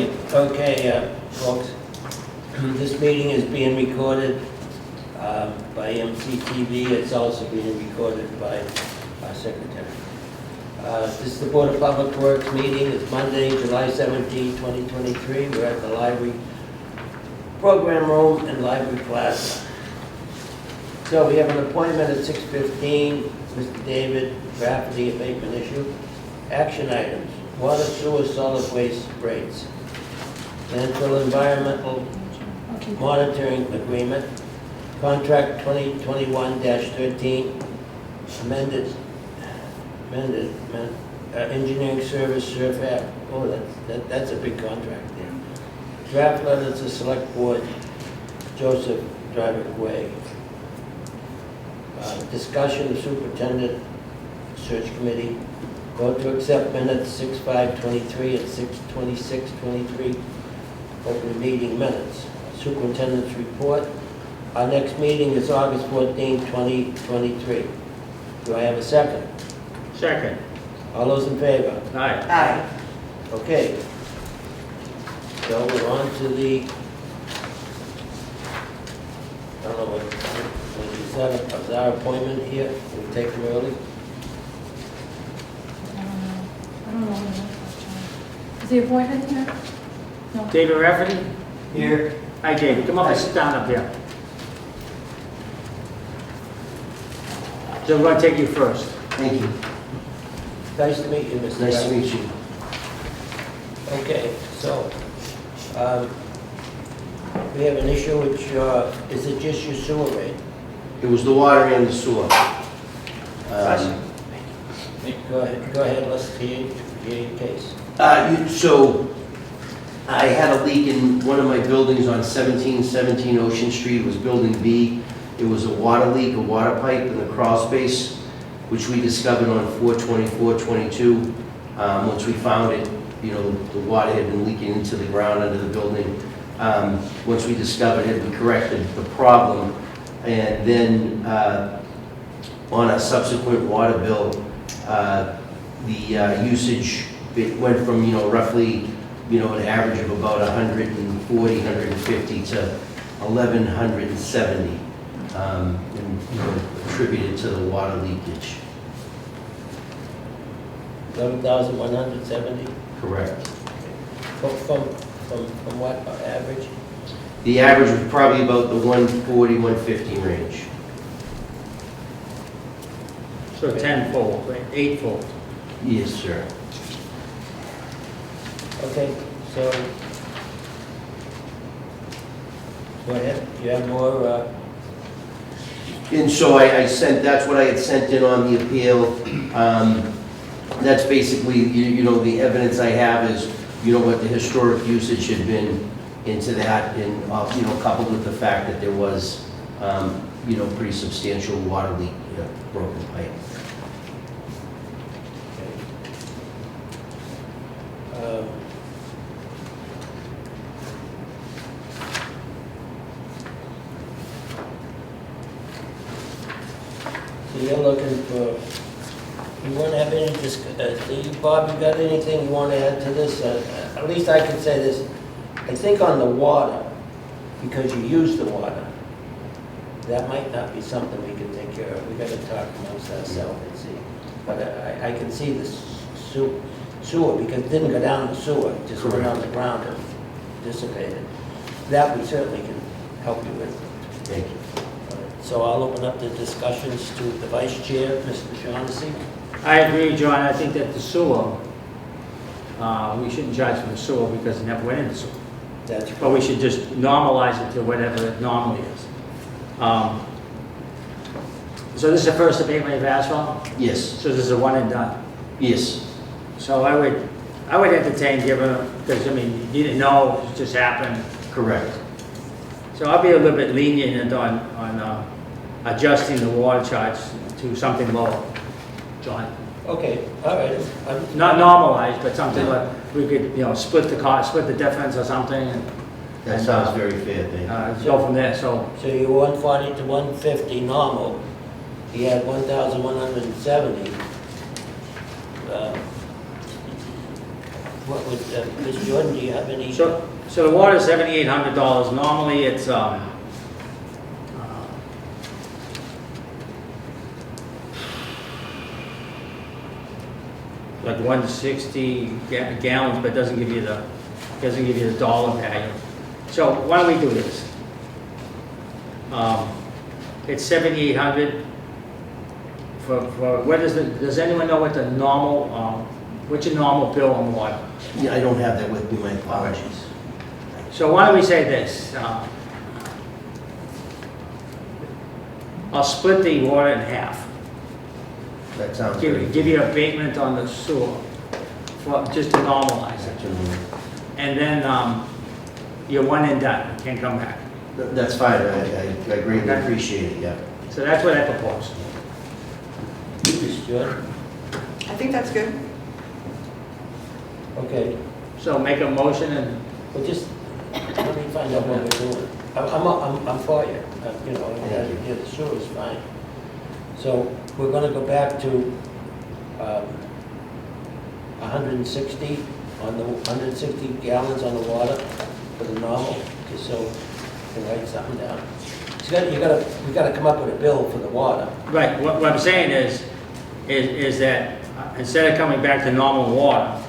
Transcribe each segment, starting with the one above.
Right, okay, folks, this meeting is being recorded by MCTV. It's also being recorded by our secretary. This is the Board of Public Works meeting. It's Monday, July 17, 2023. We're at the library program room in Library Plaza. So we have an appointment at 6:15. Mr. David Rafferty, abatement issue. Action items: water, sewer, solid waste rates. Landfill environmental monitoring agreement. Contract 2021-13. Amended engineering service survey. Oh, that's a big contract there. Draft letter to select board. Joseph Dryvick Way. Discussion of superintendent search committee. Vote to accept minutes 6/5/23 and 6/26/23. Open meeting minutes. Superintendent's report. Our next meeting is August 14, 2023. Do I have a second? Second. All those in favor? Aye. Aye. Okay. So we're on to the, I don't know what is that, is our appointment here? Can we take them early? I don't know. Is the appointment here? No. David Rafferty? Here. Hi, David. Come up and sit down up here. So we're going to take you first. Thank you. Nice to meet you, Mr. Nice to Rafferty. meet you. Okay, so, we have an issue which, is it just your sewer rate? It was the water and the sewer. Go ahead, let's hear your case. So, I had a leak in one of my buildings on 1717 Ocean Street. It was Building B. It was a water leak, a water pipe in the crawl space, which we discovered on 4/24/22. Once we found it, you know, the water had been leaking into the ground under the building. Once we discovered it, we corrected the problem. And then on a subsequent water bill, the usage, it went from, you know, roughly, you know, an average of about 140, 150 to 1,170, and, you know, attributed to the water leakage. 11,170? Correct. From what average? The average was probably about the 140, 150 range. So tenfold, right? Eightfold. Yes, sir. Okay, so, go ahead, you have more, And so I sent, that's what I had sent in on the appeal. That's basically, you know, the evidence I have is, you know, what the historic usage had been into that, and, you know, coupled with the fact that there was, you know, pretty substantial water leak, broken pipe. So you're looking for, you want to have any, Bob, you got anything you want to add to this? At least I can say this, I think on the water, because you use the water, that might not be something we can take care of. We got to talk amongst ourselves and see. But I can see the sewer, because it didn't go down the sewer, it just went on the ground and dissipated. That we certainly can help you with. Thank you. So I'll open up the discussions to the Vice Chair, Mr. Shaughnessy. I agree, John. I think that the sewer, we shouldn't charge for the sewer because it never went into sewer. That's But we should just normalize it to whatever it normally is. So this is the first abatement you've asked for? Yes, So this is a one and done? yes, So I would entertain giving, because, I mean, you didn't know, it just happened. correct. So I'll be a little bit lenient on adjusting the water charge to something lower, John. Okay, all right. Not normalized, but something like, we could, you know, split the cost, split the difference or something, and That sounds very fair, thank you. go from there, so. So you're 140 to 150 normal. He had 1,170. What would, Ms. Jordan, do you have any? So the water's $7,800. Normally, it's, like 160 gallons, but doesn't give you the dollar value. So why don't we do this? It's 7,800 for, what is the, does anyone know what the normal, what's your normal bill on water? Yeah, I don't have that with me, my apologies. So why don't we say this? I'll split the water in half. That sounds great. Give you abatement on the sewer, for, just to normalize it. And then you're one and done, can't come back. That's fine, I greatly appreciate it, yeah. So that's what I propose. Ms. Jordan? I think that's good. Okay, So make a motion and, well, just, let me find out what we're doing. I'm for you, you know, yeah, the sewer is fine. So we're gonna go back to 160 on the, 160 gallons on the water for the normal, just so you can write something down. We gotta come up with a bill for the water. right, what I'm saying is that instead of coming back to normal water,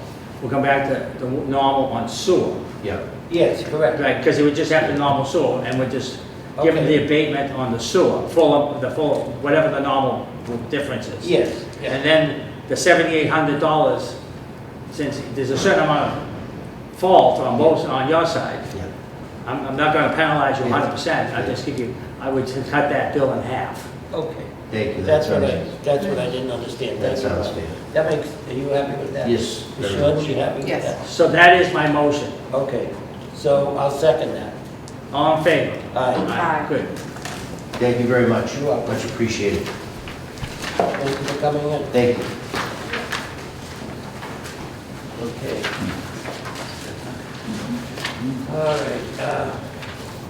we'll come back to the normal on sewer. Yeah. Yes, correct. Right, because it would just have the normal sewer, and we'd just give them Okay. the abatement on the sewer, whatever the normal difference is. Yes, yeah. And then the $7,800, since there's a certain amount of fault on both, on your side, Yeah. I'm not gonna penalize you 100%, I just give you, I would just cut that bill in half. Okay. Thank you. That's what very- that's what I didn't understand. That Thank you. sounds fair. That makes, are you happy with that? Yes, Ms. very Jordan, much. you happy with Yes. that? So that is my motion. Okay, so I'll second that. All in favor? Aye. Aye. Good. Thank you very much. You're welcome. Much appreciated. Thank you for coming in. Thank you. Okay. All right,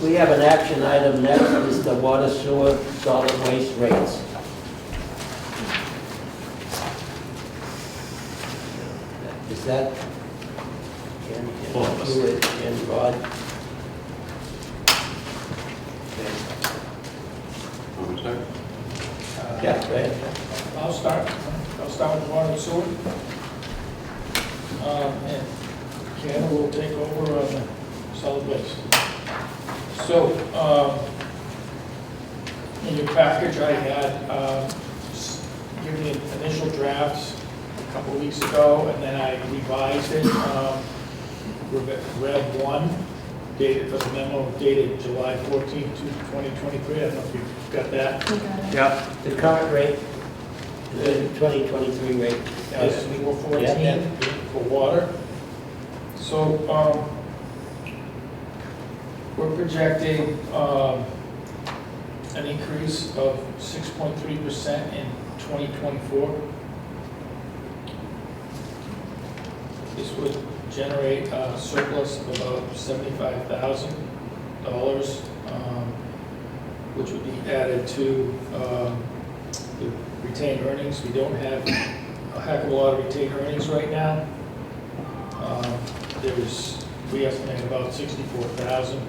we have an action item next, is the water sewer solid waste rates. Is that? Ken, Both of us. you and Rod? Okay. Yeah, go ahead. I'll start with water and sewer. And Ken will take over on the solid waste. So, in your package, I had given you initial drafts a couple weeks ago, and then I revised it. Rev 1, dated, the memo dated July 14, 2023. I don't know if you've got that. We got it. Yep. The current rate, the 2023 rate. Yes, we were 14 Yeah. for water. So, we're projecting, an increase of 6.3% in 2024. This would generate a surplus of about $75,000, which would be added to, the retained earnings. We don't have a heck of a lot of retained earnings right now. We estimate about 64,000.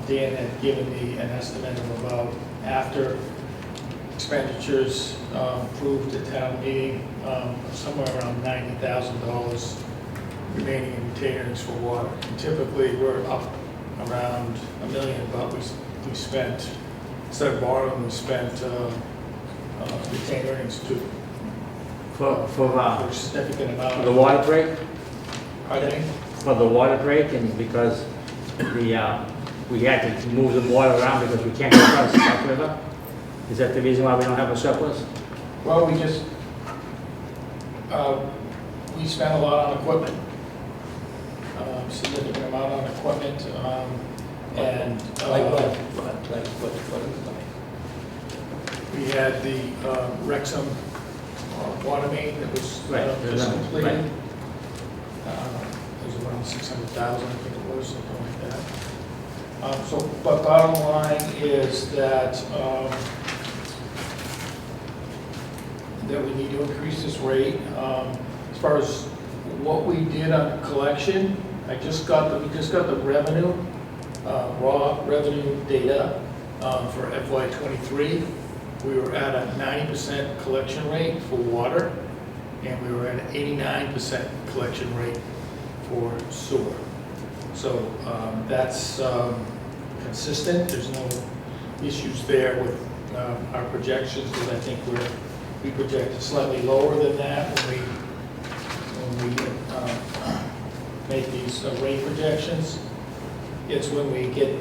Dan had given me an estimate of about, after expenditures approved at town meeting, somewhere around $90,000 remaining in retained earnings for water. And typically, we're up around $1 million, but we spent, instead of borrowing, we spent retained earnings to For a significant amount. the water break? I think, For the water break, and because we had to move the water around because we can't go across the South River? Is that the reason why we don't have a surplus? well, we just, we spent a lot on equipment. Significant amount on equipment, and. Like what? Like what? We had the Wrexham water main that was Right, just right. completed. It was around 600,000, I think it was, something like that. But bottom line is that, that we need to increase this rate. As far as what we did on collection, we just got the revenue, raw revenue data for FY '23. We were at a 90% collection rate for water, and we were at an 89% collection rate for sewer. So that's consistent. There's no issues there with our projections, because I think we projected slightly lower than that when we make these rate projections. It's when we get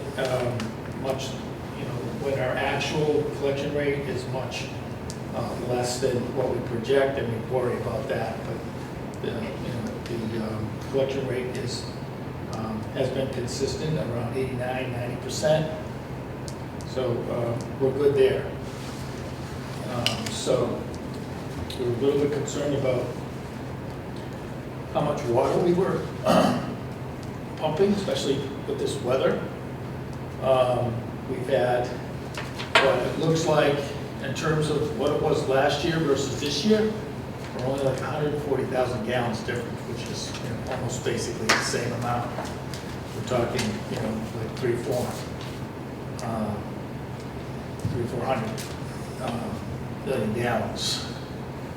much, when our actual collection rate is much less than what we project, and we worry about that. But the collection rate has been consistent around 89–90%. So we're good there. So we were a little bit concerned about how much water we were pumping, especially with this weather. We've had what it looks like in terms of what it was last year versus this year. We're only like 140,000 gallons difference, which is almost basically the same amount. We're talking, like 300–400 million gallons.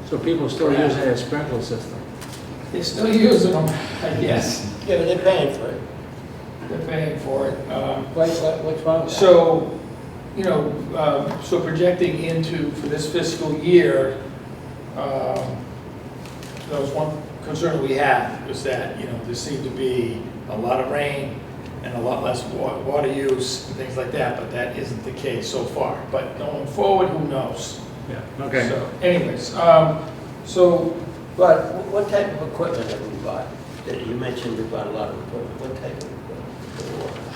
So people still using a sprinkler system? They're still using them, I guess. Yeah, but they're paying for it. They're paying for it. What's wrong with that? So, so projecting for this fiscal year, that was one concern we had, was that, there seemed to be a lot of rain and a lot less water use and things like that, but that isn't the case so far. But going forward, who knows? Yeah. Okay. So anyways, But what type of equipment have we bought? You mentioned we bought a lot of equipment. What type of equipment?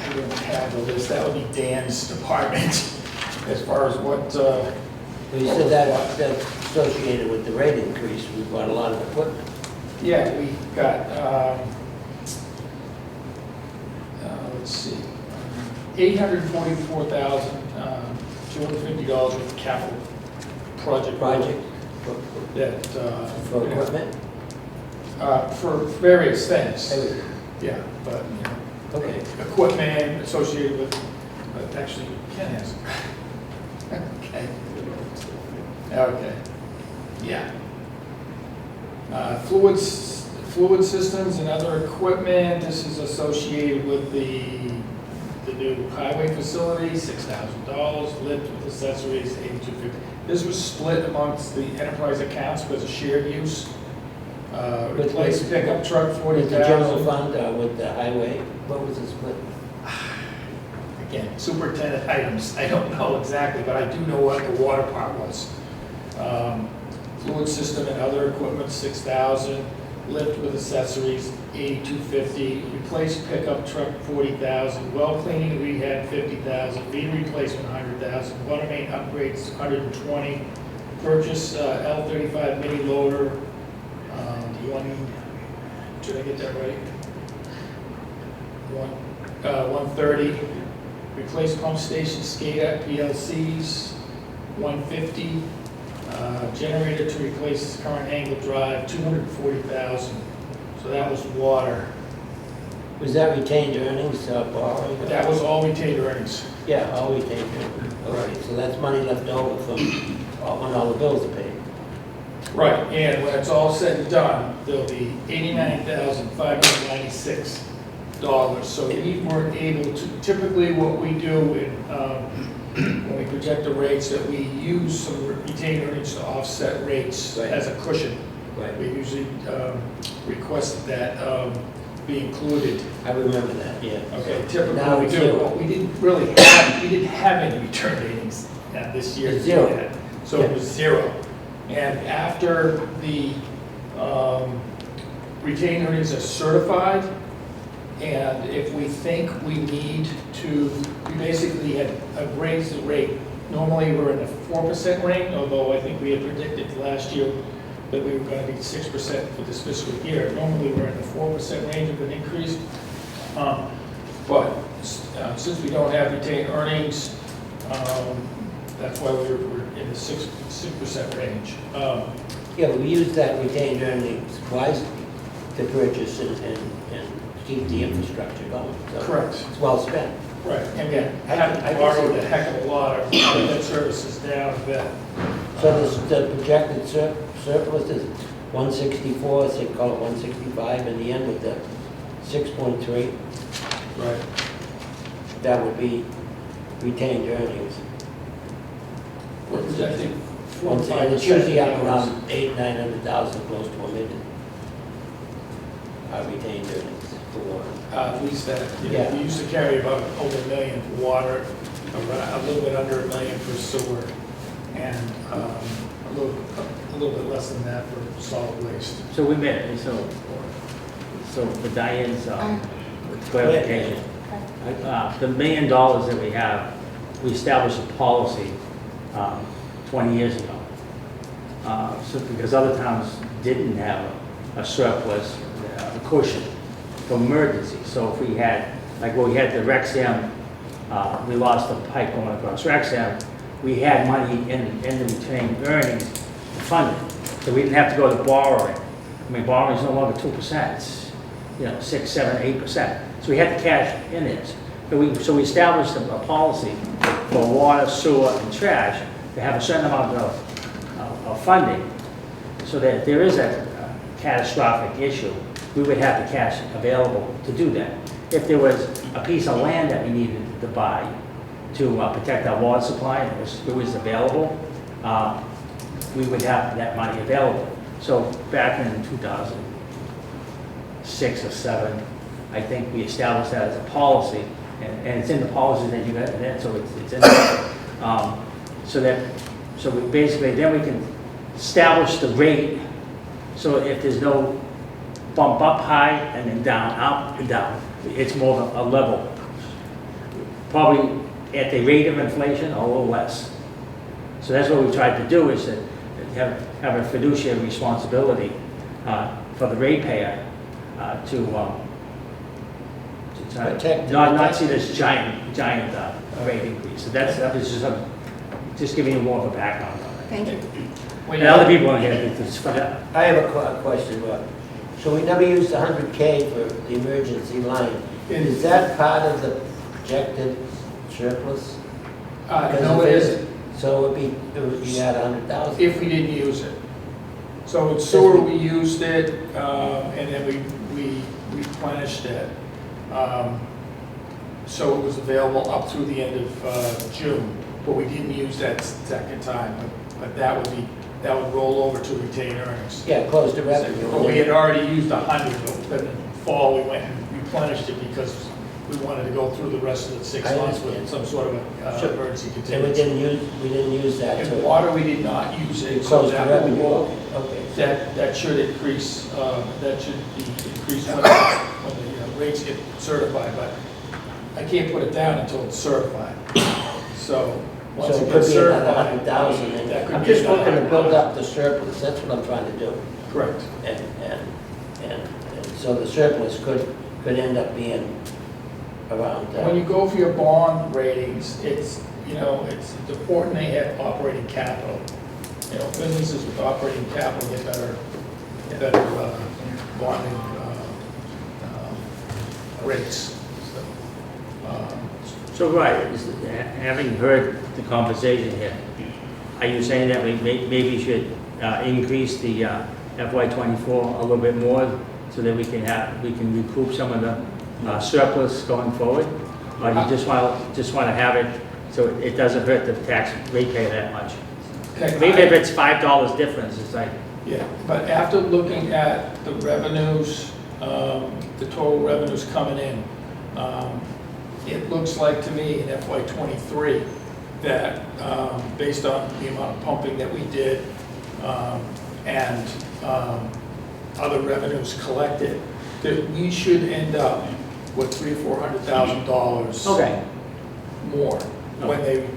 I don't have the list. That would be Dan's department as far as what. You said that's associated with the rate increase. We bought a lot of equipment. Yeah, we got, let's see, $844,250 worth of capital project. That, For equipment? for various things. Everything. Yeah, but, Okay. equipment associated with, actually, Ken has. Okay. Okay, yeah. Fluid systems and other equipment, this is associated with the new highway facility, $6,000, lift with accessories, $8,250. This was split amongst the enterprise accounts because of shared use. Replace pickup truck, $40,000. With the general fund, with the highway, what was the split? Again, superintendent items, I don't know exactly, but I do know what the water part was. Fluid system and other equipment, $6,000. Lift with accessories, $8,250. Replace pickup truck, $40,000. Well cleaning and rehab, $50,000. Meter replacement, $100,000. Water main upgrades, $120,000. Purchase L35 mini loader. Did I get that right? $130,000. Replace pump station SCADA PLCs, $150,000. Generator to replace current angle drive, $240,000. So that was water. Was that retained earnings, borrowing? That was all retained earnings. Yeah, all retained earnings. Okay, so that's money left over from when all the bills are paid. Right, and when it's all said and done, there'll be $89,596. So we weren't able to, typically what we do when we project the rates, that we use some retained earnings to offset rates as a cushion. Right. We usually request that be included. I remember that, yeah. Okay, typically Now we it's do, zero. but we didn't have any return ratings this year. It's zero. So it was zero. And after the retained earnings are certified, and if we think we need to, we basically had raised the rate. Normally we're in the 4% range, although I think we had predicted last year that we were going to be 6% for this fiscal year. Normally we're in the 4% range of an increase. But since we don't have retained earnings, that's why we're in the 6% range. Yeah, we use that retained earnings wisely to to purchase and keep the infrastructure going. So Correct. It's well spent. Right, and we I haven't can see borrowed a that. heck of a lot, our debt service is down a bit. So the projected surplus is 164, so they call it 165 in the end with the 6.3. Right. That would be retained earnings. We're projecting four Once to again, five it's usually up percent. around 800,000-900,000, close to $1 million. Our retained earnings for water. At least that, Yeah. we used to carry about over $1 million for water, a little bit under $1 million for sewer, and a little bit less than that for solid waste. So we met, so for Diane's clarification, the $1 million that we have, we established a policy 20 years ago. So because other towns didn't have a surplus, a cushion for emergency. So if we had, like when we had the Rexham, we lost a pipe going across Rexham, we had money in the retained earnings to fund it. So we didn't have to go to borrowing. I mean, borrowing is no longer 2%, it's, 6, 7, 8%. So we had the cash in it. So we established a policy for water, sewer, and trash to have a certain amount of funding, so that if there is a catastrophic issue, we would have the cash available to do that. If there was a piece of land that we needed to buy to protect our water supply, and it was available, we would have that money available. So back in 2006 or 7, I think we established that as a policy, and it's in the policy that you got, so it's in there. So we basically, then we can establish the rate, so if there's no bump up high and then down, up and down, it's more of a level. Probably at the rate of inflation, a little less. So that's what we tried to do, is to have a fiduciary responsibility for the ratepayer to Protect- not see this giant rate increase. So that was just giving you more of a background on it. Thank you. And other people want to get it, it's fun. I have a question, Rob. So we never used 100K for the emergency line. Is that part of the projected surplus? No, it isn't, So it would be at 100,000? if we didn't use it. So with sewer, we used it, and then we replenished it. So it was available up through the end of June, but we didn't use that second time. But that would roll over to retained earnings. Yeah, close to revenue. Well, we had already used 100, but in the fall, we went and replenished it because we wanted to go through the rest of the 6 I months understand. with some sort of Sure. emergency And contingency. we didn't use that. In so water, we did not use it, so Close to that will revenue. roll. Okay. That should increase, that should be increased when the rates get certified, but I can't put it down until it's certified. So, once So it it could gets be another certified. 100,000. that And could I'm be just another looking to build 100,000. up the surplus. That's what I'm trying to do. Correct. And so the surplus could end up being around, When you go for your bond ratings, it's important they have operating capital. Businesses with operating capital get better bonding rates. So, right, having heard the conversation here, are you saying that we maybe should increase the FY '24 a little bit more so that we can recoup some of the surplus going forward? Or you just want to have it so it doesn't hurt the tax ratepayer that much? Maybe if it's $5 difference, it's like, Yeah, but after looking at the revenues, the total revenues coming in, it looks like to me in FY '23 that, based on the amount of pumping that we did, and other revenues collected, that we should end up with $300,000 or $400,000 okay, more when they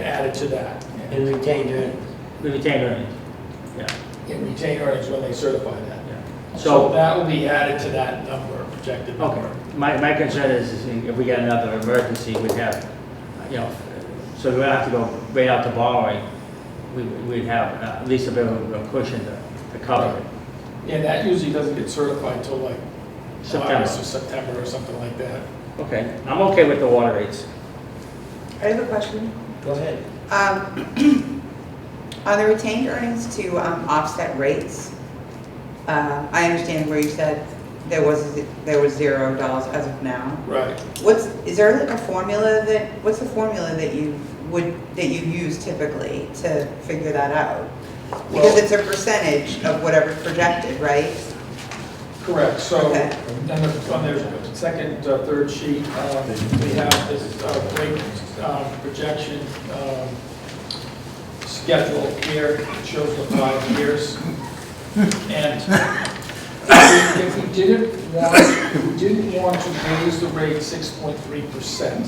added to that. in retained earnings. the retained earnings, yeah. In retained earnings when they certify that. Yeah. So that will be added to that number, projected Okay, number. my concern is if we get another emergency, we'd have, so we don't have to go right out to borrowing, we'd have at least a bit of a cushion to cover it. And that usually doesn't get certified till like September. August or September or something like that. Okay, I'm okay with the water rates. I have a question. Go ahead. Are the retained earnings to offset rates? I understand where you said there was $0 as of now. Right. Is there like a formula what's the formula that you use typically to figure that out? Because Well- it's a percentage of whatever's projected, right? Correct, so Okay. on the second, third sheet, we have this rate projection schedule here. It shows the 5 years. And if we didn't want to raise the rate 6.3%,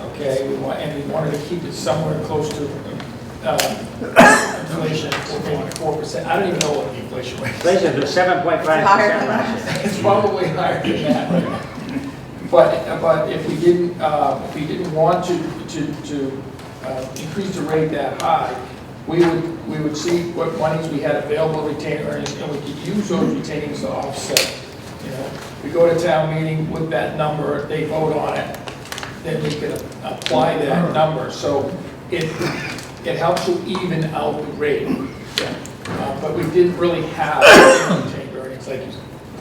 okay, we wanted to keep it somewhere close to inflation, or maybe 4%. I don't even know what the inflation rate is. Inflation was 7.5% last year. It's probably higher than that right now. But if we didn't want to increase the rate that high, we would see what monies we had available retained earnings, and we could use those retainings to offset. You know, we go to town meeting with that number, they vote on it, then we can apply that number. So it helps you even out the rate. But we didn't really have retained earnings, like you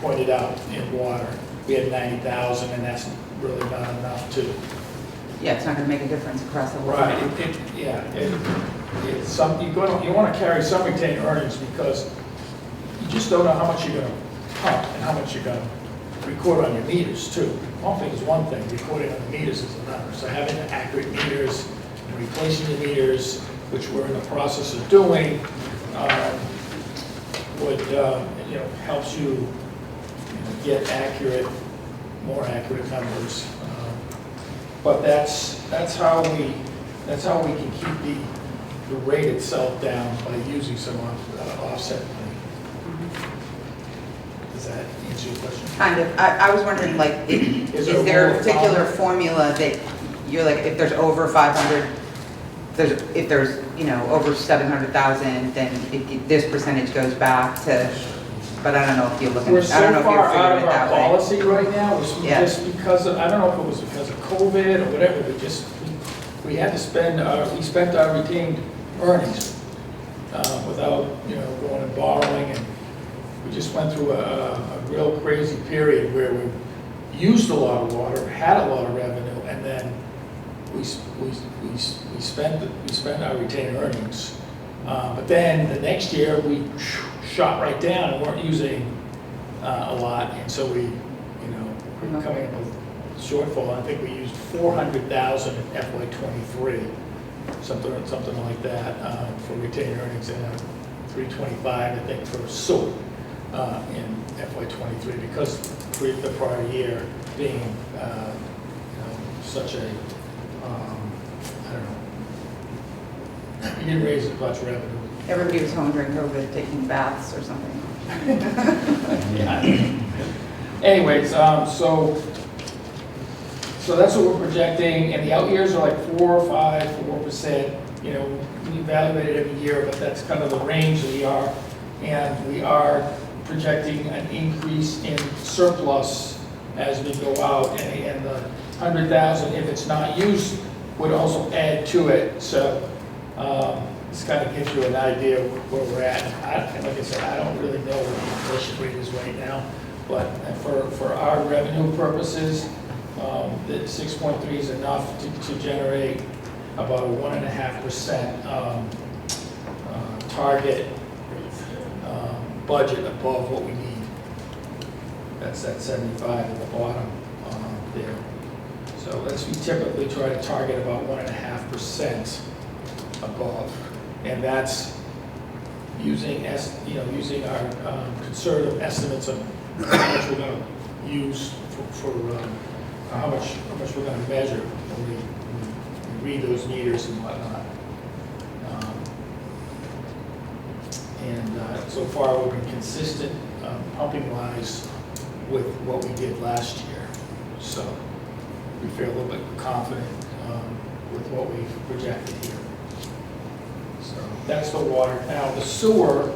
pointed out, in water. We had 90,000, and that's really not enough to. Yeah, it's not gonna make a difference across the whole. Right, it's some, you want to carry some retained earnings because you just don't know how much you're going to pump and how much you're going to record on your meters too. Pumping is one thing, recording on the meters is another. So having accurate meters and replacing the meters, which we're in the process of doing, would helps you get more accurate numbers. But that's how we can keep the rate itself down by using some offset money. Does that answer your question? Kind of. I was wondering, like, is there a there a rule of particular formula that you're like, if there's over 500, if there's, over 700,000, then this percentage goes back to, but I don't know if you're looking, We're I so don't know if far you're out figuring of it our that way. policy right now, it's Yeah. just because of, I don't know if it was because of COVID or whatever, we had to spend, we spent our retained earnings without, going and borrowing, and we just went through a real crazy period where we used a lot of water, had a lot of revenue, and then we spent our retained earnings. But then the next year, we shot right down and weren't using a lot, and so we were coming up with a shortfall. I think we used 400,000 in FY '23, something like that, for retained earnings, and 325, I think, for sewer in FY '23, because the prior year being such a I don't know, we didn't raise as much revenue. Everybody was home during COVID taking baths or something. Yeah. Anyways, so that's what we're projecting, and the out years are like 4, 5, 4%. We evaluate it every year, but that's kind of the range that we are, and we are projecting an increase in surplus as we go out, and the 100,000, if it's not used, would also add to it. So this kind of gives you an idea of where we're at. Like I said, I don't really know what the inflation rate is right now, but for our revenue purposes, the 6.3 is enough to generate about a 1.5% target budget above what we need. That's that 75 at the bottom there. So we typically try to target about 1.5% above, and that's using our conservative estimates of how much we're going to use for how much we're going to measure when we read those meters and whatnot. And so far we've been consistent pumping wise with what we did last year. So we feel a little bit confident with what we've projected here. So that's the water. Now the sewer,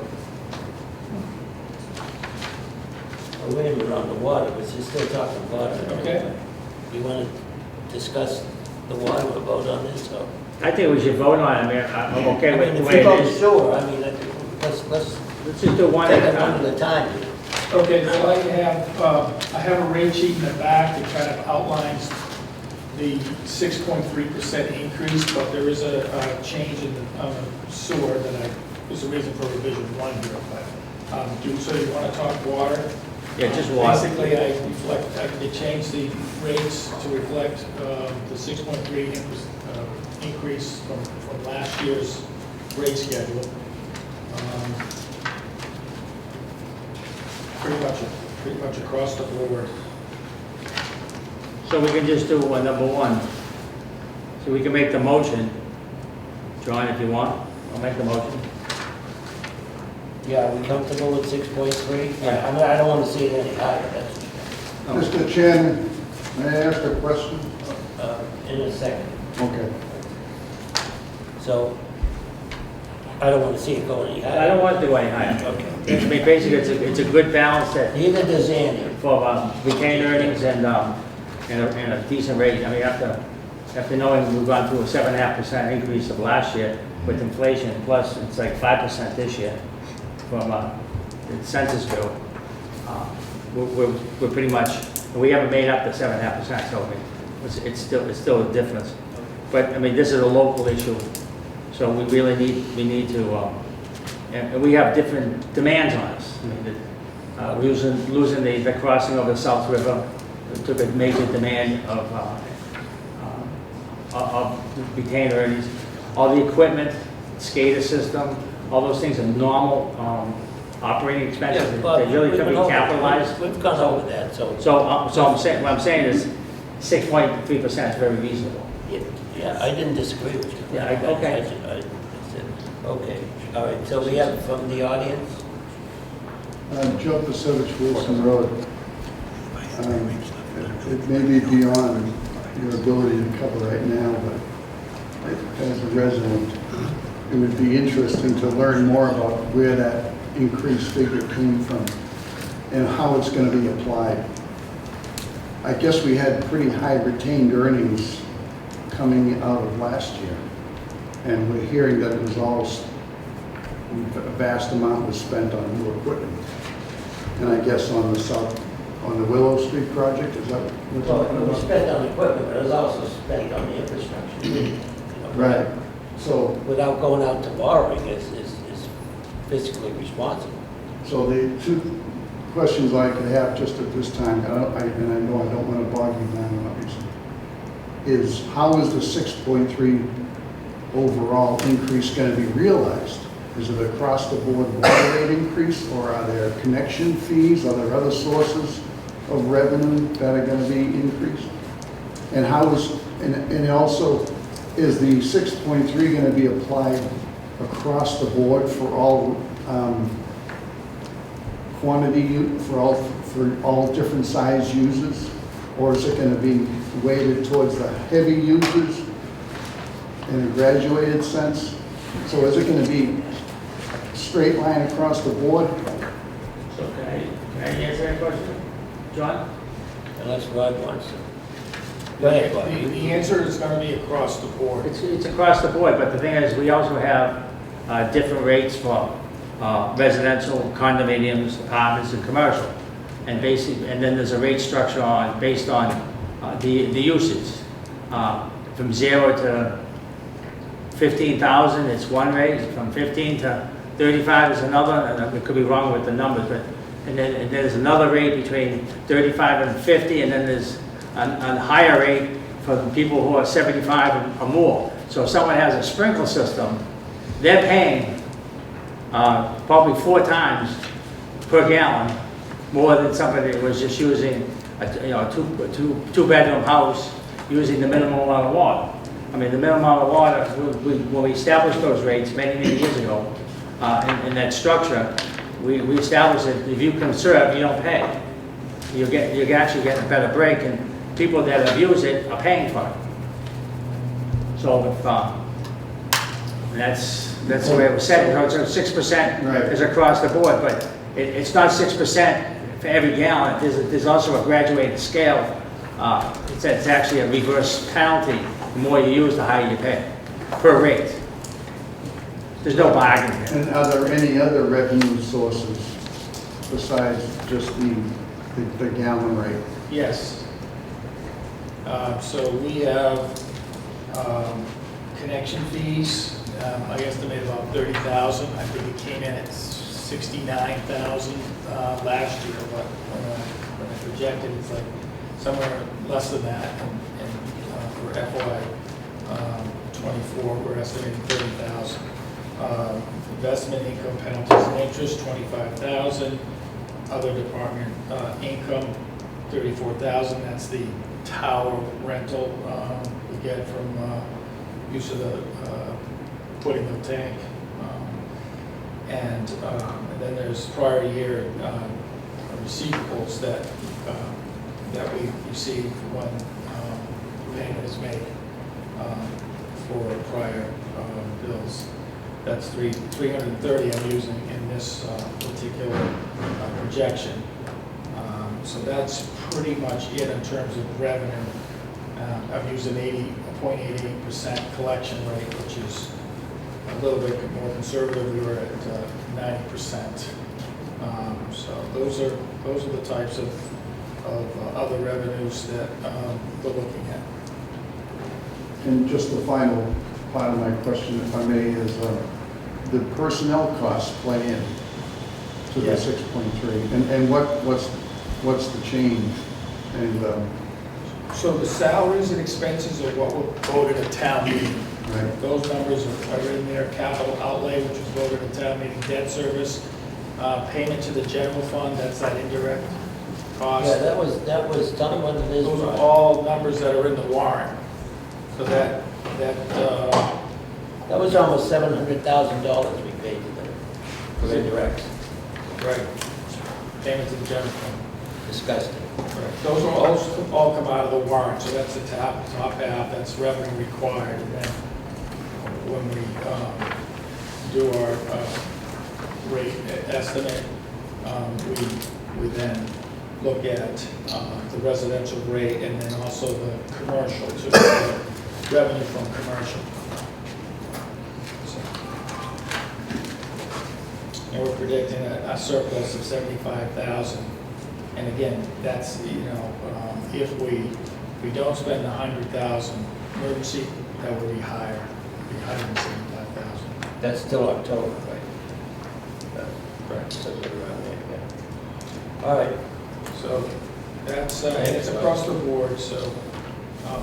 Well, wait a minute, on the water, but you're still talking water. Okay. You want to discuss the water, or vote on this, or? I think we should vote on it, I mean, I'm okay I with mean, the if way we it vote is. sewer, I mean, let's Let's just do one take at it a one time. at a time. Okay, so I have a rate sheet in the back that kind of outlines the 6.3% increase, but there is a change in the sewer that is the reason for revision 1 here. But, so you want to talk water? Yeah, just water. Basically, I changed the rates to reflect the 6.3 increase from last year's rate schedule. Pretty much across the board. So we can just do number 1. So we can make the motion. John, if you want, I'll make the motion. Yeah, are we comfortable with 6.3? Yeah. I mean, I don't want to see it any higher, that's, Mr. Chairman, may I ask a question? in a second. Okay. So, I don't want to see it go any higher. I don't want to do any higher. Okay. I mean, basically, it's a good balance that Neither does Andy. for retained earnings and a decent rate. I mean, after knowing we've gone through a 7.5% increase of last year with inflation, plus it's like 5% this year from the census bill, we're pretty much, we haven't made up the 7.5%, so I mean, it's still a difference. But, I mean, this is a local issue, so we really need to, and we have different demands on us. I mean, losing the crossing of the South River took a major demand of retained earnings. All the equipment, SCADA system, all those things are normal operating expenses. Yeah, but They really we've can be been over- capitalized. We've gone over that, so. So I'm saying, what I'm saying is 6.3% is very reasonable. Yeah, I didn't disagree with you. Yeah, okay. I said, okay, all right, so we have from the audience? Joe Pasevich, Wilson Road. It may be beyond your ability to cover right now, but as a resident, it would be interesting to learn more about where that increased figure came from and how it's going to be applied. I guess we had pretty high retained earnings coming out of last year, and we're hearing that it was all, a vast amount was spent on new equipment. And I guess on the Willow Street project, is that what we're talking Well, it was about? spent on equipment, but it was also spent on the infrastructure. You know, Right, so, Without going out to borrowing is fiscally responsible. so the two questions I could have just at this time, and I know I don't want to bog you down, obviously, is how is the 6.3 overall increase going to be realized? Is it across the board water rate increase, or are there connection fees? Are there other sources of revenue that are going to be increased? And how is, and also, is the 6.3 going to be applied across the board for all for all different size users? Or is it going to be weighted towards the heavy users in a graduated sense? So is it going to be straight line across the board? So can I answer that question? John? Unless Rod wants to. Go ahead, Bob. The answer is going to be across the board. It's across the board, but the thing is, we also have different rates for residential, condominiums, apartments, and commercial. And then there's a rate structure based on the usage. From 0 to 15,000, it's one rate. From 15 to 35 is another, and I could be wrong with the numbers, but and then there's another rate between 35 and 50, and then there's a higher rate for the people who are 75 or more. So if someone has a sprinkler system, they're paying probably 4 times per gallon more than somebody that was just using a two-bedroom house using the minimum amount of water. I mean, the minimum amount of water, when we established those rates many years ago, in that structure, we established that if you conserve, you don't pay. You actually get a better break, and people that abuse it are paying for it. So if, that's the way it was set. So 6% Right. is across the board, but it's not 6% for every gallon, there's also a graduated scale. It's actually a reverse penalty. The more you use, the higher you pay per rate. There's no bargain here. And are there any other revenue sources besides just the gallon rate? Yes. So we have connection fees. I estimate about 30,000. I think it came in at 69,000 last year, but when I projected, it's like somewhere less than that. And for FY '24, we're estimating 30,000. Investment income, penalties and interest, 25,000. Other department income, 34,000. That's the tower rental we get from use of the putting the tank. And then there's prior year receivables that we receive when payment is made for prior bills. That's 330 I'm using in this particular projection. So that's pretty much it in terms of revenue. I've used an 80.88% collection rate, which is a little bit more conservative. We were at 90%. So those are the types of other revenues that we're looking at. And just the final part of my question, if I may, is the personnel costs play in to the Yes. 6.3, and what's the change? And So the salaries and expenses are what were voted at town meeting. right, Those numbers are in there. Capital outlay, which was voted at town meeting, debt service, payment to the general fund, that's that indirect cost. Yeah, that was, tell me what it is. Those are Brian. all numbers that are in the warrant. So that That was almost $700,000 we paid to them for indirects. right, payment to the general fund. Disgusting. Right. Those will all come out of the warrant, so that's the top half, that's revenue required. And then when we do our rate estimate, we then look at the residential rate and then also the commercial, too, the revenue from commercial. So, and we're predicting a surplus of 75,000. And again, that's, if we don't spend 100,000 emergency, that would be higher, be 175,000. That's still October, right? Correct. So we're around there, yeah. All right. So that's, and it's across the board, so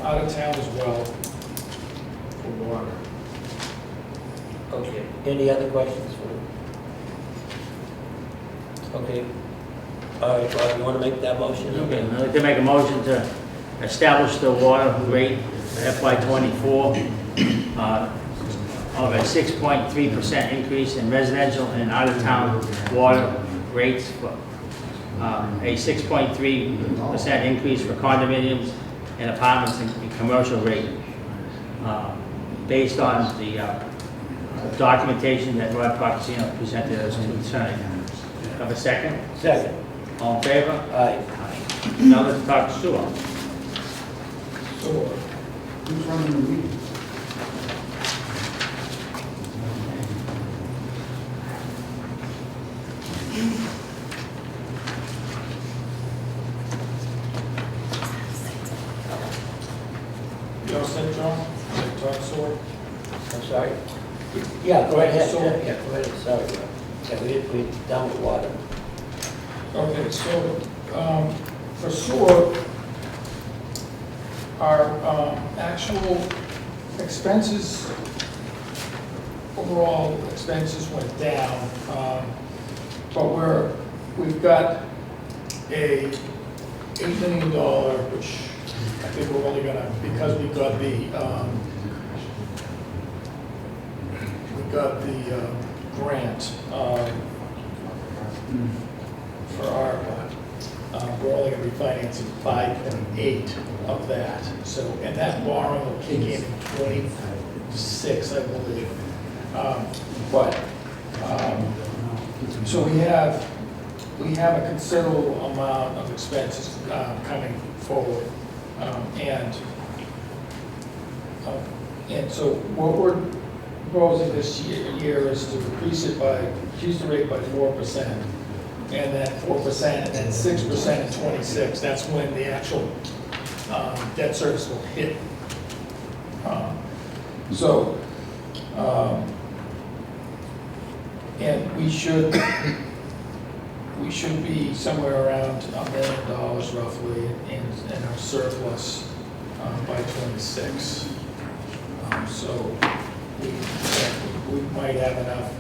out of town as well for water. Okay. Any other questions for? Okay. All right, Bob, you want to make that motion? Okay, I'd like to make a motion to establish the water rate FY '24 of a 6.3% increase in residential and out-of-town water rates, for a 6.3% increase for condominiums and apartments and commercial rate, based on the documentation that Rod Procasino presented us tonight. Have a second? Second. All in favor? Aye. Now let's talk sewer. So who's running the meeting? you all set, John? Like talk sewer? I'm sorry? Yeah, go ahead. So- Yeah, go ahead. Sorry. Yeah, we're done with water. Okay, so for sewer, our actual expenses, overall expenses went down, but we've got a $8 million, which I think we're only gonna, because we got the grant for ARPA, we're only going to be financing 5.8 of that. So, and that borrowing will kick in 26, I believe. So we have we have a considerable amount of expenses coming forward. And so what we're proposing this year is to increase the rate by 4%, and then 4%, and then 6% in '26. That's when the actual debt service will hit. And we should be somewhere around $1 million roughly in our surplus by '26. So we might have enough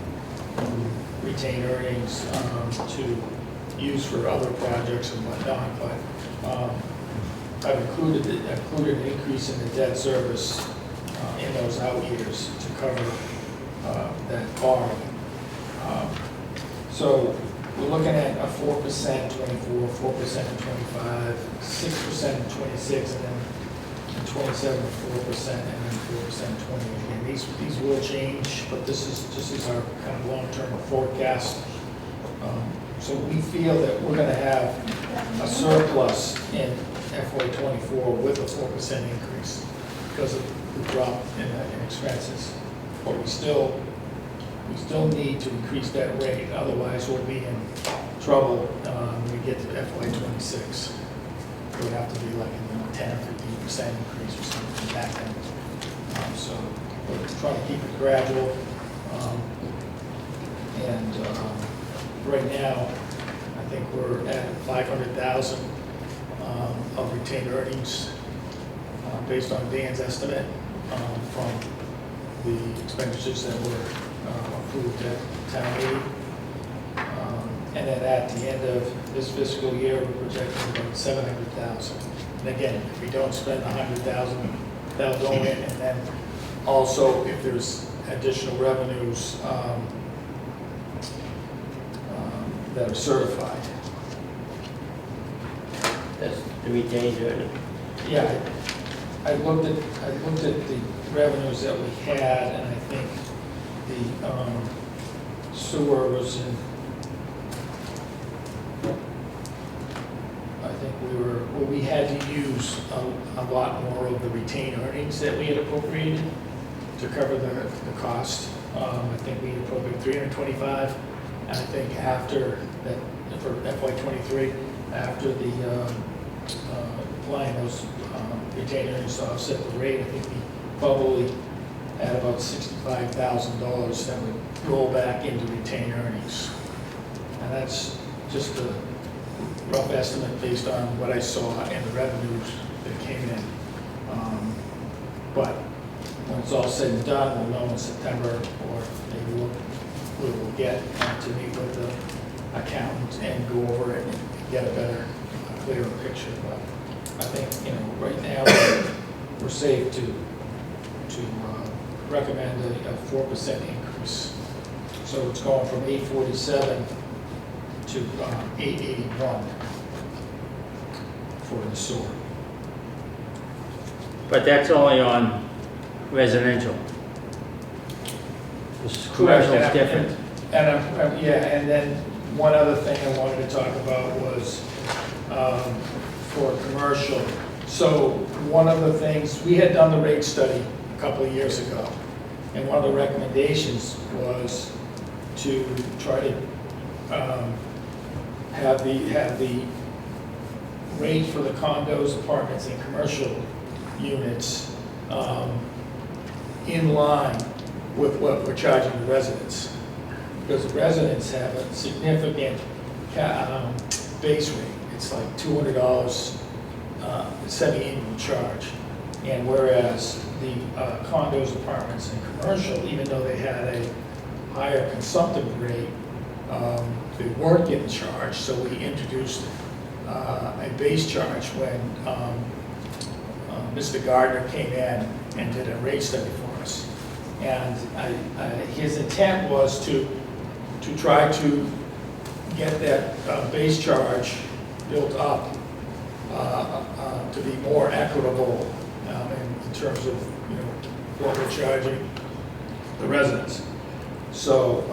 retained earnings to use for other projects and whatnot, but I've included an increase in the debt service in those out years to cover that borrowing. So we're looking at a 4% 24, 4% in 25, 6% in 26, and then in 27, 4%, and then 4% in 28. And these will change, but this is our kind of long-term forecast. So we feel that we're going to have a surplus in FY24 with a 4% increase because of the drop in expenses. But we still need to increase that rate, otherwise we'll be in trouble when we get to FY26. It would have to be like a 10 or 15% increase or something like that. So we're trying to keep it gradual. Right now, I think we're at 500,000 of retained earnings based on Dan's estimate from the expenditures that were approved at town meeting. And then at the end of this fiscal year, we're projecting about 700,000. And again, if we don't spend 100,000, that'll go in. And then also, if there's additional revenues that are certified. That's the retained earnings. Yeah, I looked at the revenues that we had, and I think the sewer was in. I think we had to use a lot more of the retained earnings that we had appropriated to cover the cost. I think we appropriated 325, and I think after that, for FY23, after the applying those retained earnings to offset the rate, I think we probably had about $65,000 that would roll back into retained earnings. And that's just a rough estimate based on what I saw in the revenues that came in. But when it's all said and done, we'll know in September, or maybe we'll get to meet with the accountant and go over it and get a better, clearer picture. But I think, right now we're safe to recommend a 4% increase. So it's going from 847 to 881 for the sewer. But that's only on residential. This commercial is different. And then one other thing I wanted to talk about was for commercial. So one of the things, we had done the rate study a couple of years ago, and one of the recommendations was to try to have the rate for the condos, apartments, and commercial units in line with what we're charging the residents. Because the residents have a significant base rate. It's like $200 semi-annual charge. And whereas the condos, apartments, and commercial, even though they had a higher consumptive rate, they weren't getting charged. So we introduced a base charge when Mr. Gardner came in and did a rate study for us. And his intent was to try to get that base charge built up to be more equitable in terms of what we're charging the residents. So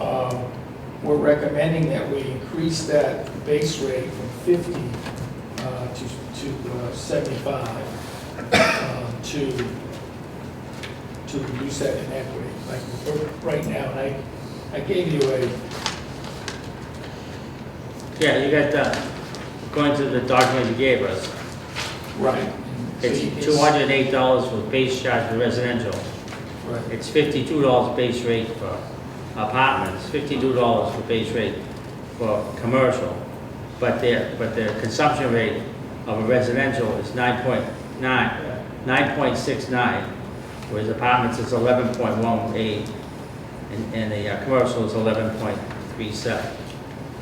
we're recommending that we increase that base rate from 50 to 75 to reduce that inequity. Like right now, and I gave you a, Yeah, you got, according to the document you gave us, right. it's $208 for base charge for residential. Right. It's $52 base rate for apartments, $52 for base rate for commercial. But their consumption rate of a residential is 9.69, whereas apartments is 11.18, and the commercial is 11.37.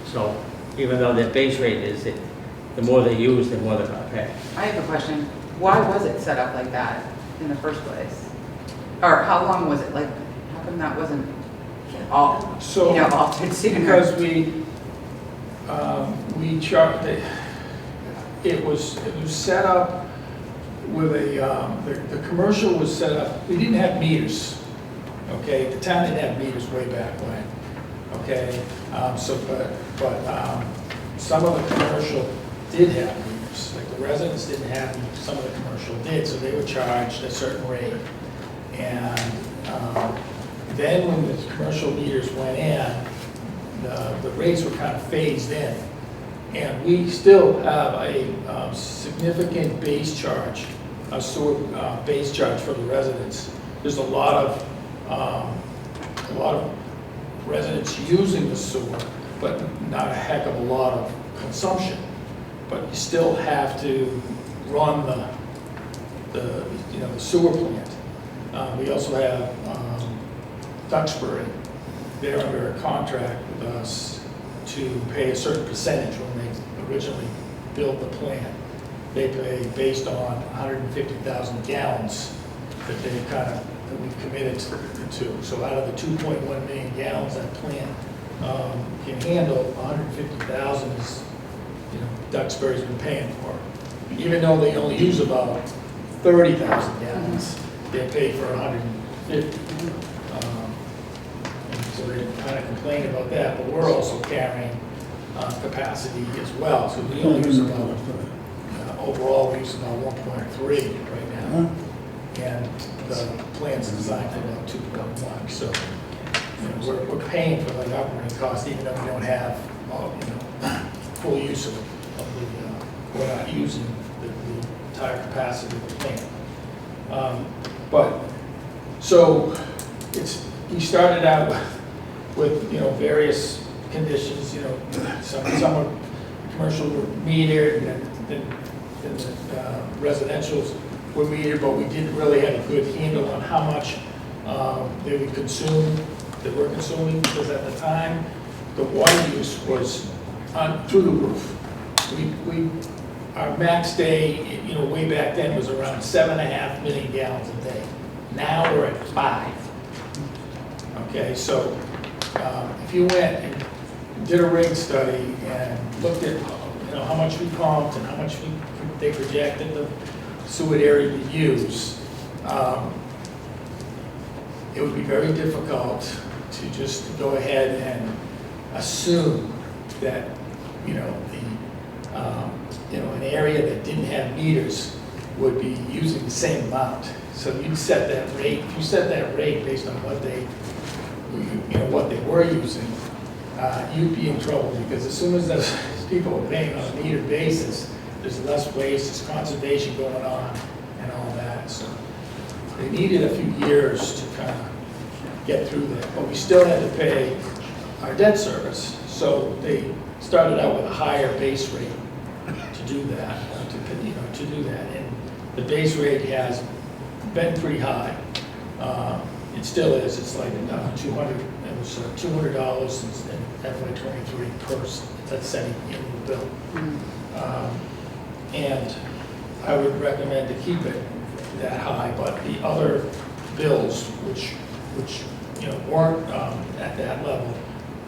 So even though their base rate is, the more they use, the more they're gonna pay. I have a question. Why was it set up like that in the first place? Or how long was it, like, how come that wasn't all, So, altered sooner? because we charged, it was set up with the commercial was set up, we didn't have meters, okay? The town didn't have meters way back when, okay? But some of the commercial did have meters, like the residents didn't have them, some of the commercial did, so they were charged a certain rate. And then when the commercial meters went in, the rates were kind of phased in. And we still have a significant base charge, a sewer base charge for the residents. There's a lot of residents using the sewer, but not a heck of a lot of consumption. But you still have to run the sewer plant. We also have Duxbury. They're under a contract with us to pay a certain percentage when they originally built the plant. They pay based on 150,000 gallons that we've committed to. So out of the 2.1 million gallons that plant can handle, 150,000 is, Duxbury's been paying for. Even though they only use about 30,000 gallons, they pay for 150. And so they kind of complain about that, but we're also carrying capacity as well. So we only use about, overall, we use about 1.3 right now. And the plant's designed for about 2.1. So we're paying for the operating cost, even though we don't have full use of the, we're not using the entire capacity of the plant. So he started out with various conditions, some were commercial were metered, and then the residentials were metered, but we didn't really have a good handle on how much they would consume, they were consuming, because at the time, the water use was through the roof. Our max day, way back then was around 7.5 million gallons a day. Now we're at 5. Okay, so if you went and did a rate study and looked at how much we pumped and how much they projected the sewer area to use, it would be very difficult to just go ahead and assume that an area that didn't have meters would be using the same amount. So you'd set that rate. If you set that rate based on what they were using, you'd be in trouble, because as soon as those people are paying on a metered basis, there's less waste, there's conservation going on, and all that. So they needed a few years to kind of get through that, but we still had to pay our debt service. So they started out with a higher base rate to do that, and the base rate has been pretty high. It still is. It's like $200. It was $200 in FY23 per that semi-annual bill. And I would recommend to keep it that high. But the other bills, which weren't at that level,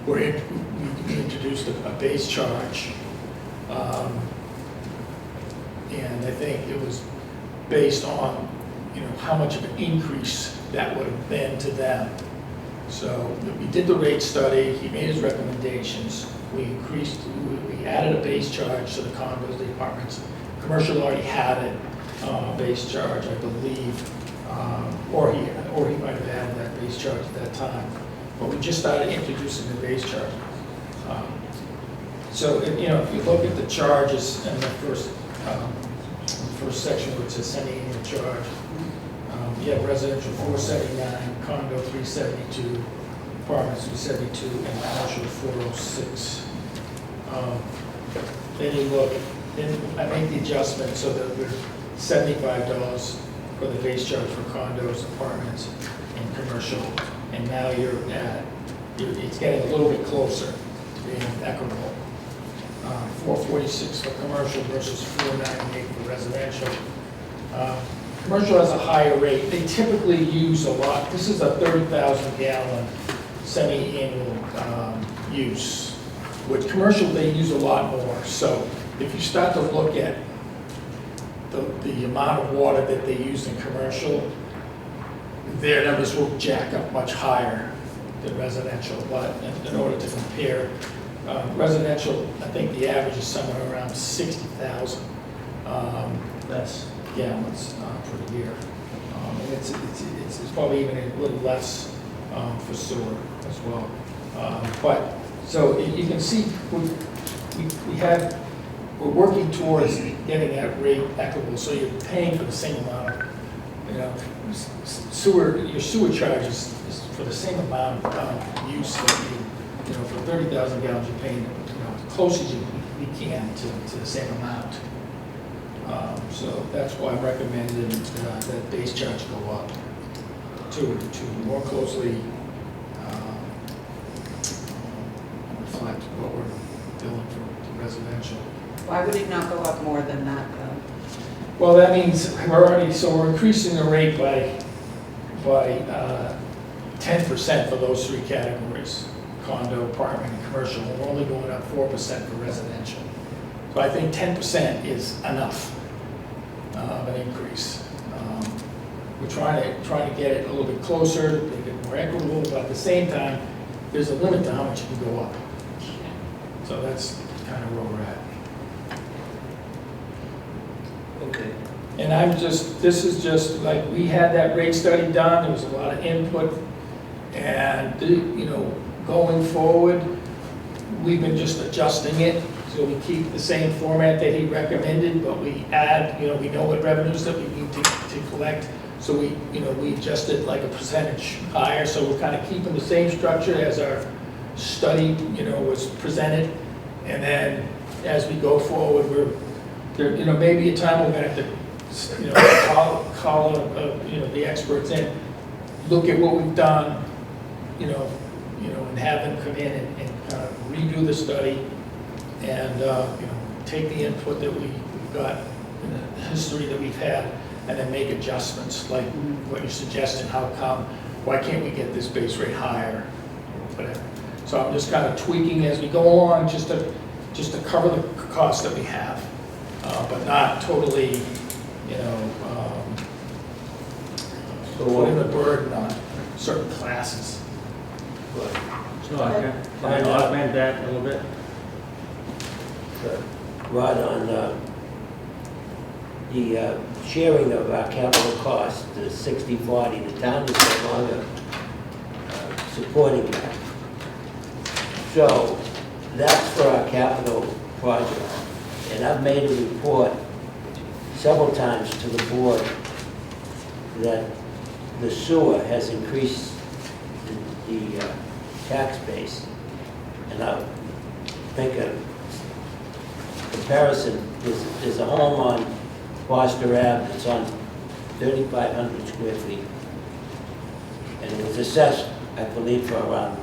we introduced a base charge, and I think it was based on how much of an increase that would have been to them. So we did the rate study, he made his recommendations, we added a base charge to the condos, the apartments. Commercial already had it, base charge, I believe, or he might have added that base charge at that time. But we just started introducing the base charge. So, if you look at the charges in the first section where it says semi-annual charge, you have residential 479, condo 372, apartments 372, and commercial 406. Then you look, then I make the adjustment so that we're $75 for the base charge for condos, apartments, and commercial. And now it's getting a little bit closer to being equitable. 446 for commercial versus 498 for residential. Commercial has a higher rate. They typically use a lot. This is a 30,000 gallon semi-annual use. With commercial, they use a lot more. So if you start to look at the amount of water that they use in commercial, their numbers will jack up much higher than residential. But in order to compare, residential, I think the average is somewhere around 60,000 gallons per year. And it's probably even a little less for sewer as well. But so you can see we're working towards getting that rate equitable, so you're paying for the same amount of, your sewer charge is for the same amount of use that for 30,000 gallons, you're paying, as close as you can to the same amount. So that's why I'm recommending that base charge go up to more closely reflect what we're billing for residential. Why would it not go up more than that, though? Well, that means we're increasing the rate by 10% for those three categories: condo, apartment, and commercial. We're only going up 4% for residential. So I think 10% is enough of an increase. We're trying to get it a little bit closer, make it more equitable, but at the same time, there's a limit to how much you can go up. So that's kind of where we're at. Okay. And this is just like, we had that rate study done, there was a lot of input, and, going forward, we've been just adjusting it, so we keep the same format that he recommended, but we add, we know what revenues that we need to collect, so we adjusted like a percentage higher, so we're kind of keeping the same structure as our study, was presented, and then as we go forward, maybe a time we're gonna have to, call the experts in, look at what we've done, and have them come in and kind of redo the study and, take the input that we've got in the history that we've had and then make adjustments like what you're suggesting, why can't we get this base rate higher, or whatever. So I'm just kind of tweaking as we go along just to cover the costs that we have, but not totally, putting the burden on certain classes. So can I augment that a little bit? Rod, on the sharing of our capital costs, the 60/40, the town is no longer supporting that. So that's for our capital project. And I've made a report several times to the board that the sewer has increased the tax base. And I'll make a comparison. There's a home on Foster Ave that's on 3,500 square feet. And it was assessed, I believe, for around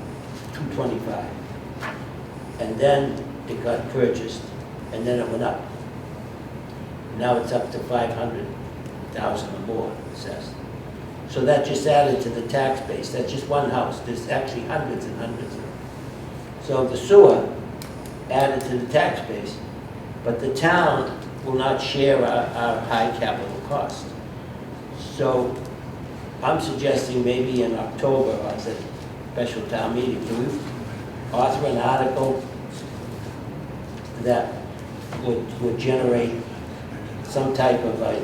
$225. And then it got purchased, and then it went up. Now it's up to 500,000 or more assessed. So that just added to the tax base. That's just one house. There's actually hundreds and hundreds of them. So the sewer added to the tax base, but the town will not share our high capital cost. So I'm suggesting maybe in October, I said, special town meeting, do we author an article that would generate some type of a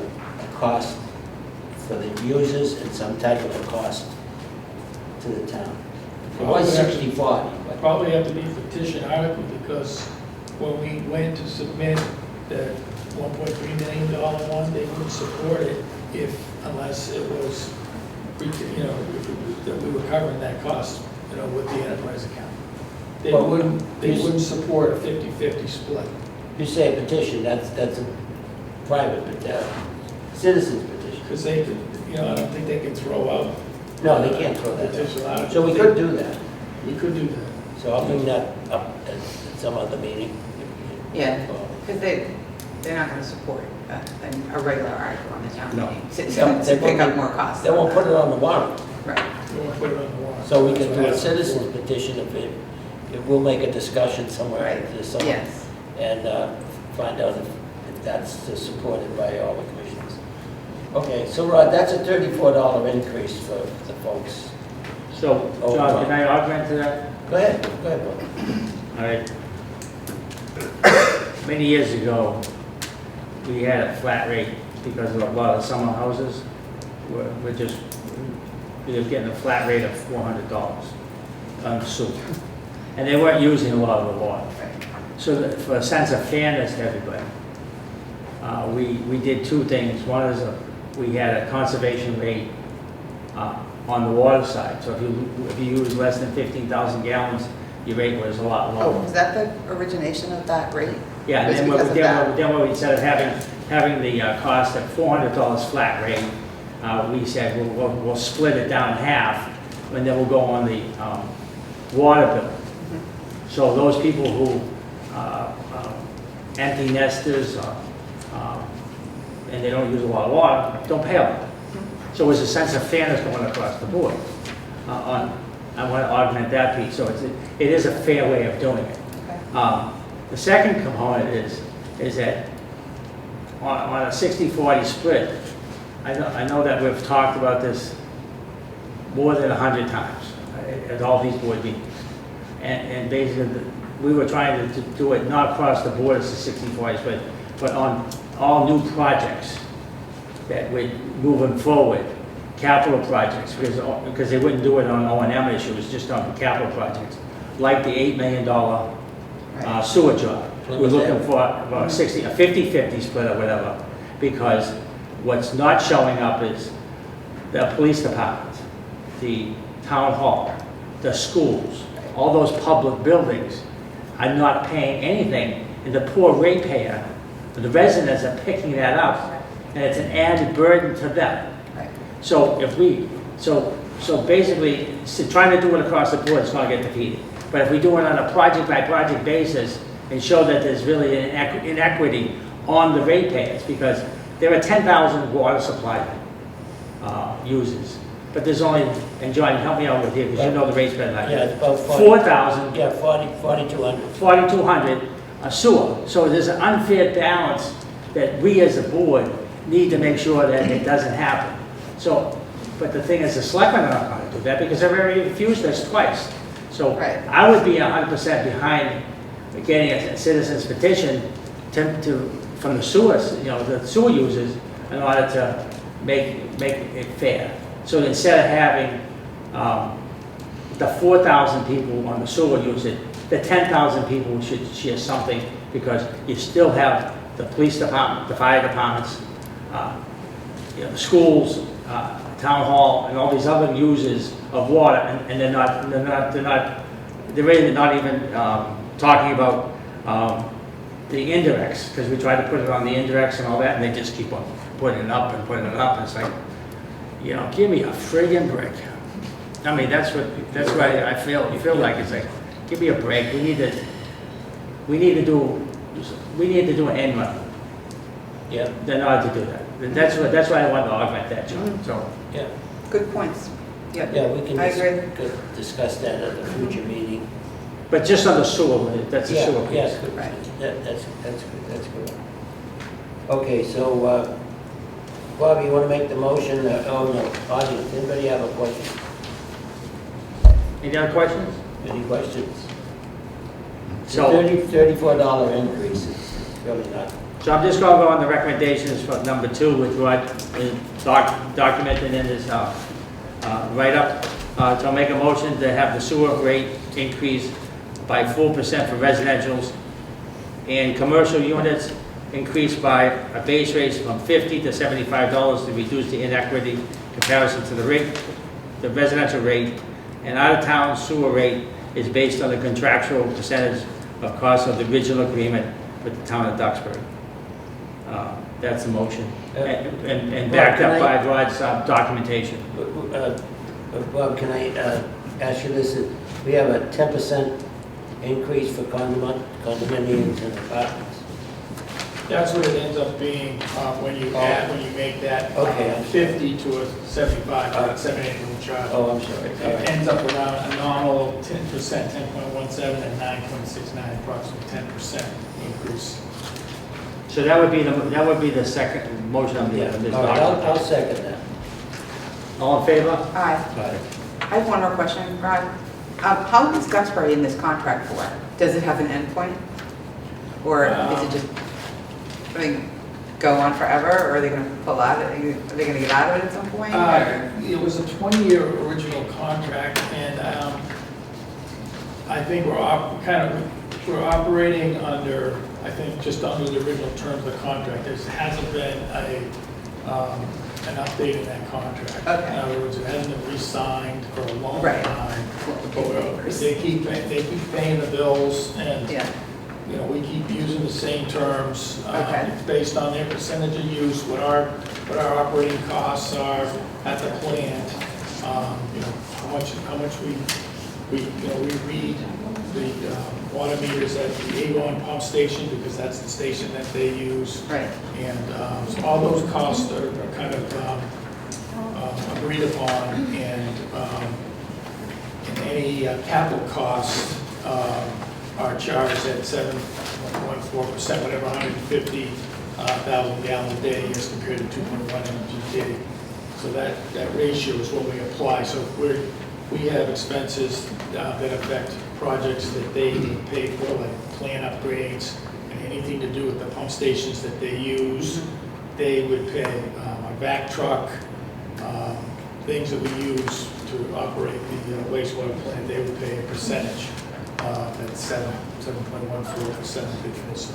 cost for the users and some type of a cost to the town? It was 60/40, but Probably have to be a petition article, because when we went to submit the $1.3 million one, they wouldn't support it unless it was, that we were covering that cost, with the enterprise account. They Well, wouldn't support a 50-50 split. you say a petition, that's a private, citizen's petition. Because they could, I don't think they can throw out. No, they can't throw that out. Petition article. So we could do that. We could do that. So I'll bring that up at some other meeting. Yeah, because they're not going to support a regular article on the town No. meeting. To They pick won't- up more costs. They won't put it on the warrant. Right. We won't put it on the warrant. So we That's can what do a happens. citizen's petition if we'll make a discussion somewhere Right. this summer. Yes. And find out if that's supported by all the commissioners. Okay, so Rod, that's a $34 increase for the folks. So, John, can I augment to that? Go ahead, Bob. All right. Many years ago, we had a flat rate because of a lot of summer houses. We were getting a flat rate of $400 on sewer. And they weren't using a lot of the water. So for a sense of fairness to everybody, we did two things. One is we had a conservation rate on the water side. So if you use less than 15,000 gallons, your rate was a lot Oh, lower. was that the origination of that rate? Yeah, and Was then because of that? then what we said of having the cost at $400 flat rate, we said we'll split it down in half, and then we'll go on the water bill. So those people who empty nesters and they don't use a lot of water don't pay a lot. So there's a sense of fairness going across the board. I want to augment that piece. So it is a fair way of doing it. Okay. The second component is that on a 60-40 split, I know that we've talked about this more than 100 times at all these board meetings. And basically, we were trying to do it not across the board as a 60-40 split, but on all new projects that we're moving forward, capital projects, because they wouldn't do it on O&M issues, just on capital projects, like the $8 million sewer job. We're looking for about a 50-50 split or whatever, because what's not showing up is the police department, the town hall, the schools, all those public buildings are not paying anything, and the poor ratepayer, the residents are picking that up, and it's an added burden to them. Right. So if so basically, trying to do it across the board is going to get defeated. But if we do it on a project-by-project basis and show that there's really an inequity on the ratepayers, because there are 10,000 water supply users, but there's only, and John, help me out with here, because you know the rates better than I do. Yeah, it's about 4,000, Yeah, 4,200. 4,200 sewer. So there's an unfair balance that we as a board need to make sure that it doesn't happen. So, but the thing is, the selectmen are not going to do that because they've already refused us twice. So Right. I would be 100% behind getting a citizen's petition from the sewers, the sewer users, in order to make it fair. So instead of having the 4,000 people on the sewer usage, the 10,000 people should share something, because you still have the police department, the fire departments, the schools, town hall, and all these other users of water, and they're really not even talking about the indirects, because we try to put it on the indirects and all that, and they just keep on putting it up and putting it up, and it's like, give me a friggin' break. I mean, that's what I feel. You feel like it's like, give me a break. We need to do an end run. Yeah, In order to do that. And that's why I wanted to augment that, John. So, yeah. Good points. Yep. Yeah, we can I agree. discuss that at a future meeting. but just on the sewer, that's the Yeah, sewer piece. yes, good. Right. That's good. Okay, so, Bobby, you want to make the motion? Oh, no, audience, anybody have a question? Any other questions? Any questions? So- $34 increase is really not. So I'm just gonna go on the recommendations for number 2, which what is documented in this write-up. So I'll make a motion to have the sewer rate increase by 4% for residentials and commercial units increase by a base rate from $50 to $75 to reduce the inequity comparison to the rate, the residential rate. And out-of-town sewer rate is based on the contractual percentage of cost of the original agreement with the town of Duxbury. That's the motion. And backed up by Rod's documentation. Bob, can I ask you this? We have a 10% increase for condominiums and apartments. That's what it ends up being when you add, when you make that Okay, I'm 50 to a 75, not 78 charge. Oh, I'm sorry. It ends up around a nominal 10%, 10.17, and 9.69, approximately 10% increase. So that would be the second motion on Yeah, this all right, I'll document. second that. All in favor? Aye. I have one more question, Rod. How long is Duxbury in this contract for? Does it have an endpoint? Or is it just, I mean, go on forever, or are they gonna pull out? Are they gonna get out of it at some point? or- It was a 20-year original contract, and I think we're operating under, I think, just under the original terms of the contract. There hasn't been an update in that contract. Okay. In other words, it hasn't been re-signed for a long Right. time. Big But papers. they keep paying the bills, and Yeah, we keep using the same terms. Okay. It's based on their percentage of use, what our operating costs are at the plant. How much we read the water meters at the Avon pump station, because that's the station that they use. right. And so all those costs are kind of agreed upon, and any capital costs are charged at 7.4%, whatever, 150,000 gallons a day as compared to 2.1 MGD. So that ratio is what we apply. So if we have expenses that affect projects that they pay for, like plant upgrades and anything to do with the pump stations that they use, they would pay. A vac truck, things that we use to operate the wastewater plant, they would pay a percentage. That's 7.14%.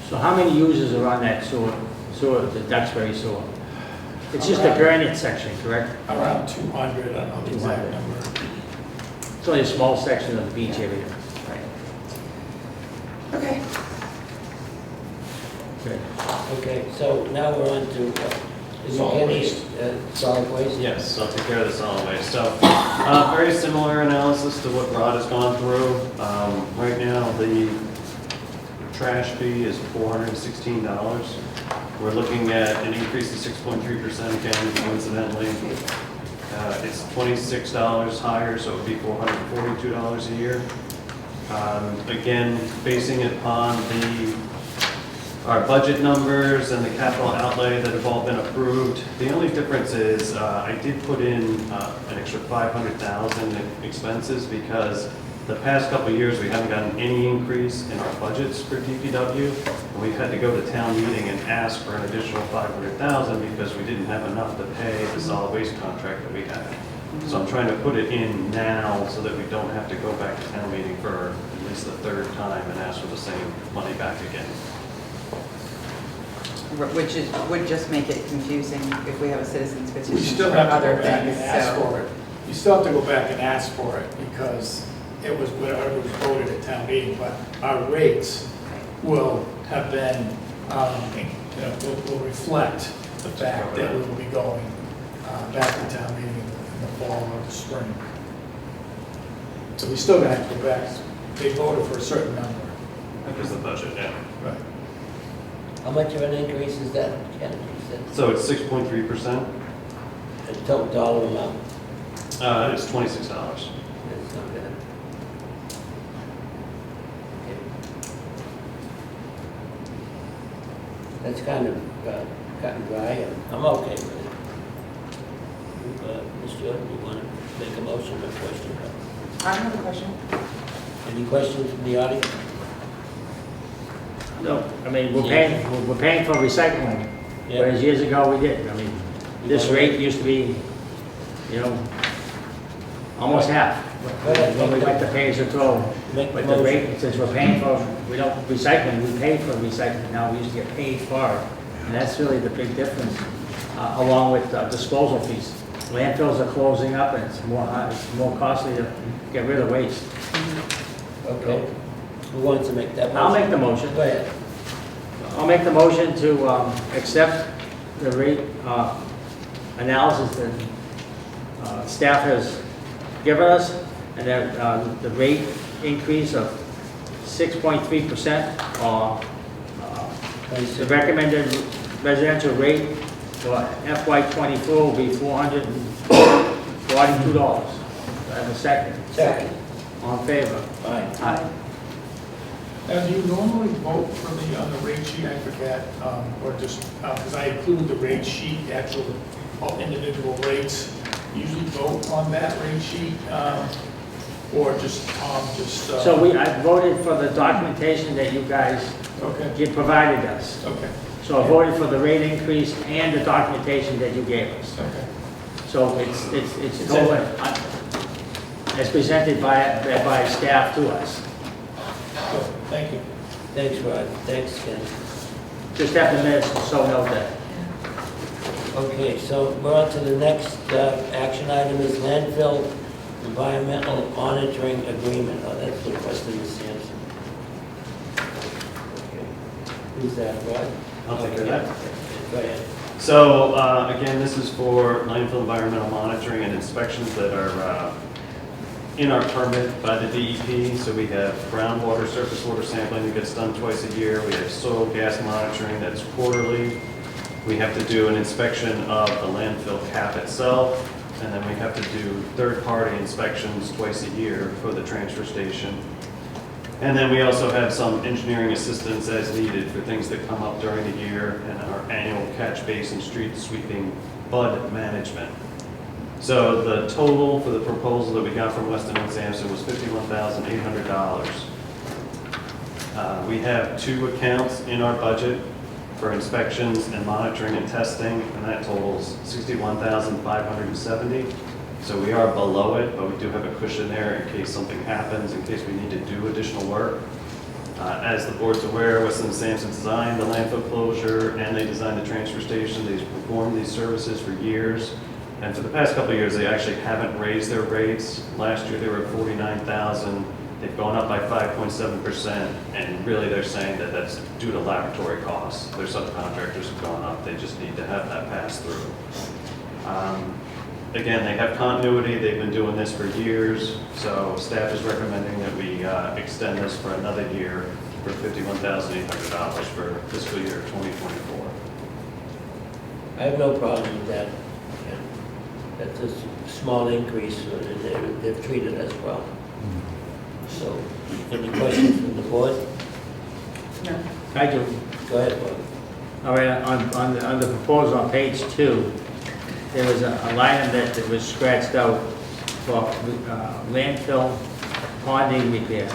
So how many users are on that sewer, the Duxbury sewer? It's just the granite section, correct? Around 200, I don't know the exact 200. number. It's only a small section of the beach area. Okay. Okay. Okay, so now we're on to, is Solid there any waste. solid waste? Yes, I'll take care of the solid waste. So, very similar analysis to what Rod has gone through. Right now, the trash fee is $416. We're looking at an increase of 6.3% again, coincidentally. It's $26 higher, so it would be $442 a year. Again, basing it upon our budget numbers and the capital outlay that have all been approved. The only difference is I did put in an extra $500,000 in expenses because the past couple of years we haven't gotten any increase in our budgets for DPW. And we've had to go to town meeting and ask for an additional $500,000 because we didn't have enough to pay the solid waste contract that we had. So I'm trying to put it in now so that we don't have to go back to town meeting for at least the third time and ask for the same money back again. Which would just make it confusing if we have a citizen's We petition still for have to other go back and things, ask so. for it. You still have to go back and ask for it because it was whatever was voted at town meeting, but our rates will have been, will reflect the fact that we will be going back to town meeting in the fall or the spring. So we still gonna have to go back. They voted for a certain number. That was the budget, yeah. Right. How much of an increase is that, Ken? You said So it's 6.3%. the total dollar amount? It's $26. That's not bad. Okay. That's kind of cut and dry, and I'm okay with it. Mr. Jordan, you want to? Make a motion or question? I have a question. Any questions from the audience? No, I mean, we're paying for recycling, Yeah. whereas years ago we didn't. I mean, this rate used to be, you know, almost half. When we went to pay as you throw, Make the but the motion. rate, since we're paying for, we don't recycling, we pay for recycling now, we used to get paid for it. And that's really the big difference, along with disposal fees. Landfills are closing up and it's more costly to get rid of waste. Okay. Who wants to make that motion? I'll make the motion. Go ahead. I'll make the motion to accept the rate analysis that staff has given us, and that the rate increase of 6.3% or the recommended residential rate for FY '24 will be $442. Do I have a second? Second. All in favor? Aye. Aye. Now, do you normally vote for on the rate sheet, I forget, or just, because I included the rate sheet, the actual all individual rates, usually vote on that rate sheet, or just, So I voted for the documentation that you guys okay, provided us. okay, So I voted for the rate increase and the documentation that you gave us. okay. So it's total, as presented by staff to us. Good, thank you. Thanks, Rod. Thanks, Ken. Just have the minutes, so note that. Okay, so we're on to the next action item is landfill environmental monitoring agreement. Oh, that's the Weston and Sampson. Okay. Who's that, Rod? I'll take care of that. Go ahead. So, again, this is for landfill environmental monitoring and inspections that are in our permit by the DEP. So we have groundwater, surface water sampling that gets done twice a year. We have soil gas monitoring that's quarterly. We have to do an inspection of the landfill cap itself, and then we have to do third-party inspections twice a year for the transfer station. And then we also have some engineering assistance as needed for things that come up during the year and our annual catch basin street sweeping bud management. So the total for the proposal that we got from Weston and Sampson was $51,800. We have 2 accounts in our budget for inspections and monitoring and testing, and that totals $61,570. So we are below it, but we do have a cushion there in case something happens, in case we need to do additional work. As the board's aware, Weston and Sampson designed the landfill closure and they designed the transfer station. They've performed these services for years. And for the past couple of years, they actually haven't raised their rates. Last year, they were at $49,000. They've gone up by 5.7%, and really they're saying that that's due to laboratory costs. Their subcontractors have gone up. They just need to have that pass through. Again, they have continuity. They've been doing this for years, so staff is recommending that we extend this for another year for $51,800 for fiscal year 2024. I have no problem with that. That's a small increase, they've treated us well. So, any questions from the board? No. I do. Go ahead, Bob. All right, on the proposal on page 2, there was a line item that was scratched out for landfill ponding repair.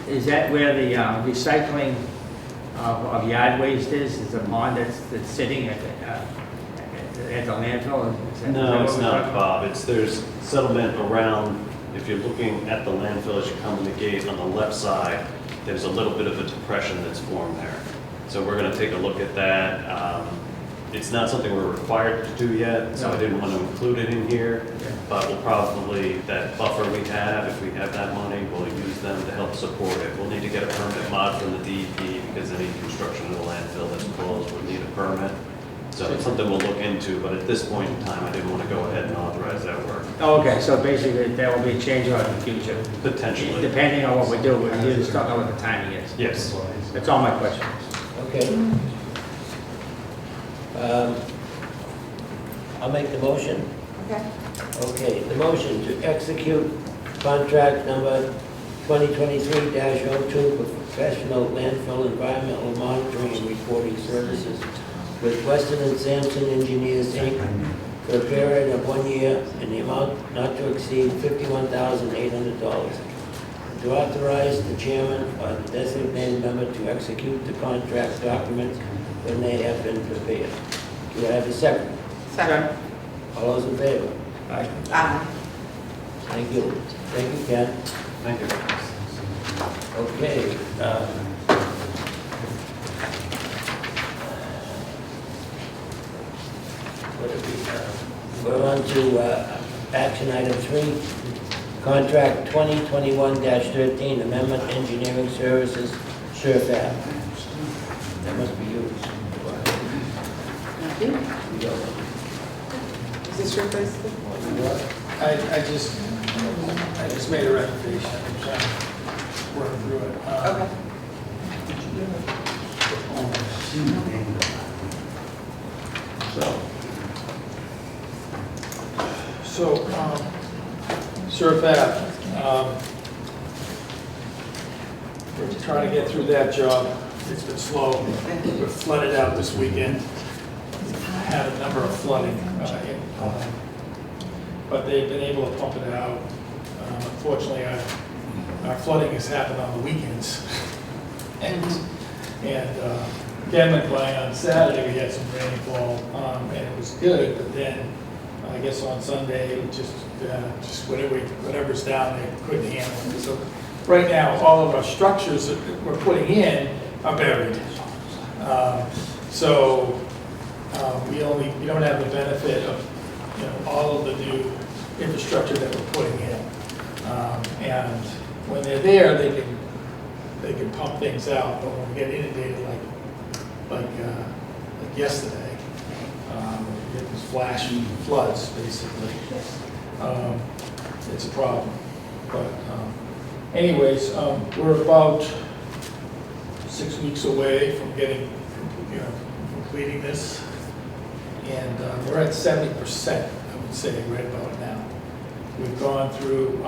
Is that where the recycling of yard waste is? Is a pond that's sitting at the landfill? Is that- No, it's not, Bob. There's settlement around, if you're looking at the landfill as you come in the gate on the left side, there's a little bit of a depression that's formed there. So we're going to take a look at that. It's not something we're required to do yet, so I didn't want to include it in here. But we'll probably, that buffer we have, if we have that money, we'll use them to help support it. We'll need to get a permit mod from the DEP because any construction of the landfill that's closed would need a permit. So it's something we'll look into, but at this point in time, I didn't want to go ahead and authorize that work. Oh, okay, so basically there will be a change order in the future. Potentially. Depending on what we do, we just don't know what the timing is. Yes. That's all my questions. Okay. I'll make the motion. Okay. Okay, the motion to execute contract number 2023-02 for professional landfill environmental monitoring and reporting services with Weston and Sampson Engineers, Inc. for a period of 1 year in the amount not to exceed $51,800. To authorize the chairman or the designated member to execute the contract documents when they have been prepared. Do I have a second? Second. All those in favor? Aye. Aye. Thank you. Thank you, Ken. Thank you. Okay. What have we, we're on to action item 3, contract 2021-13, amendment engineering services, SURF. That must be you. You don't know. Is this your first? I just made a recommendation, I'm trying to work through it. Okay. So, SURF, we're trying to get through that job. It's been slow. We're flooded out this weekend. Had a number of flooding, but they've been able to pump it out. Unfortunately, our flooding has happened on the weekends. And Ken went by on Saturday, we had some rainfall, and it was good, but then I guess on Sunday, it just whatever's down there couldn't handle it. So right now, all of our structures that we're putting in are buried. We don't have the benefit of all of the new infrastructure that we're putting in. And when they're there, they can pump things out, but when we get inundated like yesterday, we get these flash floods, basically. It's a problem. But anyways, we're about 6 weeks away from completing this. And we're at 70%, I would say, right about now. We've gone through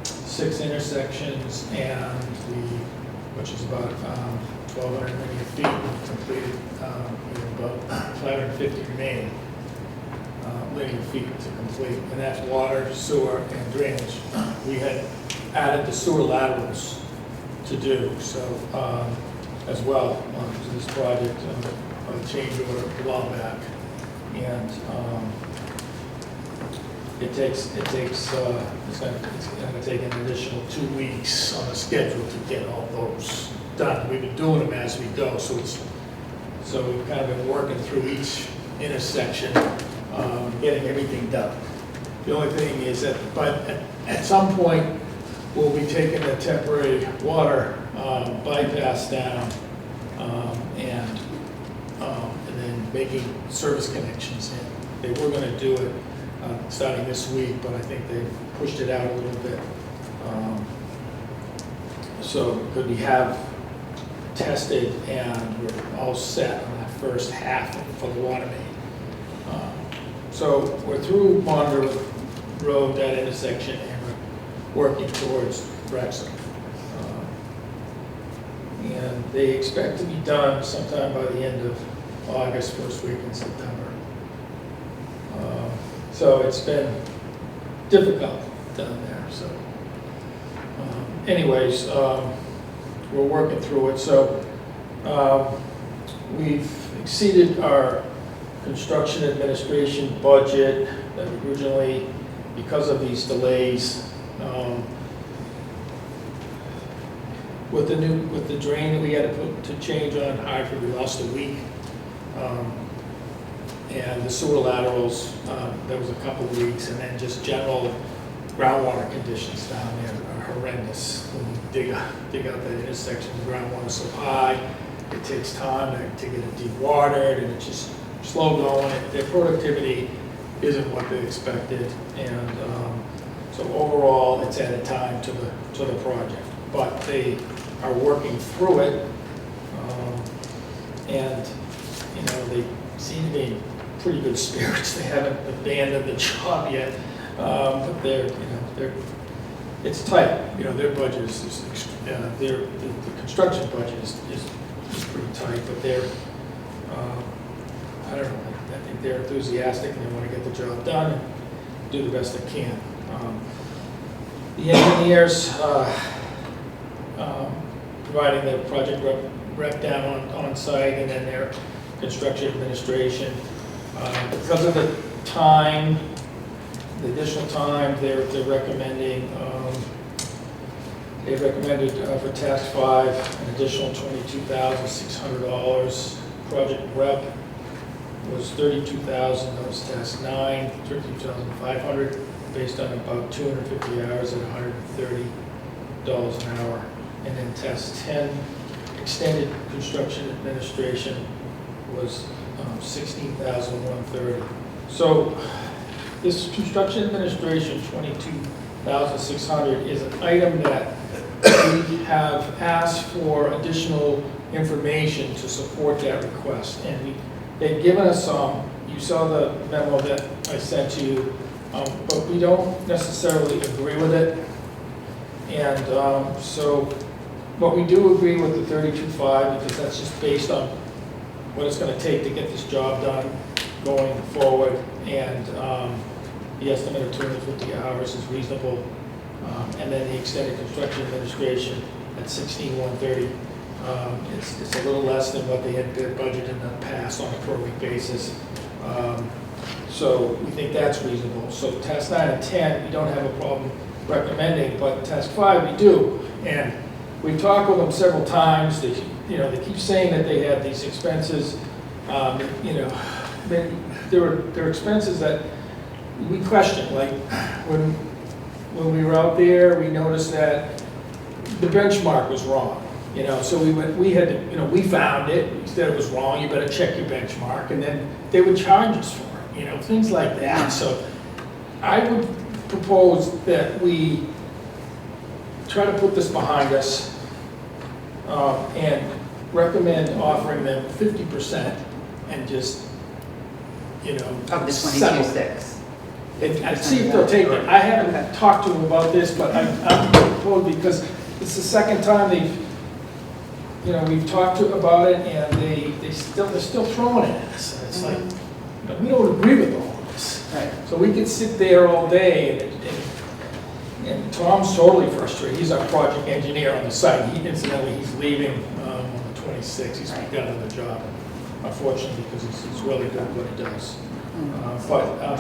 6 intersections which is about 1,200 linear feet. We've completed about 550 remaining linear feet to complete. And that's water, sewer, and drainage. We had added the sewer laterals to do, so as well, to this project, a change order a while back. And it's going to take an additional 2 weeks on the schedule to get all those done. We've been doing them as we go, so we've kind of been working through each intersection, getting everything done. The only thing is that, at some point, we'll be taking the temporary water bypass down and then making service connections in. They were going to do it starting this week, but I think they've pushed it out a little bit. So could we have tested and we're all set on that first half for the water main. So we're through Monitor Road, that intersection, and we're working towards Wrexham. And they expect to be done sometime by the end of August, first week in September. So it's been difficult down there. So anyways, we're working through it. So we've exceeded our construction administration budget that originally, because of these delays, with the drain that we had to change on Hartford, we lost a week. And the sewer laterals, there was a couple of weeks, and then just general groundwater conditions down there are horrendous. When you dig out that intersection, the groundwater's so high, it takes time to get it dewatered, and it's just slow going. Their productivity isn't what they expected, and so overall, it's added time to the project. But they are working through it, and they seem to be in pretty good spirits. They haven't abandoned the job yet, but it's tight. Their budget is the construction budget is pretty tight, but they're I don't know, I think they're enthusiastic and they want to get the job done and do the best they can. The engineers, providing the project rep down on site, and then their construction administration. Because of the time, the additional time, they're recommending, they recommended for task 5, an additional $22,600. Project rep was $32,000, that was task 9, $13,500, based on about 250 hours at $130 an hour. And then task 10, extended construction administration, was $16,130. So this construction administration, $22,600, is an item that we have asked for additional information to support that request. And they've given us some, you saw the memo that I sent to you, but we don't necessarily agree with it. And but we do agree with the 32.5, because that's just based on what it's going to take to get this job done going forward. And the estimate of 250 hours is reasonable. And then the extended construction administration at $16,130. It's a little less than what they had budgeted in the past on a per week basis. So we think that's reasonable. So task 9 and 10, we don't have a problem recommending, but task 5 we do. And we've talked with them several times. They keep saying that they have these expenses. There are expenses that we question. Like when we were out there, we noticed that the benchmark was wrong. So we had to, we found it. We said it was wrong. You better check your benchmark, and then they would charge us for it. Things like that. So I would propose that we try to put this behind us and recommend offering them 50% and just, Of the settle. 22.6. And see if they'll take it. I haven't talked to them about this, but I'm told, because it's the second time we've talked about it, and they're still throwing it at us. It's like, we don't agree with all of this. Right. So we could sit there all day, and Tom's totally frustrated. He's our project engineer on the site. Incidentally, he's leaving on the 26th. He's done another job, unfortunately, because he's really good at what he does.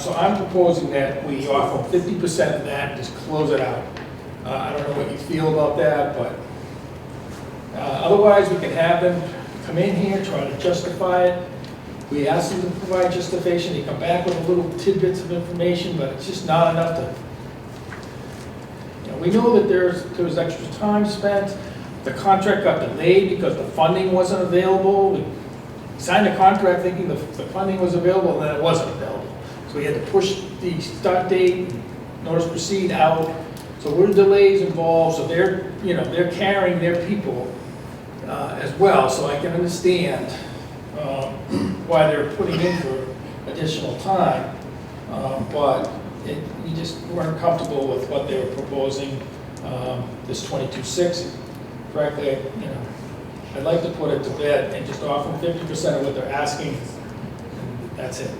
So I'm proposing that we offer 50% of that, just close it out. I don't know what you feel about that, but otherwise we can have them come in here, try to justify it. We ask them to provide justification. They come back with a little tidbits of information, but it's just not enough to. We know that there was extra time spent. The contract got delayed because the funding wasn't available. We signed a contract thinking the funding was available, and then it wasn't available. So we had to push the start date, notice proceed out. So there were delays involved. So they're carrying their people as well. So I can understand why they're putting in for additional time, but we just weren't comfortable with what they were proposing. This 22.6, frankly, I'd like to put it to bed and just offer 50% of what they're asking, and that's it.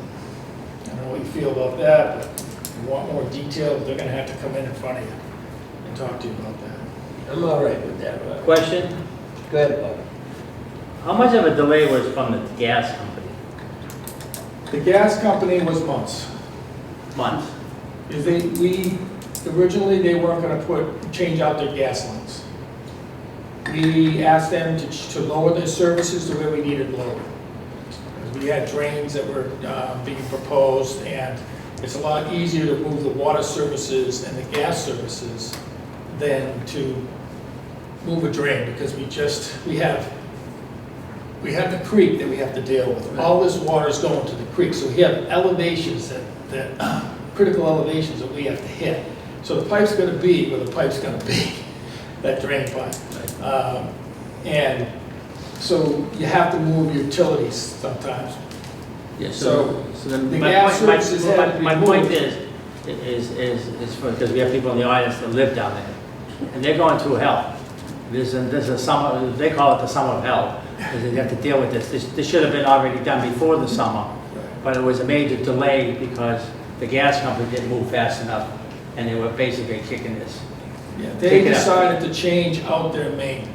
I don't know what you feel about that, but if you want more detail, they're going to have to come in front of you and talk to you about that. I'm all right with that, Rob. Question, Go ahead, Bob. how much of a delay was from the gas company? The gas company was months. Months? Originally, they weren't going to change out their gas lines. We asked them to lower their services to where we needed lower. We had drains that were being proposed, and it's a lot easier to move the water services and the gas services than to move a drain, because we have the creek that we have to deal with. All this water is going to the creek, so we have elevations that critical elevations that we have to hit. So the pipe's going to be where the pipe's going to be, that drain pipe. And so you have to move utilities sometimes. Yeah, So then the my gas point- services have to be my point moved. is because we have people in the audience that live down there, and they're going through hell. There's a summer, they call it the summer of hell, because they have to deal with this. This should have been already done before the summer, but it was a major delay because the gas company didn't move fast enough, and they were basically kicking this. Yeah, Take they it out. decided to change out their main.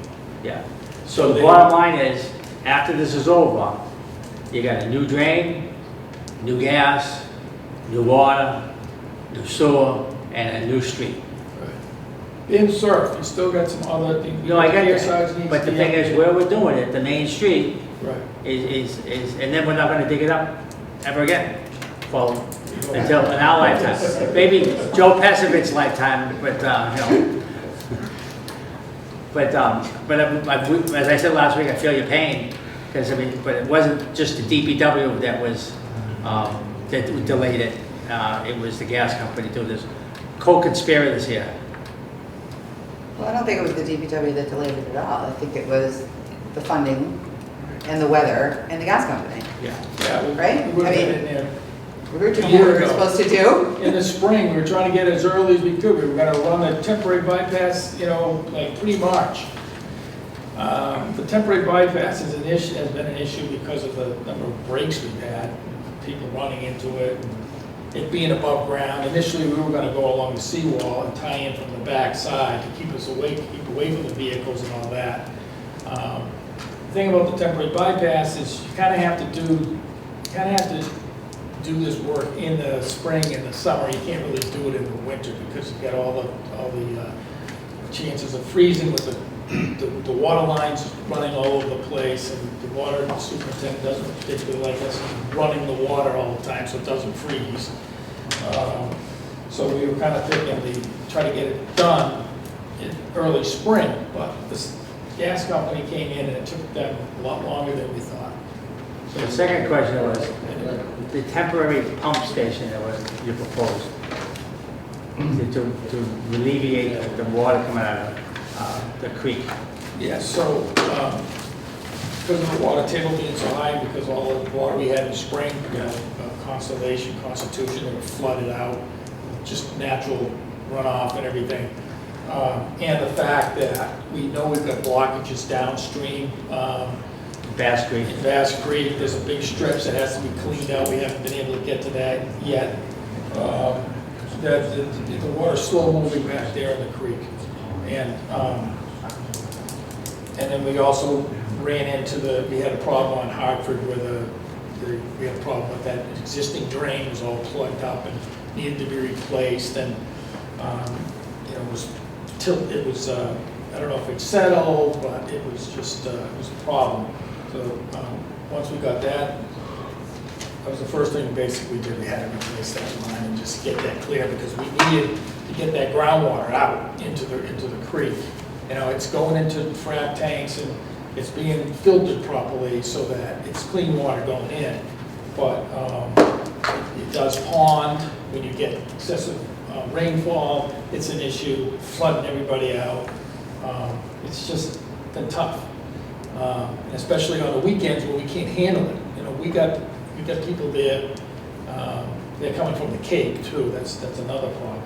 Yeah. So So the they- bottom line is, after this is over, you got a new drain, new gas, new water, new sewer, and a new street. In surf, you still got some other things. No, I get Size that, needs but to the be thing is, updated. where we're doing it, the main street, Right. is, and then we're not gonna dig it up ever again, for, until in our lifetime. Maybe Joe Pesovich's lifetime, but, you know. But as I said last week, I feel your pain, because, I mean, but it wasn't just the DPW that was, that delayed it. It was the gas company too. There's co-conspirators here. Well, I don't think it was the DPW that delayed it at all. I think it was the funding and the weather and the gas company. Yeah. Yeah, Right? we would I have mean- been in there. We were doing A year what we were ago. supposed to do. In the spring, we were trying to get as early as we could. We were gonna run a temporary bypass, you know, like pre-March. The temporary bypass is an issue, has been an issue because of the number of breaks we've had, people running into it, and it being above ground. Initially, we were gonna go along the seawall and tie in from the back side to keep us away, to keep away from the vehicles and all that. The thing about the temporary bypass is you kinda have to do this work in the spring and the summer. You can't really do it in the winter because you've got all the chances of freezing with the water lines running all over the place, and the water superintendent doesn't particularly like us running the water all the time so it doesn't freeze. So we were kind of thinking to try to get it done in early spring, but this gas company came in and it took them a lot longer than we thought. So the second question was, the temporary pump station that was, you proposed, to alleviate the water coming out of the creek. Yeah, so, because of the water table being so high, because all the water we had in spring, you know, Constellation, Constitution, they were flooded out, just natural runoff and everything. And the fact that we know we've got blockages downstream, Bass Creek. in Bass Creek, there's a big stretch that has to be cleaned out, we haven't been able to get to that yet. The water's slow moving back there in the creek. And then we also ran into we had a problem on Hartford where we had a problem with that existing drain was all plugged up and needed to be replaced, and, you know, it was, I don't know if it settled, but it was just, it was a problem. So, once we got that was the first thing we basically did. We had to replace that line and just get that clear, because we needed to get that groundwater out into the creek. You know, it's going into frac tanks and it's being filtered properly so that it's clean water going in. But it does pond when you get excessive rainfall. It's an issue, flooding everybody out. It's just been tough, especially on the weekends when we can't handle it. You know, we got people there. They're coming from the Cape too. That's another problem.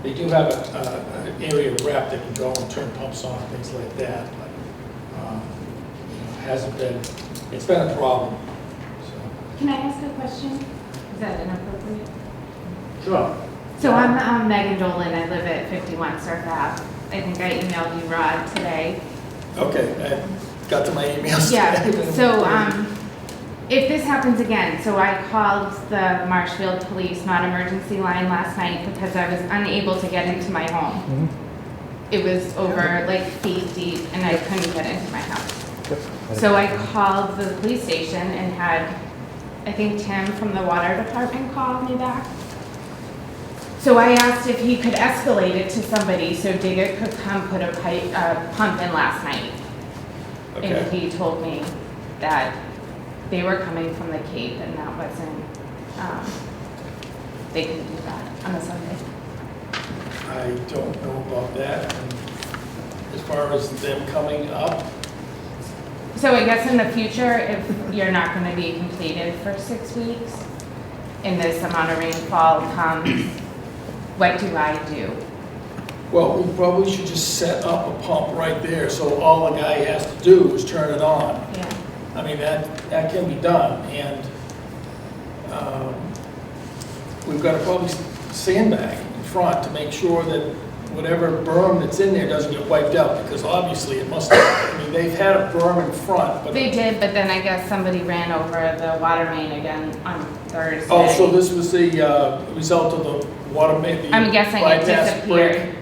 They do have an area of rep that can go and turn pumps on and things like that, but hasn't been. It's been a problem. So. Can I ask a question? Is that inappropriate? Sure. So I'm Megan Dolan. I live at 51 Surf Ave. I think I emailed you, Rod, today. Okay, I got to my emails. Yeah. today. So if this happens again, so I called the Marshfield Police non-emergency line last night because I was unable to get into my home. It was over like feet deep and I couldn't get into my house. So I called the police station and had, I think Tim from the water department called me back. So I asked if he could escalate it to somebody so Digger could come put a pump in last night. And Okay. he told me that they were coming from the Cape and that wasn't, they couldn't do that on a Sunday. I don't know about that. And as far as them coming up, So I guess in the future, if you're not gonna be completed for 6 weeks and this amount of rainfall comes, what do I do? well, we probably should just set up a pump right there, so all the guy has to do is turn it on. Yeah. I mean, that can be done, and we've got to probably sandbag in front to make sure that whatever berm that's in there doesn't get wiped out, because obviously it must have, I mean, they've had a berm in front, but. They did, but then I guess somebody ran over the water main again on Thursday. Oh, so this was the result of the water main? the I'm guessing it bypass break? disappeared.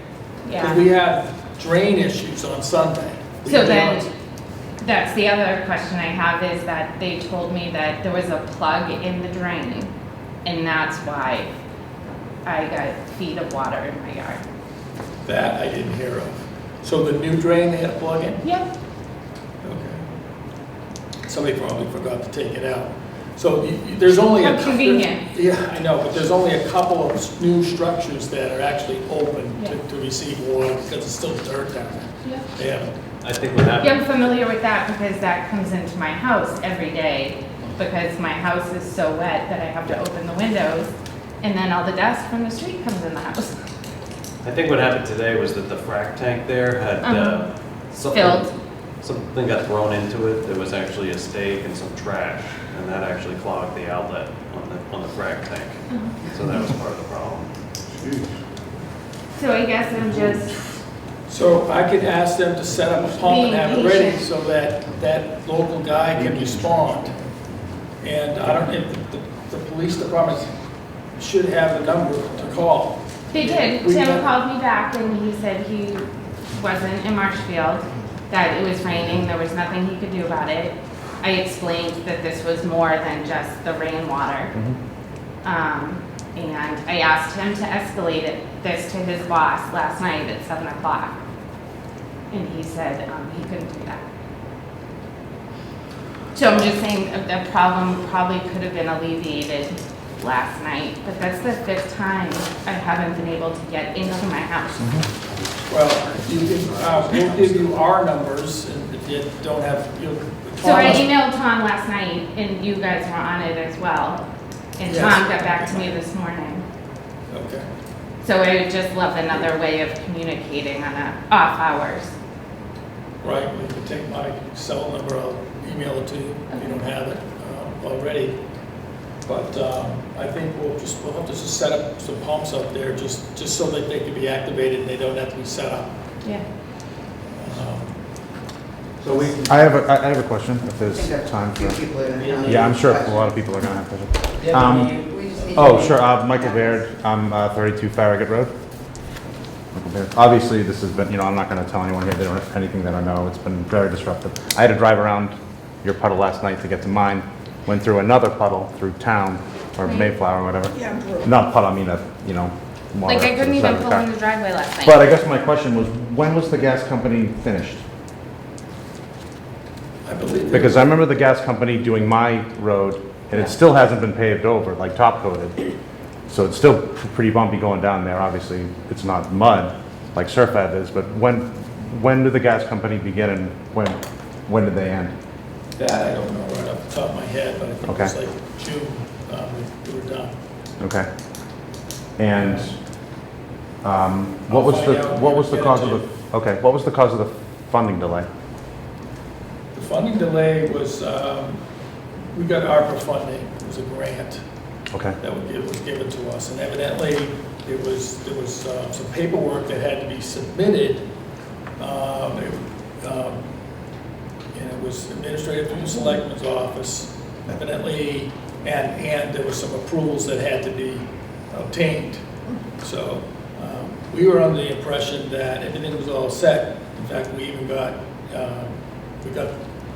Because we Yeah. had drain issues on Sunday. So then, that's the other question I have is that they told me that there was a plug in the drain, and that's why I got feet of water in my yard. That I didn't hear of. So the new drain they had to plug in? Yep. Okay. Somebody probably forgot to take it out. So there's only a. How convenient. Yeah, I know, but there's only a couple of new structures that are actually open Yeah. to receive water because it's still dirt down there. Yeah. They haven't. I think what Yeah, I'm happened, familiar with that because that comes into my house every day because my house is so wet that I have to open the windows and then all the dust from the street comes in the house. I think what happened today was that the frac tank there had Filled. something got thrown into it. There was actually a stake and some trash, and that actually clogged the outlet on the frac tank. So that was part of the problem. So I guess I'm just, So I could ask them to set up a pump and have it ready Patient. so that that local guy can respond. And I don't, if the police department should have the number to call. they did. We Tim got- called me back and he said he wasn't in Marshfield, that it was raining, there was nothing he could do about it. I explained that this was more than just the rainwater. And I asked him to escalate this to his boss last night at 7 o'clock. And he said he couldn't do that. So I'm just saying the problem probably could have been alleviated last night, but that's the 5th time I haven't been able to get into my house. Well, you can, we'll give you our numbers and if you don't have, you'll. So I emailed Tom last night and you guys were on it as well. And Yes. Tom got back to me this morning. Okay. So I would just love another way of communicating on off hours. Right, we can take my cell number, I'll email it to you if you don't have it already. But I think we'll have to just set up some pumps up there just so that they can be activated and they don't have to be set up. Yeah. Um, So we, I have a question, if I think there's that's time a few for. people in. Yeah, I'm sure a lot of people are gonna have questions. Deputy, We just need Oh, to- sure, Michael Baird, I'm 32 Farragut Road. Michael Baird. Obviously, this has been, I'm not gonna tell anyone here they don't have anything that I know, it's been very disruptive. I had to drive around your puddle last night to get to mine, went through another puddle through town, or Right. Mayflower or whatever. Not puddle, I mean, water. Like I to couldn't the side even of the pull car. in the driveway last night. But I guess my question was, when was the gas company finished? I believe. Because I remember the gas company doing my road, and it still hasn't been paved over, like top coated. So it's still pretty bumpy going down there, obviously, it's not mud, like Surfad is, but when did the gas company begin and when did they end? That I don't know right off the top of my head, but I think it was Okay. like June, we were done. Okay. And, what was I'll the, find out what was and the get cause it of to the, okay, what was the cause of the funding delay? The funding delay was, we got ARPA funding, it was a grant. Okay, That was given to us, and evidently, there was some paperwork that had to be submitted. And it was administrative through the selectman's office, evidently, and there were some approvals that had to be obtained. So, we were under the impression that everything was all set. In fact, we even got,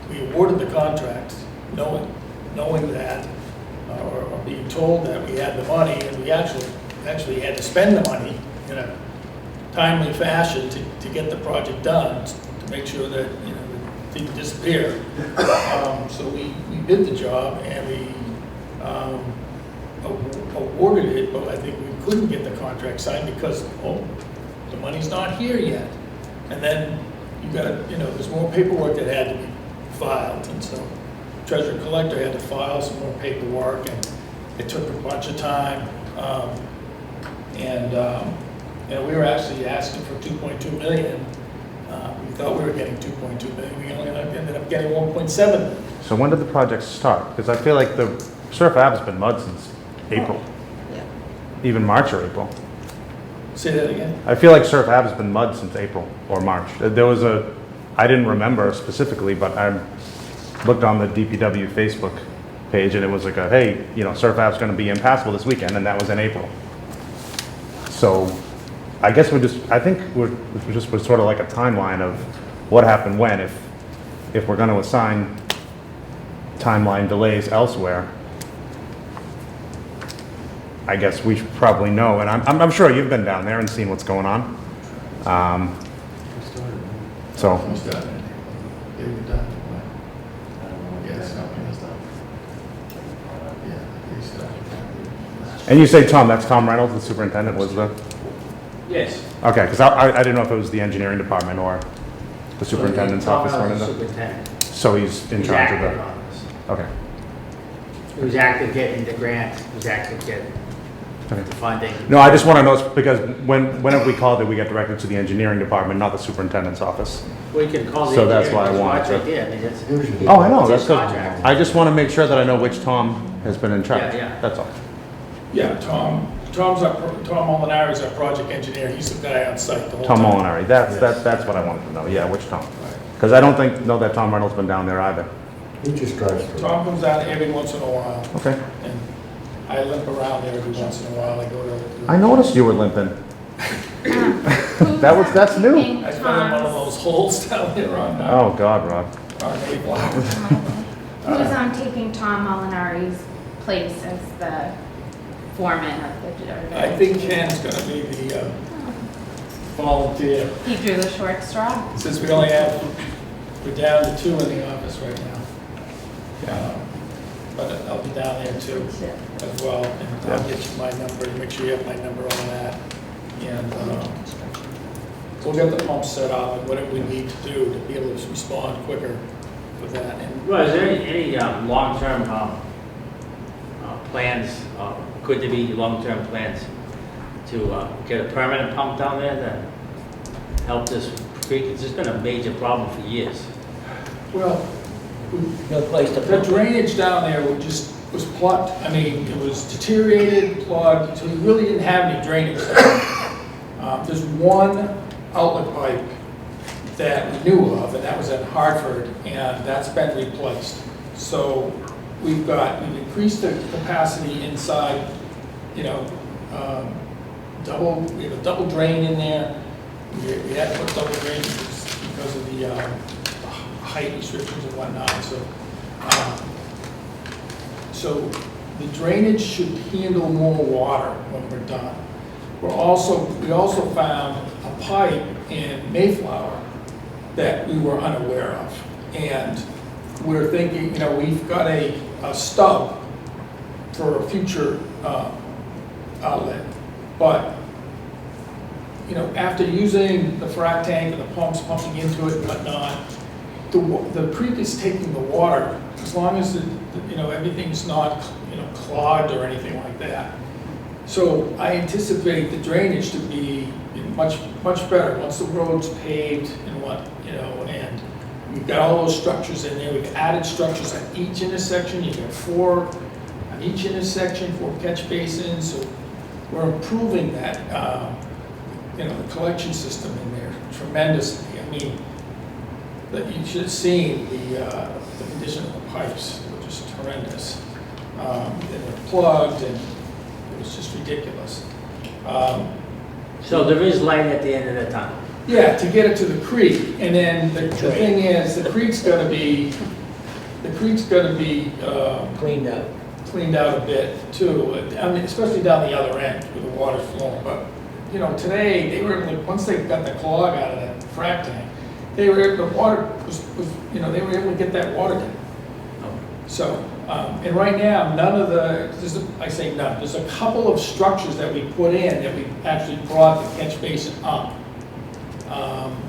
we awarded the contract, knowing that, or being told that we had the money, and we actually had to spend the money in a timely fashion to get the project done, to make sure that, it didn't disappear. So we did the job, and we awarded it, but I think we couldn't get the contract signed because, the money's not here yet. And then you got to, there's more paperwork that had to be filed, and so treasurer collector had to file some more paperwork, and it took a bunch of time. We were actually asking for 2.2 million. We thought we were getting 2.2 million. We only ended up getting 1.7 million. so when did the project start? Because I feel like the Surf Ave's been mud since April, Yeah. even March or April. Say that again? I feel like Surf Ave's been mud since April or March. There was I didn't remember specifically, but I looked on the DPW Facebook page and it was like hey, Surf Ave's gonna be impassable this weekend, and that was in April. So I guess I think we're sort of like a timeline of what happened when, if we're gonna assign timeline delays elsewhere. I guess we should probably know, and I'm sure you've been down there and seen what's going on. So, Who's done it? They were done. Yes, yeah, they started. and you say Tom, that's Tom Reynolds, the superintendent, was the, Yes. okay, because I didn't know if it was the engineering department or the superintendent's office. Tom or Reynolds, anything. Superintendent. So he's in He's charge of active that, on this. okay. He was active getting the grant, he was active getting Okay. the funding. No, I just want to know, because whenever we called it, we got directed to the engineering department, not the superintendent's office. We can call the So that's engineer, why I because wanted watch to- right there, I mean, that's, Oh, I know, It's that's his good. contract. I just want to make sure that I know which Tom has been in charge. Yeah, yeah. That's all. Yeah, Tom Molinari is our project engineer, he's the guy on site the whole Tom time. Molinari, that's what I wanted to know, yeah, which Tom? Because I don't know that Tom Reynolds been down there either. He just drives through. Tom comes out every once in a while, Okay. and I limp around there every once in a while, I go to. I noticed you were limping. That's new. I fell in one of those holes down there on, Oh, God, Rod. Maple. Who's taking Tom Molinari's place as the foreman of the? I think Ken's gonna be the volunteer, He drew the short straw. since we're down to 2 in the office right now. But I'll be down there too, as well, and I'll get you my number, make sure you have my number on that. And we'll get the pump set up and whatever we need to do to be able to respond quicker with that. And well, is there any long-term plans, could there be long-term plans to get a permanent pump down there that help this creek? It's just been a major problem for years. well, No place to the put it. drainage down there was plugged. I mean, it was deteriorated, plugged, so we really didn't have any drainage. There's one outlet pipe that we knew of, and that was in Hartford, and that's been replaced. So we've increased the capacity inside, double drain in there. We had to put double drain because of the height restrictions and whatnot, so the drainage should handle more water when we're done. We also found a pipe in Mayflower that we were unaware of, and we're thinking, we've got a stub for a future outlet, but after using the frac tank and the pumps pumping into it and whatnot, the creek is taking the water, as long as everything's not clogged or anything like that. So I anticipate the drainage to be much better once the road's paved and we've got all those structures in there. We've added structures at each intersection. You've got 4 on each intersection, 4 catch basins. So we're improving that the collection system in there tremendously. I mean, that you should have seen the condition of the pipes, which is horrendous. They were plugged, and it was just ridiculous. So there is light at the end of the tunnel. Yeah, to get it to the creek, and then the thing is, the creek's gonna be Cleaned up. cleaned out a bit too. I mean, especially down the other end where the water's flowing. But today they were able to, once they got the clog out of that frac tank, they were able they were able to get that water down. So, and right now, there's a couple of structures that we put in that we actually brought the catch basin up.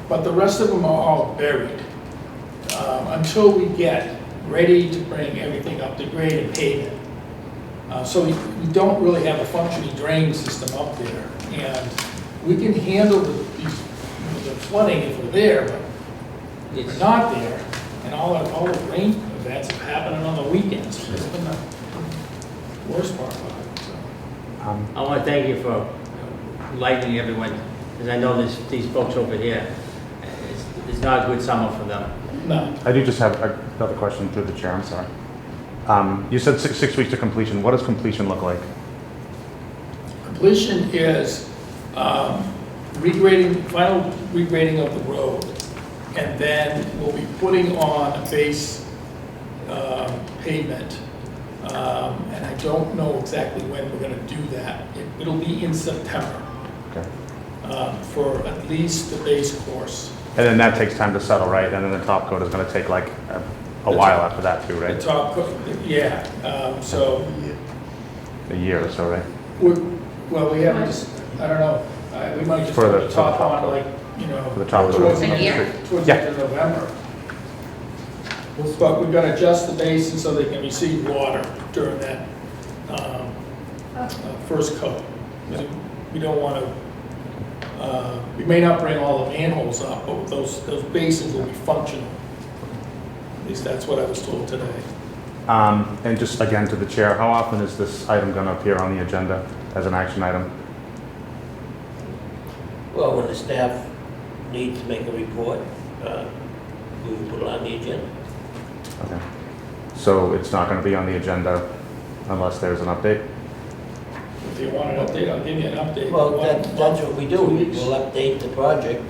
But the rest of them are all buried until we get ready to bring everything up to grade and pave it. So we don't really have a functioning drain system up there. And we can handle the flooding if we're there, but we're not there. And all the rain events are happening on the weekends. It's been worst part about it, so. I want to thank you for lightening everyone, because I know these folks over here, it's not a good summer for them. No, I do just have another question through the chair, I'm sorry. You said six weeks to completion. What does completion look like? completion is regrading, final regrading of the road, and then we'll be putting on a base pavement. And I don't know exactly when we're gonna do that. It'll be in September Okay. for at least the base course. And then that takes time to settle, right? And then the top coat is gonna take like a while after that too, The right? top coat, yeah, so, A year or so, right? well, we haven't just, I don't know, we might just For put the the top top on coat. like, you know, For the top coat. towards the A end year? towards the Yeah. end of November. But we're gonna adjust the basin so they can receive water during that first coat. We don't want to, we may not bring all the manholes up, but those basins will be functional. At least that's what I was told today. And just again to the chair, how often is this item gonna appear on the agenda as an action item? Well, when the staff needs to make a report, we will put it on the agenda. Okay. So it's not gonna be on the agenda unless there's an update? If you want an update, I'll give you an update. Well, that's what we do. 2 weeks. We'll update the project.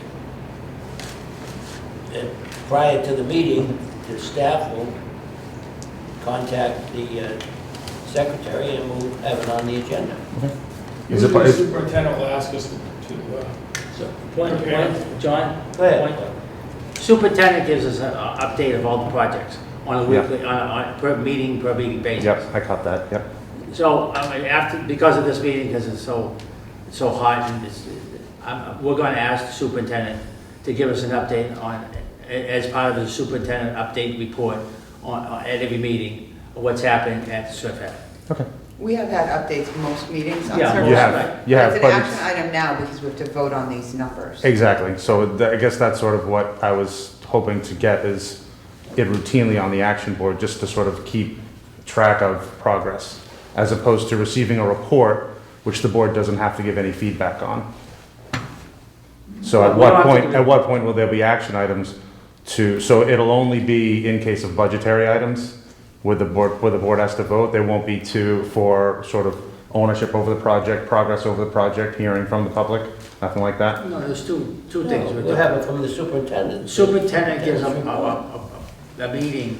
And prior to the meeting, the staff will contact the secretary and we'll have it on the agenda. Is it- Usually the is- superintendent will ask us to So, point, John? Go ahead. Point. Superintendent gives us an update of all the projects on a Yeah. weekly, per meeting basis. Yep, I caught that, yep. So, after, because of this meeting, because it's so hot, and we're gonna ask the superintendent to give us an update on, as part of the superintendent update report at every meeting, what's happening at Surf Ed. Okay. We have had updates in most meetings on Yeah, service. You have, you have, It's an but action item now because we have to vote on these numbers. exactly. So I guess that's sort of what I was hoping to get is it routinely on the action board just to sort of keep track of progress as opposed to receiving a report which the board doesn't have to give any feedback on. So Well, at we don't what have to point, give- at what point will there be action items so it'll only be in case of budgetary items where the board has to vote? There won't be for sort of ownership over the project, progress over the project, hearing from the public, nothing like that? No, there's two things. we're We'll doing. have it from the superintendent. Superintendent gives Report. a meeting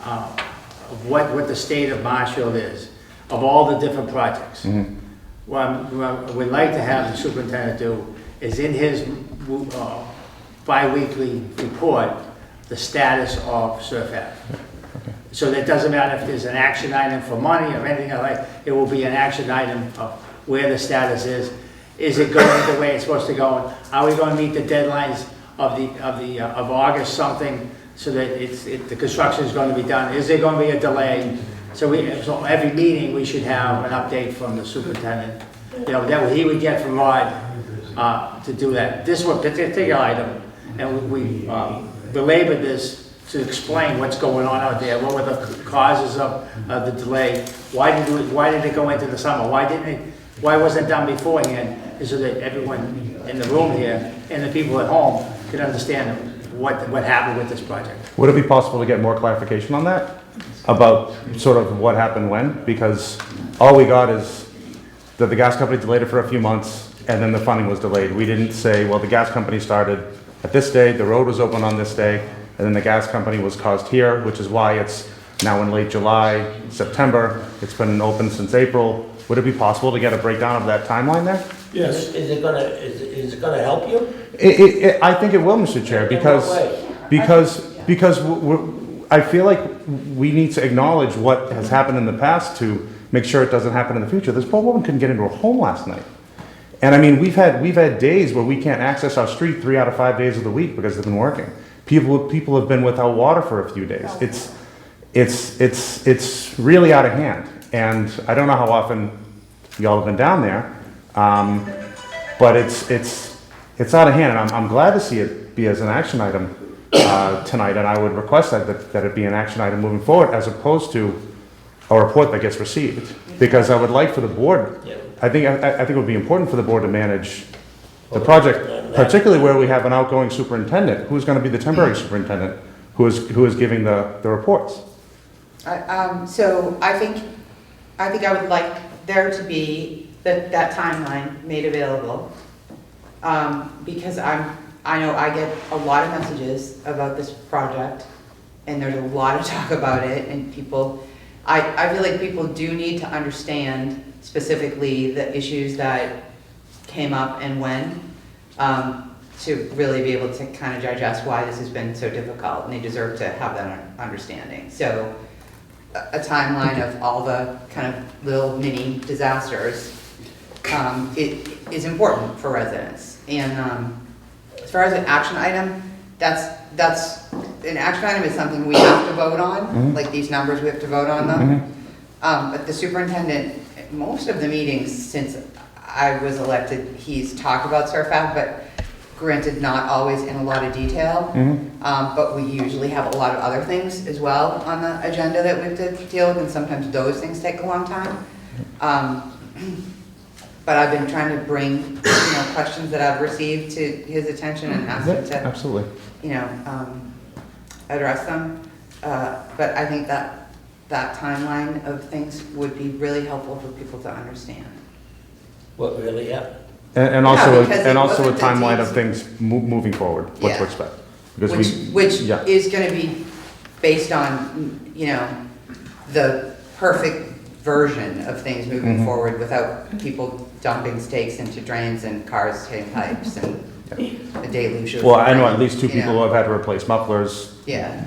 of what the state of Marshfield is, of all the different projects. Mhm. What we'd like to have the superintendent do is in his bi-weekly report, the status of Surf Ed. So that doesn't matter if there's an action item for money or anything like that, it will be an action item of where the status is. Is it going the way it's supposed to go? Are we going to meet the deadlines of August something so that the construction is going to be done? Is there going to be a delay? So every meeting, we should have an update from the superintendent, that he would get from Rod to do that. This one particular item, and we belabored this to explain what's going on out there, what were the causes of the delay, why did it go into the summer, why wasn't it done beforehand, so that everyone in the room here and the people at home can understand what happened with this project. Would it be possible to get more clarification on that? About sort of what happened when? Because all we got is that the gas company delayed it for a few months and then the funding was delayed. We didn't say, well, the gas company started at this day, the road was open on this day, and then the gas company was caused here, which is why it's now in late July, September. It's been open since April. Would it be possible to get a breakdown of that timeline there? Yes. Is it gonna help you? I think it will, Mr. Chair, In what way? because I feel like we need to acknowledge what has happened in the past to make sure it doesn't happen in the future. This poor woman couldn't get into her home last night. And I mean, we've had days where we can't access our street 3 out of 5 days of the week because they've been working. People have been without water for a few days. It's really out of hand. And I don't know how often y'all have been down there, but it's out of hand. And I'm glad to see it be as an action item tonight. And I would request that it be an action item moving forward as opposed to a report that gets received. Because I would like for the board, Yeah. I think it would be important for the board to manage the project, particularly where we have an outgoing superintendent, who's gonna be the temporary superintendent, who is giving the reports. So I think I would like there to be that timeline made available. Because I know I get a lot of messages about this project, and there's a lot of talk about it, and people, I feel like people do need to understand specifically the issues that came up and when, to really be able to kind of digest why this has been so difficult, and they deserve to have that understanding. So a timeline of all the kind of little mini disasters, it is important for residents. And as far as an action item, that's an action item is something we have to vote on, like these numbers, we have to vote on them. But the superintendent, most of the meetings since I was elected, he's talked about SURF, but granted, not always in a lot of detail. But we usually have a lot of other things as well on the agenda that we have to deal with, and sometimes those things take a long time. But I've been trying to bring, questions that I've received to his attention and ask him to, Absolutely. address them. But I think that timeline of things would be really helpful for people to understand. What really happened? And Yeah, also, because and it also a wasn't the timeline teams- of things moving forward, what to Yeah. expect. Because Which yeah. is gonna be based on, the perfect version of things moving forward without people dumping stakes into drains and cars hitting pipes and a deluge of. Well, I know at least two you people know. who have had to replace mufflers. Yeah,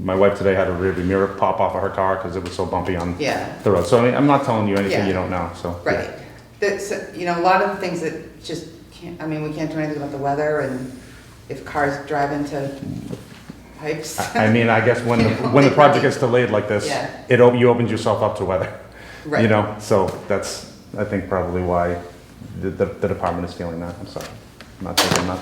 My wife today had a rearview mirror pop off of her car because it was so bumpy on yeah, the road. So I mean, I'm not telling you anything Yeah. you don't know, so. yeah. right. That's, a lot of things that just can't, we can't do anything about the weather, and if cars drive into pipes. I mean, I guess when the project gets delayed like this, Yeah. you opened yourself up to weather. Right. So that's, I think, probably why the department is feeling that. I'm sorry. I'm not taking that.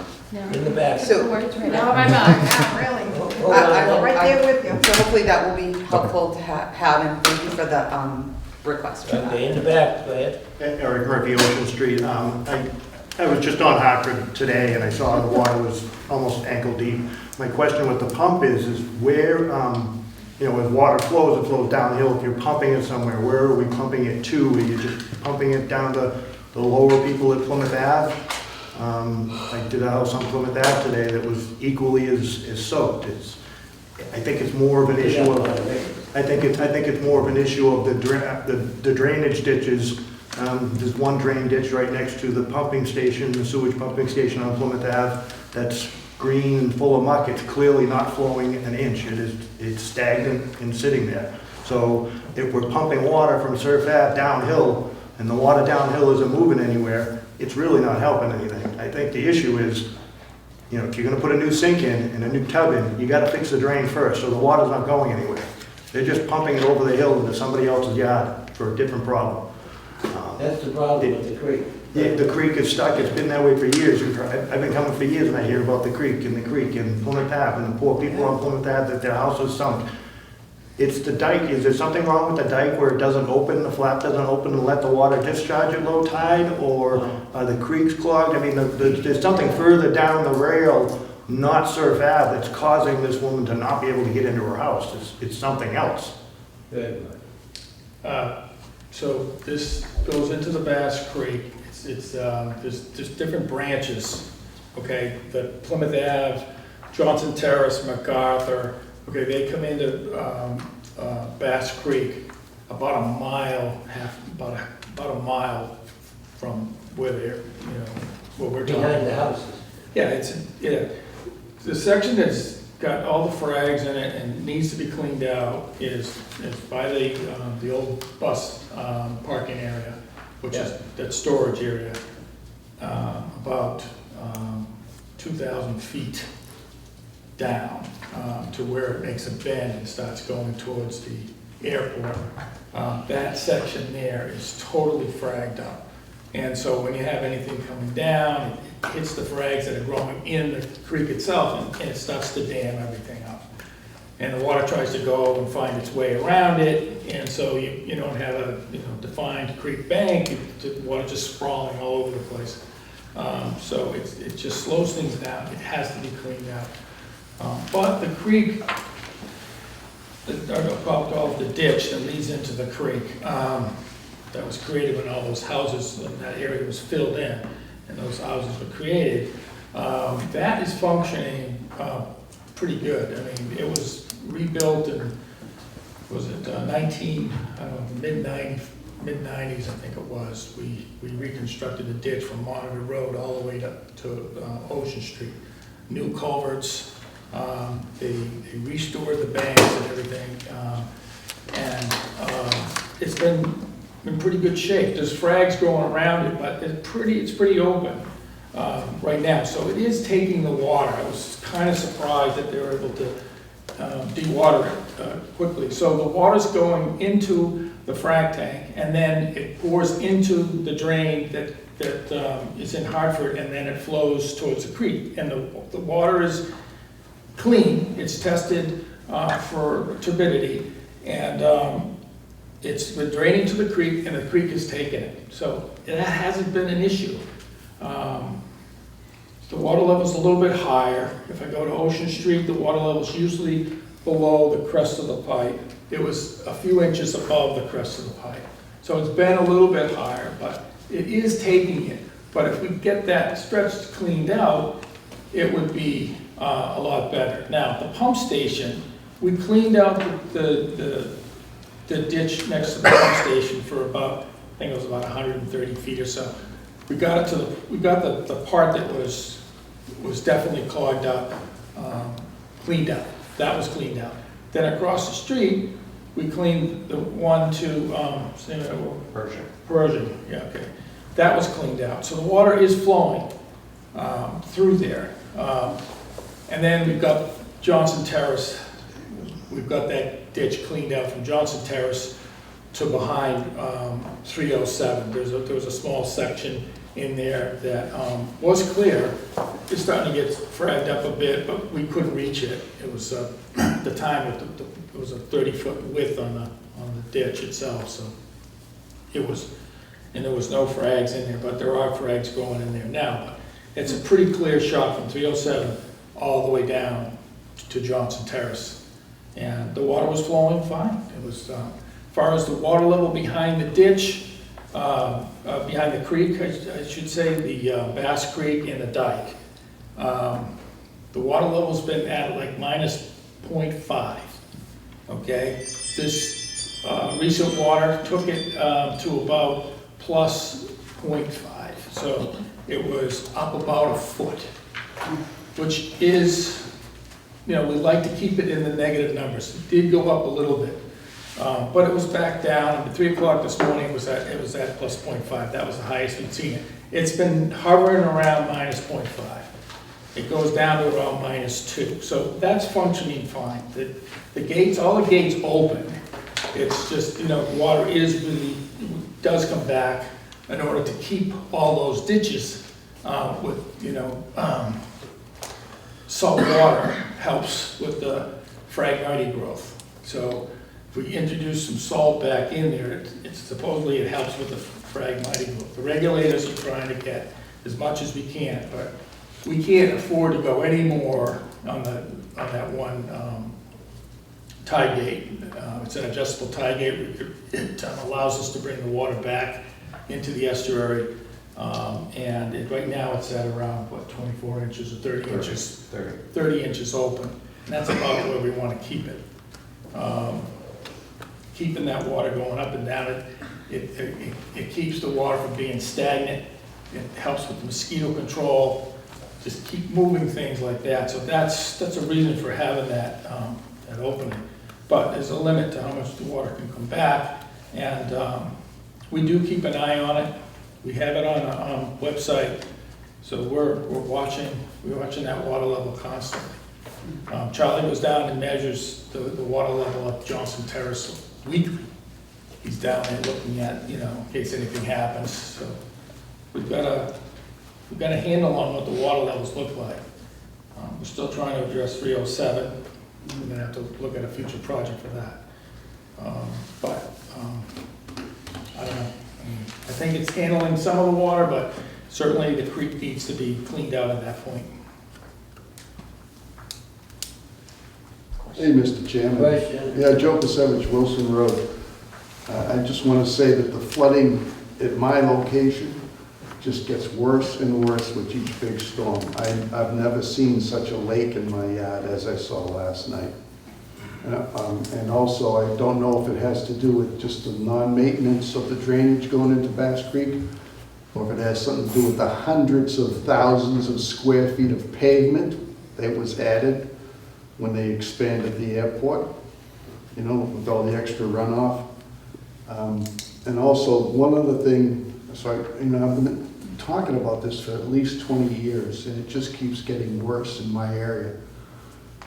In the back. So, Words right No, out. my God, really. Hold on. right there with you. So hopefully that will be helpful to have, and thank you for the, request for that. Okay, in the back, go ahead. Eric Murphy, Ocean Street. I was just on Hartford today and I saw the water was almost ankle deep. My question with the pump is where, as water flows, it flows downhill. If you're pumping it somewhere, where are we pumping it to? Are you just pumping it down to the lower people at Plymouth Ave? I did a house on Plymouth Ave today that was equally as soaked. I think it's more of an issue of, I think it's more of an issue of the drainage ditches. There's one drain ditch right next to the pumping station, the sewage pumping station on Plymouth Ave, that's green and full of muck. It's clearly not flowing an inch. It's stagnant and sitting there. So if we're pumping water from Surf Ave downhill, and the water downhill isn't moving anywhere, it's really not helping anything. I think the issue is, if you're gonna put a new sink in and a new tub in, you gotta fix the drain first, so the water's not going anywhere. They're just pumping it over the hill into somebody else's yard for a different problem. That's the problem with the creek. The creek is stuck, it's been that way for years. I've been coming for years and I hear about the creek and Plymouth Ave and the poor people on Plymouth Ave that their house is sunk. It's the dike. Is there something wrong with the dike where it doesn't open, the flap doesn't open and let the water discharge at low tide? Or are the creeks clogged? I mean, there's something further down the rail, not Surf Ave, that's causing this woman to not be able to get into her house. It's something else. Good. So this goes into the Bass Creek. There's different branches, okay? The Plymouth Ave, Johnson Terrace, MacArthur, okay, they come into Bass Creek about a mile, about a mile from where they're, what we're talking about. Behind the houses. Yeah, the section that's got all the frags in it and needs to be cleaned out is by the old bus parking area, which is that storage area, about 2,000 feet down to where it makes a bend and starts going towards the airport. That section there is totally fragged up. And so when you have anything coming down, it hits the frags that are growing in the creek itself and it starts to dam everything up. and the water tries to go and find its way around it, and so you don't have a, defined creek bank, the water just sprawling all over the place. So it just slows things down, it has to be cleaned out. But the creek, I'll call it the ditch that leads into the creek, that was created when all those houses in that area was filled in, and those houses were created, that is functioning pretty good. I mean, it was rebuilt in, was it mid-90s, I think it was. We reconstructed the ditch from Monitor Road all the way to Ocean Street. New culverts, they restored the banks and everything, and it's been in pretty good shape. There's frags going around it, but it's pretty open right now. So it is taking the water. I was kind of surprised that they were able to dewater it quickly. So the water's going into the frag tank, and then it pours into the drain that is in Hartford, and then it flows towards the creek. And the water is clean. It's tested for turbidity, and it's been draining to the creek, and the creek has taken it. So that hasn't been an issue. The water level's a little bit higher. If I go to Ocean Street, the water level's usually below the crest of the pipe. It was a few inches above the crest of the pipe. So it's been a little bit higher, but it is taking it. But if we get that stretch cleaned out, it would be a lot better. Now, the pump station, we cleaned out the ditch next to the pump station for about, I think it was about 130 feet or so. We got the part that was definitely clogged up, cleaned out. That was cleaned out. Then across the street, we cleaned the one to Persian. Yeah, okay. That was cleaned out. So the water is flowing through there. And then we've got Johnson Terrace. We've got that ditch cleaned out from Johnson Terrace to behind 307. There was a small section in there that was clear. It's starting to get fragged up a bit, but we couldn't reach it. It was at the time it was a 30-foot width on the ditch itself, so it was, and there was no frags in there, but there are frags going in there now. But it's a pretty clear shot from 307 all the way down to Johnson Terrace, and the water was flowing fine. It was as far as the water level behind the ditch. Behind the creek, I should say, the Bass Creek and the dike. The water level's been at like minus 0.5, okay? This recent water took it to about plus 0.5, so it was up about a foot, which is, we like to keep it in the negative numbers. It did go up a little bit. But it was back down. At 3 o'clock this morning, it was at plus 0.5. That was the highest we'd seen it. It's been hovering around minus 0.5. It goes down to around minus 2. So that's functioning fine. The gates, all the gates open. It's just, water does come back in order to keep all those ditches with, salt water helps with the Phragmite growth. So if we introduce some salt back in there, supposedly it helps with the Phragmite growth. The regulators are trying to get as much as we can, but we can't afford to go any more on that one tie gate. It's an adjustable tie gate. It allows us to bring the water back into the estuary, and right now it's at around 24 inches or 30 inches. 30 inches open, and that's about where we want to keep it. Keeping that water going up and down, it keeps the water from being stagnant. It helps with mosquito control. Just keep moving things like that. So that's a reason for having that opening. But there's a limit to how much the water can come back, and we do keep an eye on it. We have it on a website, so we're watching that water level constantly. Charlie goes down and measures the water level of Johnson Terrace weekly. He's down there looking at, in case anything happens. So we've got a handle on what the water levels look like. We're still trying to address 307. we're gonna have to look at a future project for that. But, I don't know. I think it's handling some of the water, but certainly the creek needs to be cleaned out at that point. Hey, Mr. Chairman. Question? Yeah, Joe Pasevich, Wilson Road. I just want to say that the flooding at my location just gets worse and worse with each big storm. I've never seen such a lake in my yard as I saw last night. And also, I don't know if it has to do with just the non-maintenance of the drainage going into Bass Creek, or if it has something to do with the hundreds of thousands of square feet of pavement that was added when they expanded the airport, you know, with all the extra runoff. And also, one other thing, so I've been talking about this for at least 20 years, and it just keeps getting worse in my area.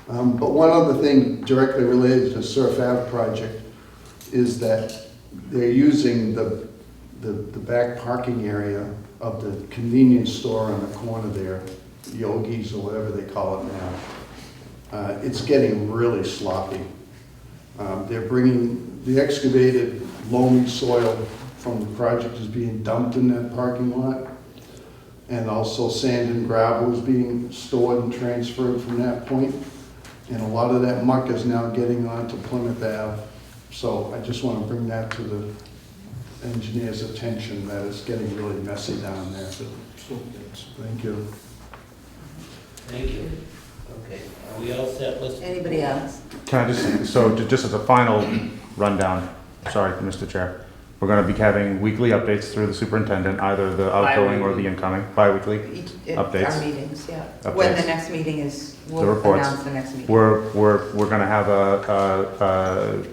But one other thing directly related to the Surf Ave project is that they're using the back parking area of the convenience store on the corner there, Yogi's or whatever they call it now. It's getting really sloppy. They're bringing the excavated loamy soil from the project is being dumped in that parking lot. And also sand and gravel is being stored and transferred from that point. And a lot of that muck is now getting onto Plymouth Ave. So I just want to bring that to the engineer's attention, that it's getting really messy down there. Thank you. Thank you. Okay, are we all set? Let's. Anybody else? Can I just as a final rundown, sorry, Mr. Chair, we're going to be having weekly updates through the superintendent, either the outgoing or the incoming, bi-weekly updates. Our meetings, yeah. Updates. When the next meeting is, The we'll reports. announce the next meeting. We're going to have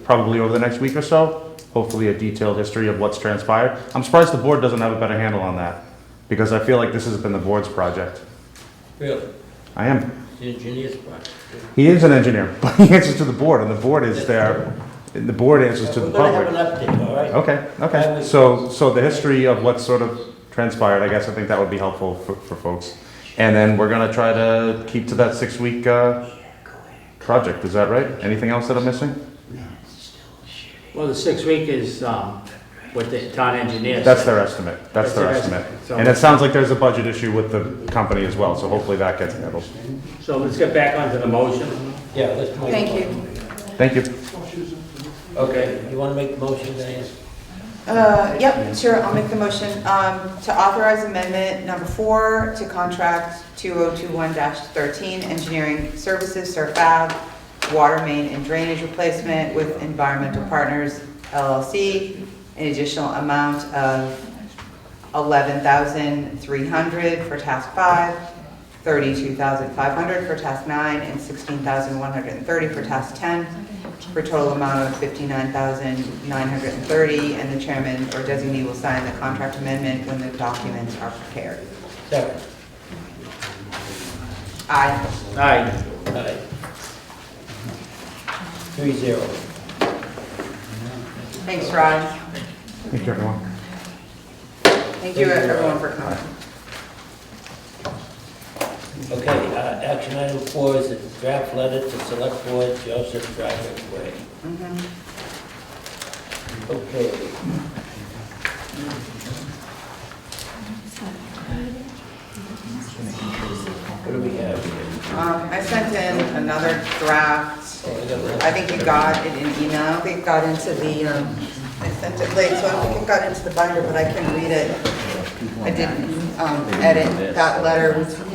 probably over the next week or so, hopefully a detailed history of what's transpired. I'm surprised the board doesn't have a better handle on that, because I feel like this has been the board's project. Really? I am. The engineer's project. He is an engineer, but he answers to the board, and the board is there, and the board answers to the We're gonna have public. an update, all right? Okay. So the history of what sort of transpired, I guess I think that would be helpful for folks. And then we're gonna try to keep to that 6-week project, is that right? Anything else that I'm missing? Well, the 6-week is what the town engineer That's said. their estimate, that's their estimate. So- And it sounds like there's a budget issue with the company as well, so hopefully that gets handled. So let's get back onto the motion. Yeah, let's make. Thank you. Thank you. Okay, you wanna make the motion, Diane? Yep, sure, I'll make the motion, to authorize amendment number 4 to contract 2021-13, engineering services, Surf Ave, water main and drainage replacement with Environmental Partners LLC, an additional amount of $11,300 for task 5, $32,500 for task 9, and $16,130 for task 10, for a total amount of $59,930, and the chairman or designee will sign the contract amendment when the documents are prepared. Second. Aye. Aye. Aye. 3-0. Thanks, Rod. Thank you, everyone. Thank you, everyone, for coming. Okay, action item 4 is a draft letter to select board Joseph Driveway Way. Okay. What do we have here? I sent in another draft. I think it got it in email. I don't think it got into the, I sent it late, so I don't think it got into the binder, but I can read it. I didn't edit that letter, which we,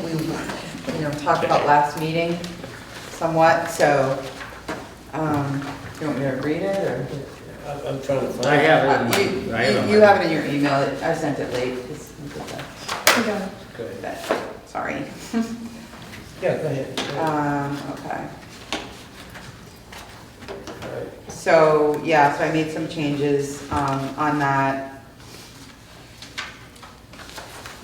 talked about last meeting somewhat, so, you want me to read it, or? I'm trying to find. I have it. You have it in your email. I sent it late. I got it. Good. Sorry. Yeah, go ahead. Okay. All right. So, yeah, so I made some changes on that.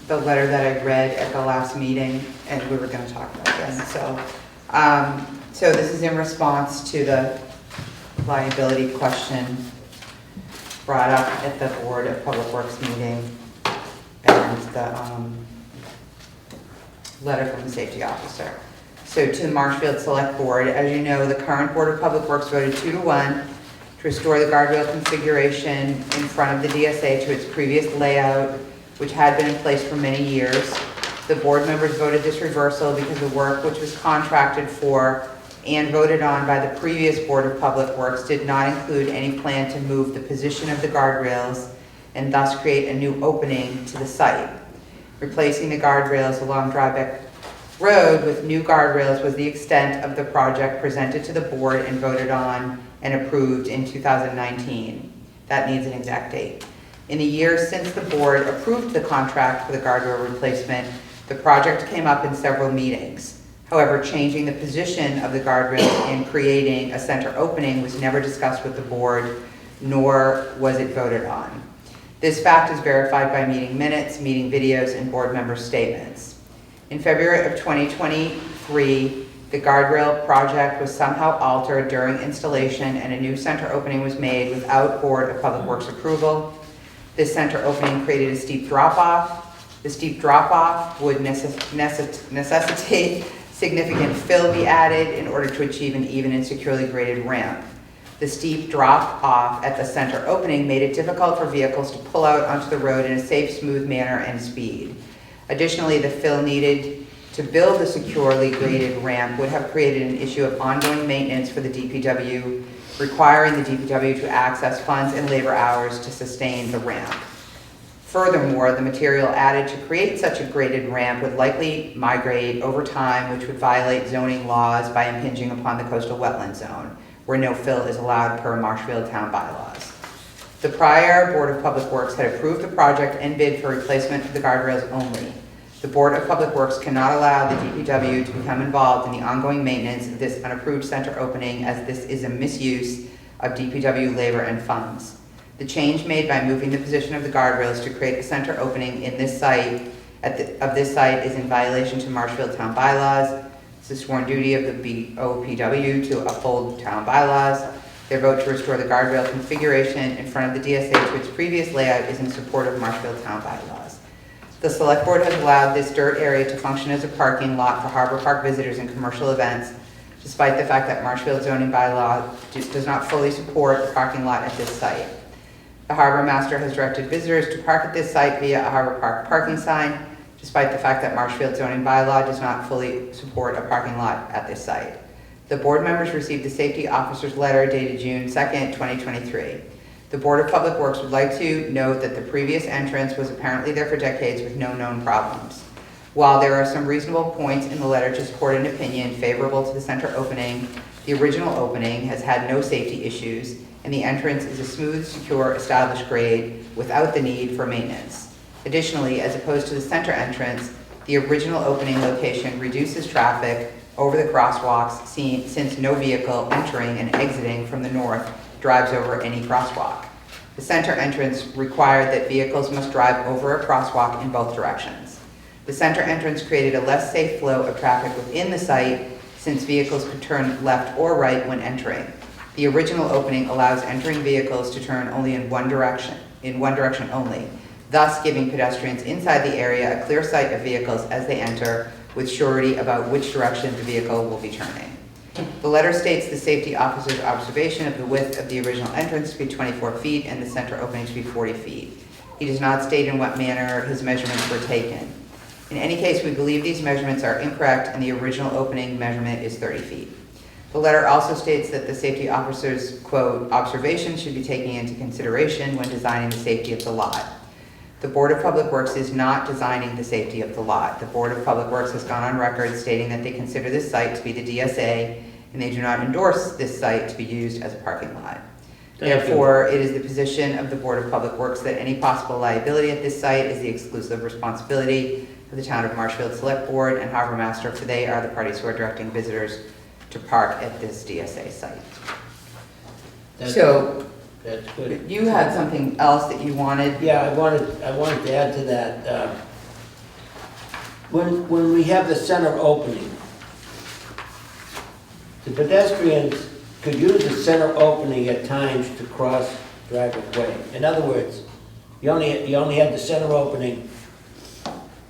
The letter that I read at the last meeting, and we were gonna talk about this, so. So this is in response to the liability question brought up at the Board of Public Works meeting, and the letter from the safety officer. So to the Marshfield Select Board, as you know, the current Board of Public Works voted 2-1 to restore the guardrail configuration in front of the DSA to its previous layout, which had been in place for many years. The board members voted this reversal because the work which was contracted for and voted on by the previous Board of Public Works did not include any plan to move the position of the guardrails and thus create a new opening to the site. Replacing the guardrails along Drybeck Road with new guardrails was the extent of the project presented to the board and voted on and approved in 2019. That needs an exact date. In the years since the board approved the contract for the guardrail replacement, the project came up in several meetings. However, changing the position of the guardrails and creating a center opening was never discussed with the board, nor was it voted on. This fact is verified by meeting minutes, meeting videos, and board member statements. In February of 2023, the guardrail project was somehow altered during installation and a new center opening was made without Board of Public Works approval. This center opening created a steep drop-off. The steep drop-off would necessitate significant fill be added in order to achieve an even and securely graded ramp. The steep drop-off at the center opening made it difficult for vehicles to pull out onto the road in a safe, smooth manner and speed. Additionally, the fill needed to build a securely graded ramp would have created an issue of ongoing maintenance for the DPW, requiring the DPW to access funds and labor hours to sustain the ramp. Furthermore, the material added to create such a graded ramp would likely migrate over time, which would violate zoning laws by impinging upon the coastal wetland zone, where no fill is allowed per Marshfield town bylaws. The prior Board of Public Works had approved the project and bid for replacement of the guardrails only. The Board of Public Works cannot allow the DPW to become involved in the ongoing maintenance of this unapproved center opening, as this is a misuse of DPW labor and funds. The change made by moving the position of the guardrails to create a center opening in this site is in violation to Marshfield town bylaws. It's the sworn duty of the BOPW to uphold town bylaws. Their vote to restore the guardrail configuration in front of the DSA to its previous layout is in support of Marshfield town bylaws. The Select Board has allowed this dirt area to function as a parking lot for Harbor Park visitors and commercial events, despite the fact that Marshfield zoning bylaw does not fully support the parking lot at this site. The Harbor Master has directed visitors to park at this site via a Harbor Park parking sign, despite the fact that Marshfield zoning bylaw does not fully support a parking lot at this site. The board members received the safety officer's letter dated June 2nd, 2023. The Board of Public Works would like to note that the previous entrance was apparently there for decades with no known problems. While there are some reasonable points in the letter to support an opinion favorable to the center opening, the original opening has had no safety issues, and the entrance is a smooth, secure, established grade without the need for maintenance. Additionally, as opposed to the center entrance, the original opening location reduces traffic over the crosswalks since no vehicle entering and exiting from the north drives over any crosswalk. The center entrance required that vehicles must drive over a crosswalk in both directions. The center entrance created a less safe flow of traffic within the site since vehicles could turn left or right when entering. The original opening allows entering vehicles to turn only in one direction only, thus giving pedestrians inside the area a clear sight of vehicles as they enter, with surety about which direction the vehicle will be turning. The letter states the safety officer's observation of the width of the original entrance to be 24 feet and the center opening to be 40 feet. He does not state in what manner his measurements were taken. In any case, we believe these measurements are incorrect and the original opening measurement is 30 feet. The letter also states that the safety officer's, quote, observations should be taken into consideration when designing the safety of the lot. The Board of Public Works is not designing the safety of the lot. The Board of Public Works has gone on record stating that they consider this site to be the DSA and they do not endorse this site to be used as a parking lot. Therefore, it is the position of the Board of Public Works that any possible liability at this site is the exclusive responsibility of the Town of Marshfield Select Board and Harbor Master, for they are the parties who are directing visitors to park at this DSA site. That's good. You had something else that you wanted? Yeah, I wanted to add to that. When we have the center opening, the pedestrians could use the center opening at times to cross Driveway Way. In other words, you only had the center opening,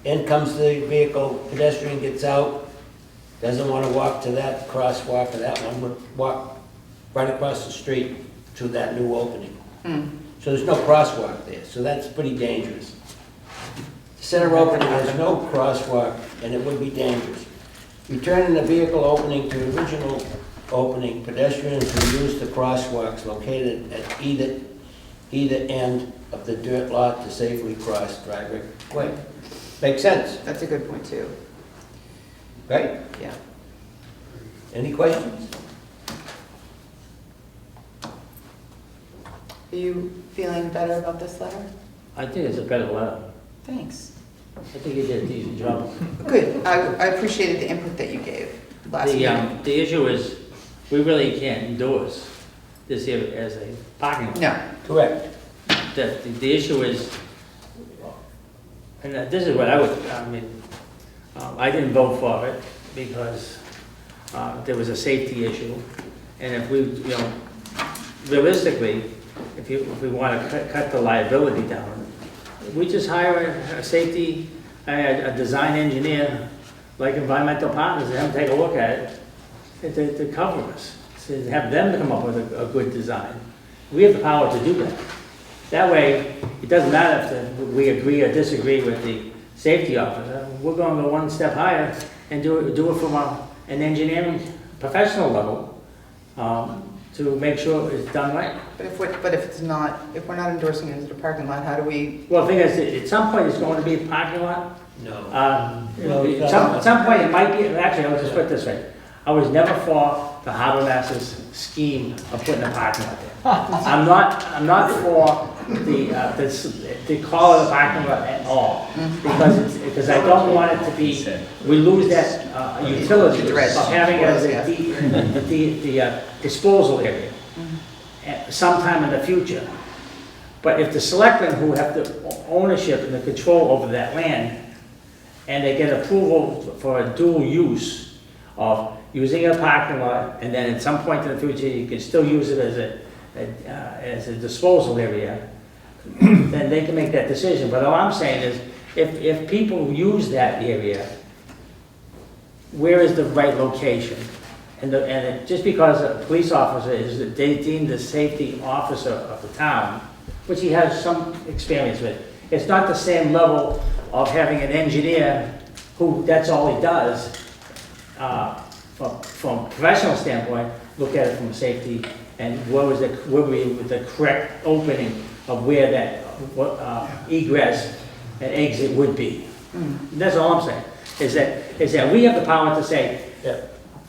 in comes the vehicle, pedestrian gets out, doesn't want to walk to that crosswalk or that one, would walk right across the street to that new opening. So there's no crosswalk there, so that's pretty dangerous. Center opening has no crosswalk, and it would be dangerous. Returning the vehicle opening to original opening, pedestrians will use the crosswalks located at either end of the dirt lot to safely cross driveway way. Makes sense, That's a good point too. right? Yeah. Any questions? Are you feeling better about this letter? I think it's a better letter. Thanks. I think you did a decent job. Good. I appreciated the input that you gave last meeting. The issue is, we really can't endorse this here as a parking lot. No. Correct. The issue is, and this is what I I didn't vote for it because there was a safety issue. And if we, realistically, if we want to cut the liability down, we just hire a safety, a design engineer, like Environmental Partners, and have them take a look at it to cover us. To have them to come up with a good design. We have the power to do that. That way, it doesn't matter if we agree or disagree with the safety officer. We're going to go one step higher and do it from an engineering professional level to make sure it's done right. But if we're not endorsing it as a parking lot, how do we? Well, the thing is, at some point, it's going to be a parking lot. No. At some point, it might be, actually, I'll just put it this way. I was never for the harbor master's scheme of putting a parking lot there. I'm not for the call it a parking lot at all, because I don't want it to be, we lose that utility of having it as the disposal area at sometime in the future. But if the selectmen who have the ownership and the control over that land, and they get approval for a dual use of using a parking lot, and then at some point in the future, you can still use it as a disposal area, then they can make that decision. But all I'm saying is, if people use that area, where is the right location? Just because a police officer is deemed the safety officer of the town, which he has some experience with, it's not the same level of having an engineer who, that's all he does. From a professional standpoint, look at it from safety and where were the correct opening of where that egress and exit would be. That's all I'm saying, is that we have the power to say,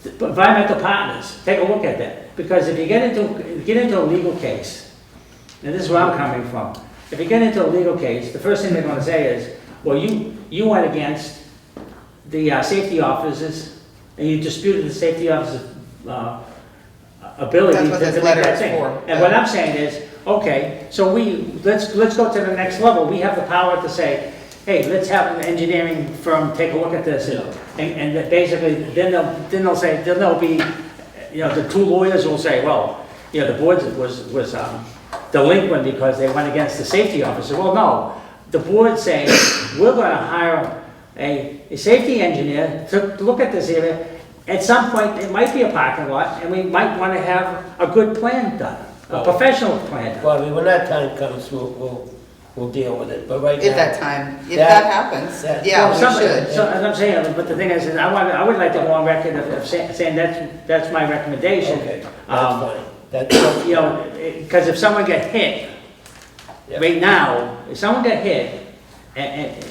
Environmental Partners, take a look at that. Because if you get into a legal case, and this is where I'm coming from, if you get into a legal case, the first thing they're going to say is, well, you went against the safety officers, and you disputed the safety officer's ability That's what to this make letter that is thing. for. And what I'm saying is, okay, so let's go to the next level. We have the power to say, hey, let's have an engineering firm take a look at this, and that basically, then there'll be, the two lawyers will say, well, the board was delinquent because they went against the safety officer. Well, no, the board's saying, we're going to hire a safety engineer to look at this area. At some point, it might be a parking lot, and we might want to have a good plan done, a professional plan done. Well, when that time comes, we'll deal with it, but right now. If that happens, yeah, we should. So, as I'm saying, but the thing is, I would like to go on record of saying that's my recommendation. Okay, that's fine. Because if someone got hit, right now, if someone got hit, and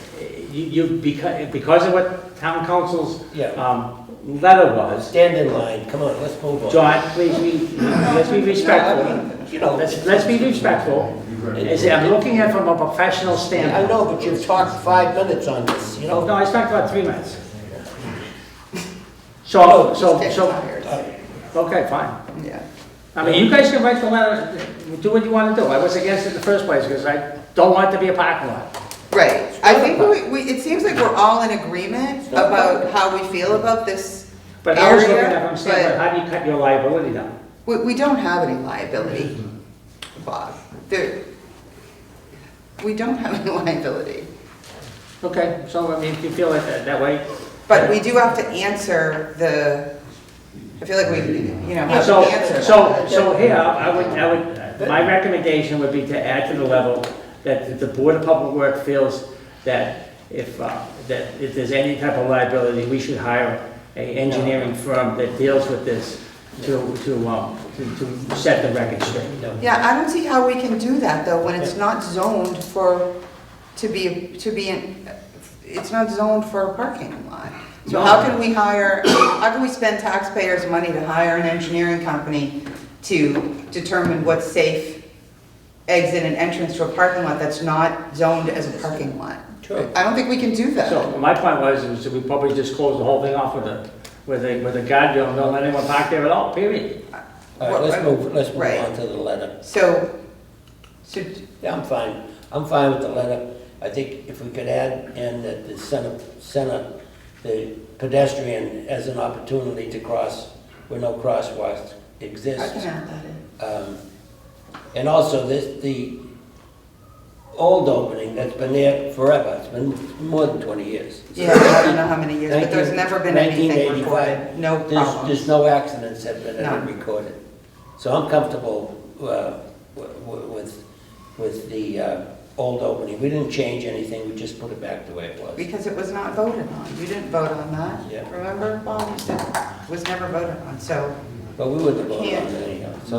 because of what town council's letter was. Stand in line, come on, let's move on. John, please let's be respectful. Let's be respectful. I'm looking at it from a professional standpoint. I know, but you've talked 5 minutes on this, No, I talked about 3 minutes. So, okay, fine. Yeah. I mean, you guys can write the letter, do what you want to do. I was against it in the first place because I don't want it to be a parking lot. Right. I think it seems like we're all in agreement about how we feel about this But I was looking at, area, I'm saying, how do you cut your liability down? we don't have any liability, Bob. We don't have any liability. Okay, so I mean, if you feel like that way, But we do have to answer I feel like we, have to So, answer so here, my recommendation would be to add to the level that the Board of Public Works feels that if there's any type of liability, we should hire an engineering firm that deals with this to set the record straight. Yeah, I don't see how we can do that though, when it's not zoned it's not zoned for a parking lot. So how can we spend taxpayers' money to hire an engineering company to determine what's safe exit and entrance to a parking lot that's not zoned as a parking lot? Sure. I don't think we can do that. So my point was we probably just close the whole thing off with a guardrail, don't let anyone park there at all, period. All right, let's move Right. on to the letter. So, Yeah, I'm fine. I'm fine with the letter. I think if we could add in that the the pedestrian has an opportunity to cross where no crosswalks I exist. can add that in. And also the old opening that's been there forever, it's been more than 20 years. Yeah, I don't know how many years, but there's never been anything 1985. reported, no problems. There's no accidents that have been No. ever recorded. So I'm comfortable with the old opening. We didn't change anything, we just put it back the way it was. Because it was not voted on. You didn't vote on that. Yeah. Remember, Bob? You said it was never voted on, so. But we wouldn't have voted on it anyhow. So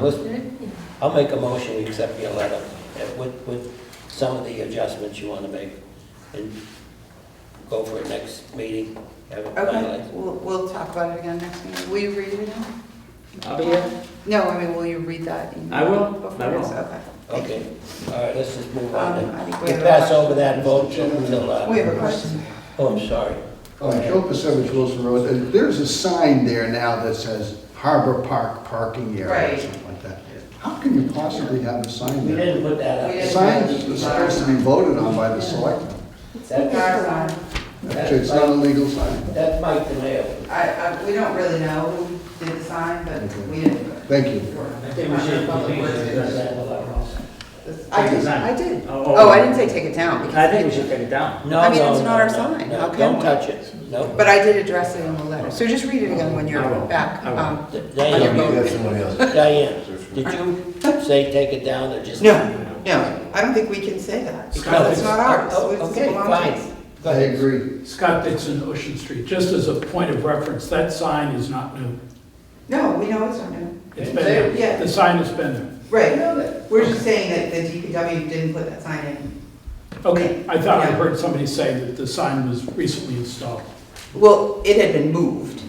I'll make a motion, we accept your letter with some of the adjustments you want to make. And go for it next meeting, have it Okay, finalized. we'll talk about it again next meeting. Will you read it again? I'll be here. No, I mean, will you read that? I will. Before I will. this? Okay. Thank you. Okay, all right, let's just move on I then. think we We'll have pass a- over that vote till, We have a question. oh, I'm sorry. Joe Pasevich, Wilson Road, and there's a sign there now that says Harbor Park parking area or Right. something like that. How can you possibly have a sign We there? didn't put that up. We The didn't. sign is supposed to be voted on by the selectmen. That's It's not a legal sign. That's Mike DeMayo. We don't really know who did the sign, but we didn't. Thank you. I think we should address that. I did. Oh, Oh, I didn't say take it down. because I think we should take it down. No, I mean, no, it's no, not our no, sign. no, How can don't we? touch it, no. But I did address it in the letter. So just read it again when you're I will. back. I will. On your Diane, vote. Diane, did you say take it down or just? No, I don't think we can say that because it's not ours. Oh, It's okay, belongs to us. fine. Go I ahead. agree. Scott Dixon, Ocean Street. Just as a point of reference, that sign is not new. No, we know it's not new. It's been there. Yeah. The sign has been there. Right. We're just saying that the DPW didn't put that sign in. Okay, I thought I heard somebody say that the sign was recently installed. Well, it had been moved,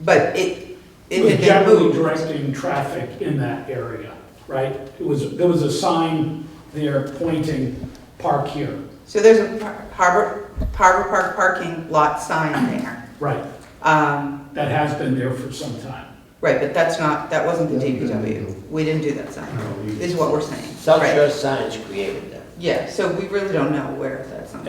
but it It was had been generally moved. directing traffic in that area, right? There was a sign there pointing, park here. So there's a Harbor Park parking lot sign there. Right, that has been there for some time. Right, but that wasn't the DPW. We didn't do that sign, is what we're saying. South Right. Shore Signs created that. Yeah, so we really don't know where that sign,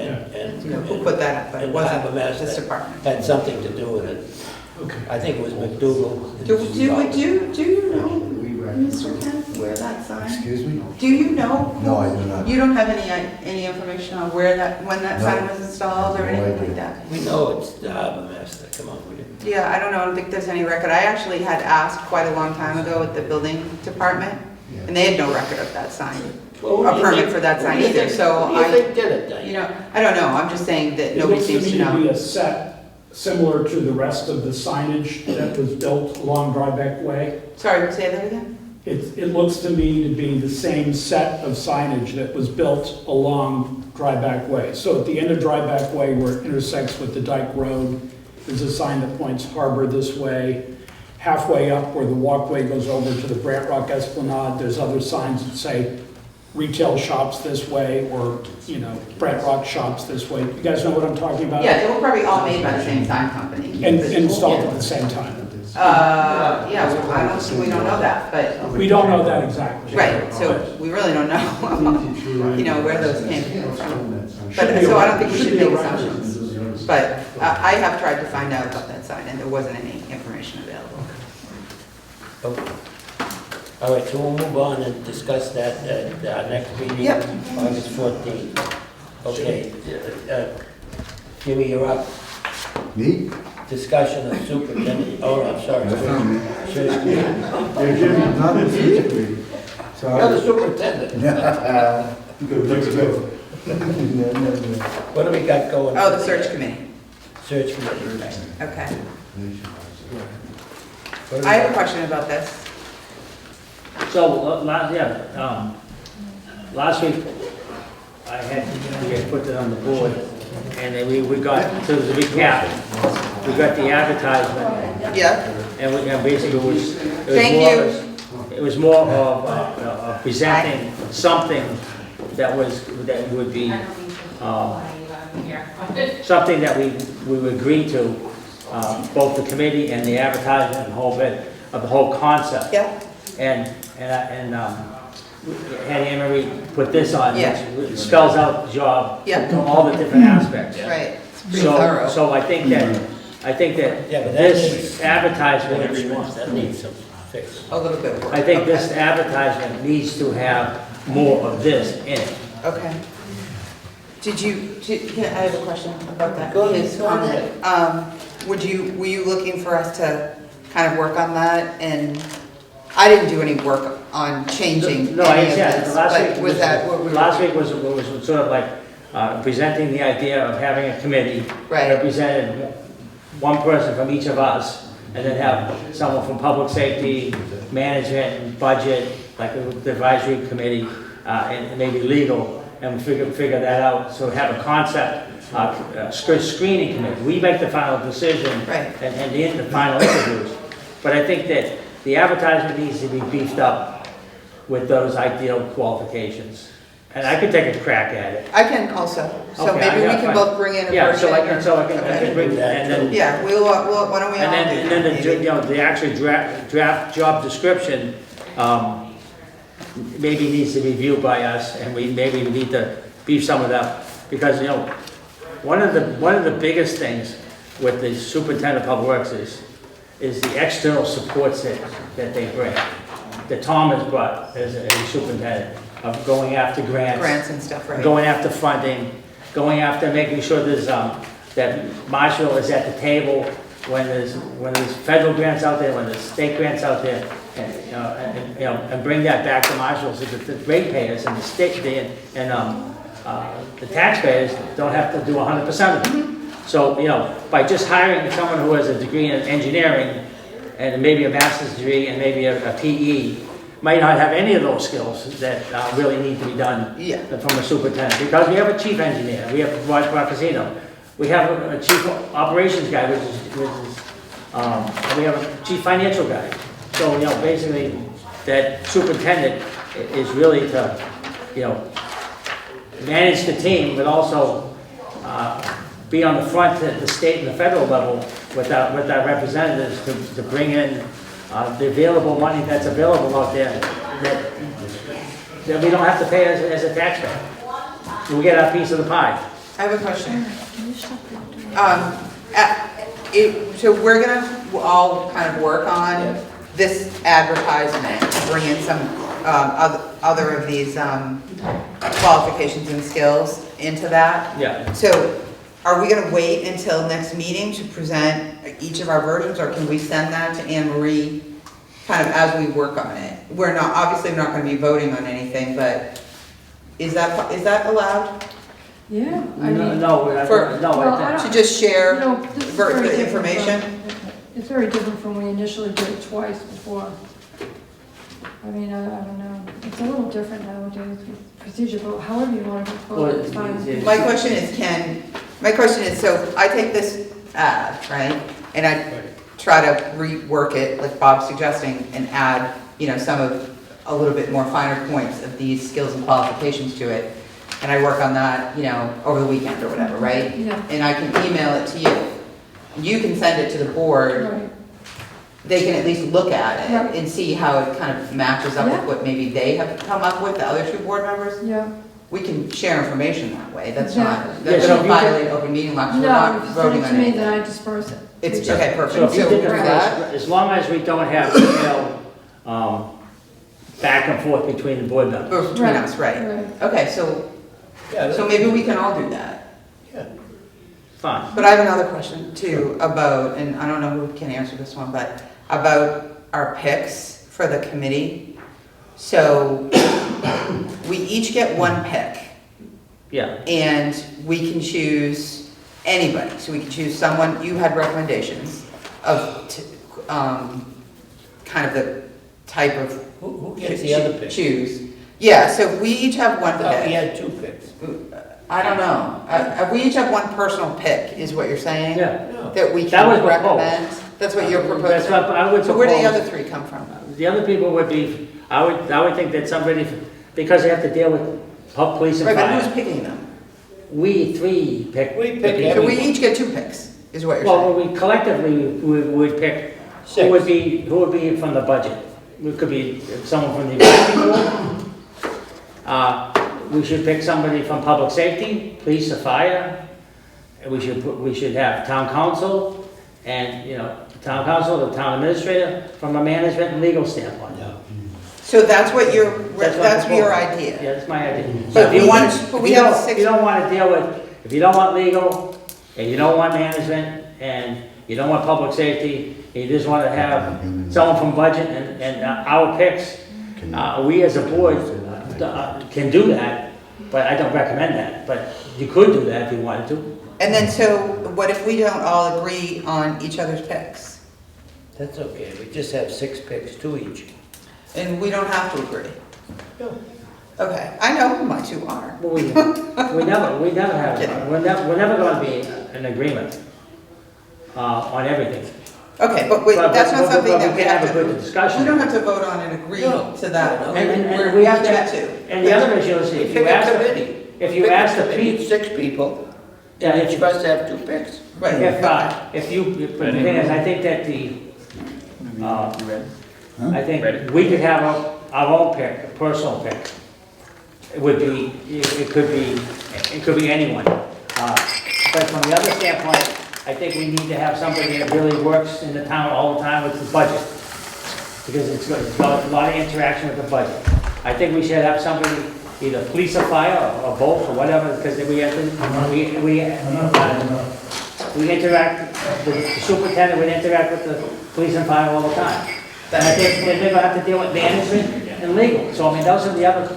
who put that up, but it and wasn't Harbor Master this department. had something to do with it. Okay. I think it was McDougal. Do you know, Mr. Kent, where that sign? Excuse me? Do you know? No, I do not. You don't have any information on when that sign was installed or No anything idea. like that? We know it's the Harbor Master, come on, will you? Yeah, I don't know, I don't think there's any record. I actually had asked quite a long time ago at the building department, and they had no record of that sign. Well, who A do you permit think- for that who sign do you either, think- so who do you I- think did it, Diane? I don't know, I'm just saying that It nobody looks to seems me to to be know. a set similar to the rest of the signage that was built along Drybeck Way. Sorry, say that again? It looks to me to be the same set of signage that was built along Dryback Way. So at the end of Dryback Way, where it intersects with the Dyke Road, there's a sign that points harbor this way. Halfway up where the walkway goes over to the Brant Rock Esplanade, there's other signs that say retail shops this way, or, Brant Rock shops this way. You guys know what I'm talking about? Yeah, they were probably all made by the same sign company. And installed at the same time. Yeah, well, I don't think we don't know that, but, We don't know that exactly. right, so we really don't know, where those came from. Should But, be so I a- don't think we should be a make record. assumptions. But I have tried to find out about that sign, and there wasn't any information available. Okay. All right, so we'll move on and discuss that at our next meeting, Yep. August 14th. Okay, Jimmy, you're up. Me? Discussion of superintendent, oh, I'm sorry. That's not me. Search committee. You're Jim, not the search committee. You're the superintendent. What do we got going? Oh, the search committee, Search committee. okay. What do we I have a got? question about this. So, last week, we had put it on the board, and then we got, so as a recap, we got the advertisement, Yeah, and basically it was more of presenting something that would be, something that we would agree to, both the committee and the advertisement and the whole bit of the whole concept. yeah, And had Anne Marie put this on, Yeah. which spells out the job, Yeah. all the different aspects. right. It's pretty thorough. So I think that Yeah, but that this needs- advertisement, That needs some fix. A little bit of work. I think Okay. this advertisement needs to have more of this in it. Okay. I have a question about that. Go ahead. His comment. Were you looking for us to kind of work on that? And I didn't do any work on changing No, I any of understand. this, Last week but was that what we were? Last week was sort of like presenting the idea of having a committee. Right. Represented one person from each of us, and then have someone from public safety, management, and budget, like the advisory committee, and maybe legal, and figure that out. So have a concept, screening committee. We make the final decision. Right. And the final interviews. But I think that the advertisement needs to be beefed up with those ideal qualifications. And I could take a crack at it. I can also, so Okay, maybe we yeah, can fine. both bring in a Yeah, version. so I can Okay. bring that, and then, Yeah, why don't we all do and then that? maybe? the actual draft job description, maybe needs to be viewed by us, and maybe we need to beef some of that. Because, one of the biggest things with the superintendent of public works is the external supports that they bring. That Tom has brought as a superintendent, of going after Grants and stuff, right? going after funding, going after making sure that Marshfield is at the table when there's federal grants out there, when there's state grants out there, and bring that back to Marshfield so that the ratepayers and the state, the taxpayers don't have to do 100% of it. So, by just hiring someone who has a degree in engineering and maybe a master's degree and maybe a PE, might not have any of those skills that really need to be done Yeah. from a superintendent. Because we have a chief engineer, we have Roger Casino, we have a chief operations guy, we have a chief financial guy. So, basically, that superintendent is really to, manage the team, but also be on the front at the state and the federal level with our representatives to bring in the available money that's available out there that we don't have to pay as a taxpayer. We get our piece of the pie. I have a question. Can you stop So we're gonna all kind of work on this advertisement, bring in some other of these qualifications and skills into that. Yeah. So are we gonna wait until next meeting to present each of our versions, or can we send that to Anne Marie kind of as we work on it? We're not, obviously we're not gonna be voting on anything, but is that allowed? Yeah, I mean, No, I don't- To just share you know, this is very the different information? it's very different from when we initially did it twice before. I mean, I don't know, it's a little different nowadays with procedure, but however you want to vote, it's fine. My question is, so I take this ad, right, and I try to rework it, like Bob's suggesting, and add, some of, a little bit more finer points of these skills and qualifications to it, and I work on that, over the weekend or whatever, right? Yeah. And I can email it to you. You can send it to the board, Right, they can at least look at it Right. and see how it kind of matches up with Yeah. what maybe they have come up with, the other two board members. yeah. We can share information that way, that's Exactly. not, Yeah, that so doesn't if you could- violate open meeting law, 'cause we're No, not if you send voting it on to me, anything. then I disperse it. It's, okay, perfect. So if you So did for the that, as long as we don't have, back and forth between the board members. between us, right. Right. Okay, so maybe we can all do that. Yeah. fine. But I have another question too about, and I don't know who can answer this one, but about our picks for the committee. So we each get one pick Yeah, and we can choose anybody. So we can choose someone, you had recommendations of, kind of the type of. Who gets the other pick? Choose. Yeah, so we each have one No, we pick. had 2 picks. I don't know. We each have one personal pick, is what you're saying? yeah. No. That we That was can proposed. recommend? That's what you're proposing? That's what I would So where do the propose. other 3 come from? The other people would be, I would think that somebody, because they have to deal with police and Right, but who's fire. picking them? We 3 pick. We pick the people. So we Everyone. each get 2 picks, is what you're Well, saying? we collectively would pick, who 6. would be from the budget. It could be someone from the advisory board. We should pick somebody from public safety, police or fire. And we should have town council and, the town council, the town administrator, from a management and legal standpoint. So that's what your, That's my that's your proposal. idea? Yeah, that's my idea. But So if you we want, each- but we have 6 if you don't want to deal with, if you don't want legal, and you don't want management, and you don't want public safety, and you just want to have someone from budget and our picks, we as a board can do that, but I don't recommend that. But you could do that if you wanted to. And then, so what if we don't all agree on each other's picks? That's okay, we just have 6 picks, 2 each. And we don't have to agree? No. Okay, I know who my 2 are. Well, we never have, Kidding. we're never going to be in agreement on everything. Okay, but wait, that's not something that we can have have a good to, discussion. we don't have to vote on and agree No. to that. No. And we have to, each get 2. and the other issue is, We if you pick a ask, committee. if you Pick a ask the committee, people, 6 people, yeah, each of us have 2 picks. Right. if you, but the thing is, I think that I think we could have our own pick, a personal pick. It would be, it could be anyone. But from the other standpoint, I think we need to have somebody that really works in the town all the time with the budget. Because it's got a lot of interaction with the budget. I think we should have somebody, either police or fire, or both, or whatever, because we interact, the superintendent would interact with the police and fire all the time. And I think they're gonna have to deal with management and legal. So, I mean, those are the other,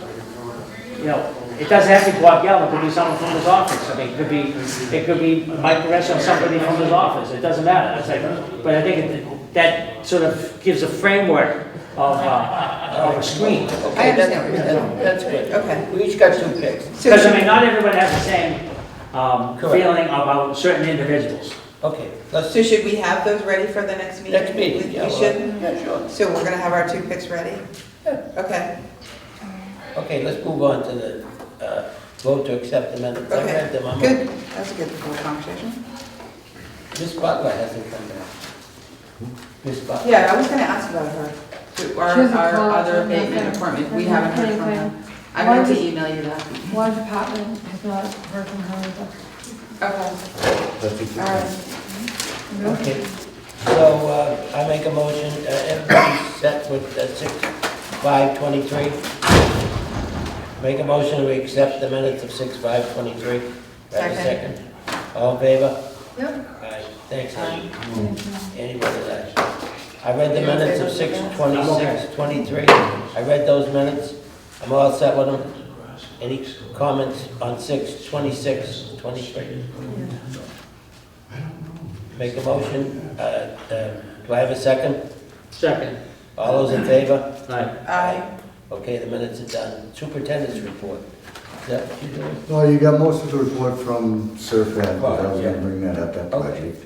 it doesn't have to be Bob Geller, it could be someone from his office. I mean, it could be Mike Resch or somebody from his office, it doesn't matter. It's like, but I think that sort of gives a framework of a screen. Okay, understand what you're saying. that's good. Okay. We each got 2 picks. So Because, I mean, not everyone has the same Correct. feeling about certain individuals. Okay, let's, So should we have those ready for the next meeting? next meeting, yeah. We well, should? Yeah, sure. So we're gonna have our 2 picks ready? Yeah. Okay, Okay, let's move on to the vote to accept the minutes. I read them. okay, I'm- good. That was a good full conversation. Miss Butler hasn't come back. Miss Butler? Yeah, I was gonna ask about her. So Our, She hasn't our called, other she's not abatement gonna- appointment, we hasn't haven't heard from anything. her. I'm going to email you that. One department has not heard from her either. Okay, all right. Okay, so I make a motion, everybody's set with 6/5/23. Make a motion, we accept the minutes of 6/5/23. Do I have a Second. second? All in favor? Yep. Aye, thanks, Annie. Anyone that I read the minutes of 6/26/23. I read those minutes. I'm all set with them. Any comments on 6/26/23? Make a motion. Do I have a second? Second. All those in favor? Right. Aye. Okay, the minutes are done. Superintendent's report. Is that what you're doing? Well, you got most of the report from Surfed, but I was Yeah. gonna bring that up at Okay. budget.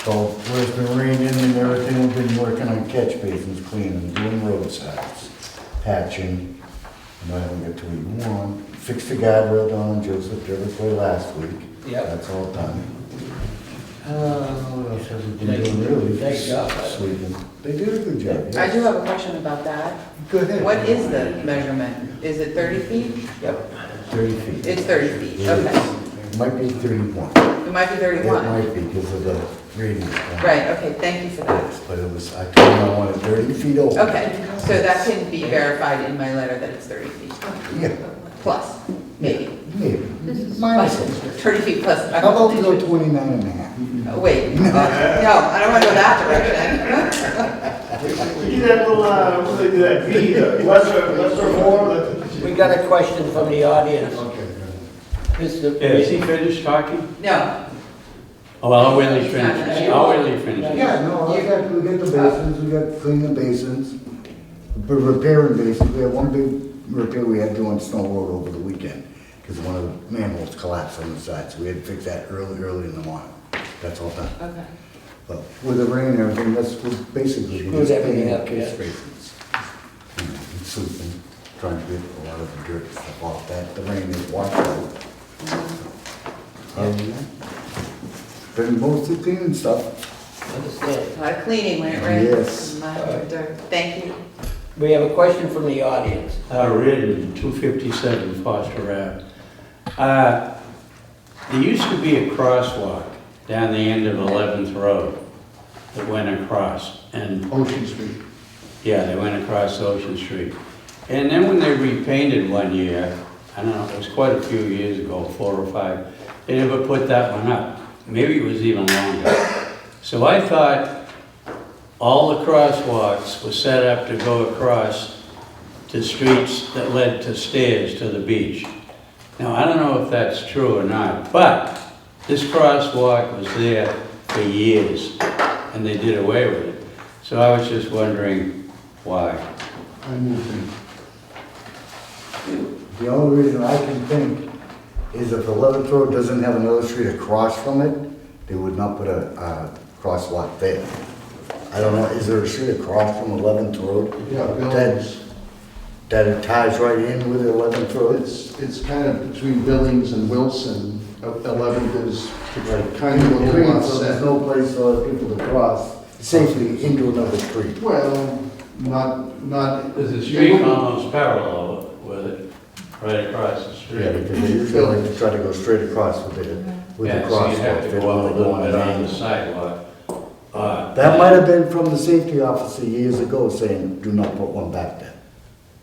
So, where it's been raining and everything, we've been working on catch basins, cleaning, doing roadsides, patching. I haven't got to what you want. Fixed the guardrail down on Joseph Driveway last week. Yep. That's all done. What else have we been Nice- doing really? nice job. Sweeping. They did a good job, I yes. do have a question about that. Go ahead. What is the measurement? Is it 30 feet? Yep. 30 feet. It's 30 feet, It okay. might be 31. It might be It 31. might be because of the radius. Right, okay, thank you for that. But it was, I told him I wanted 30 feet over. Okay, so that can be verified in my letter that it's 30 feet, Yeah, plus, maybe. Maybe. This is- Minus 30 feet plus. How about we go 29 and a half? Wait, no, I don't want to go that direction. We did that little, what they do that, lesser form. We got a question from the audience. Okay, good. Mr. Is he finished talking? No, Oh, well, I'll wait till he finishes. I'll wait till he finishes. Yeah, no, we got the basins, we got cleaning the basins, we're repairing basins. We had one big repair we had to do on Snow Road over the weekend, because one of the manholes collapsed on the side, so we had to fix that early in the morning. That's all done. okay. But with the rain and everything, we're basically Screwed just everything cleaning up, up catch yeah. basins. And sweeping, trying to get a lot of the dirt and stuff off that, the rain is washed out. Other than that, been mostly cleaning stuff. Understand. A lot of cleaning when it rains. Yes. A lot of dirt. Thank you. We have a question from the audience. Written 257 Foster Ave. There used to be a crosswalk down the end of 11th Road that went across, and Ocean Street. yeah, they went across Ocean Street. And then when they repainted one year, I don't know, it was quite a few years ago, 4 or 5, they never put that one up. Maybe it was even longer. So I thought all the crosswalks were set up to go across to streets that led to stairs to the beach. Now, I don't know if that's true or not, but this crosswalk was there for years, and they did away with it. So I was just wondering why. I moved in. The only reason I can think is if 11th Road doesn't have another street across from it, they would not put a crosswalk there. I don't know, is there a street across from 11th Road? Yeah, Billings. That it ties right in with 11th Road? It's kind of between Billings and Wilson. 11th is kind of a Between, little so there's offset. no place for people to cross safely into another street. Well, not. There's a street almost parallel with it, right across the street. Yeah, because they usually like to try to go straight across with the Yeah, so you have crosswalk. to They go don't up a want to go little on bit an on the angle. sidewalk. That might have been from the safety officer years ago saying, do not put one back there.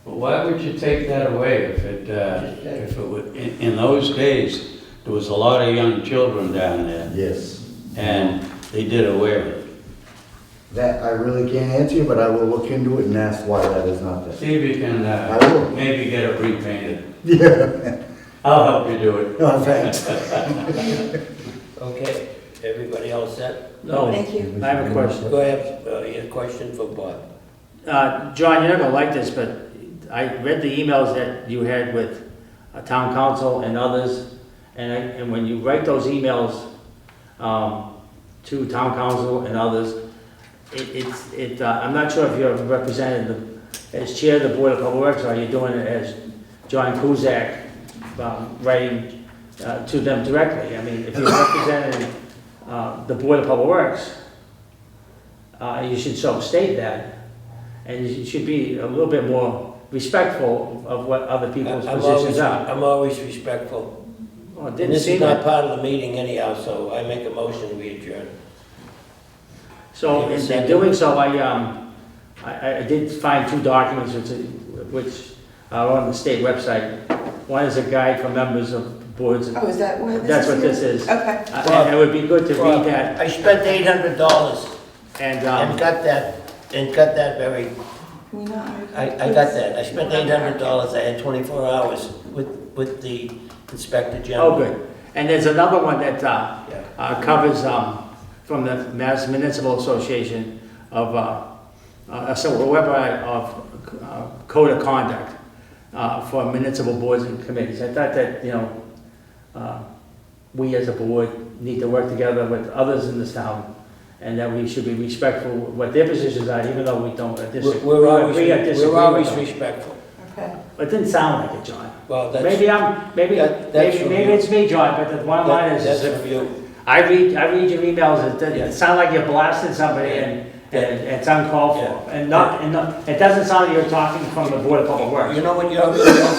But why would you take that away if it would, in those days, there was a lot of young children down there, Yes. and they did away with it. That I really can't answer you, but I will look into it and ask why that is not there. See if you can, I will. maybe get it repainted. Yeah. I'll help you do it. No, thanks. Okay, everybody all set? No, Thank you. I have a question. Go ahead, your question for Bob. John, you're not gonna like this, but I read the emails that you had with town council and others, and when you write those emails to town council and others, I'm not sure if you're represented as chair of the Board of Public Works, or you're doing it as John Kuzak, writing to them directly. I mean, if you're representing the Board of Public Works, you should so state that, and you should be a little bit more respectful of what other people's positions are. I'm always respectful. Well, it And didn't this is seem not that. part of the meeting anyhow, so I make a motion, we adjourn. So in doing so, I did find 2 documents which are on the state website. One is a guide for members of boards. Oh, is that what this is? That's what this is. Okay. And it would be good to Well, read that. I spent $800 And, and got that very, Can we not? I got that. I spent $800, I had 24 hours with the Inspector General. oh, good. And there's another one that covers from the Mass Municipal Association of a website of code of conduct for municipal boards and committees. I thought that, we as a board need to work together with others in this town, and that we should be respectful of what their positions are, even though we don't disagree. We're always with them. respectful. Okay. It didn't sound like it, John. Well, that's. Maybe that's from maybe you. it's me, John, but the bottom line is, That's from you. I read your emails, Yeah. it sounds like you're blasting somebody and it's uncalled for. Yeah. And it doesn't sound like you're talking from the Board of Public Works. You know what you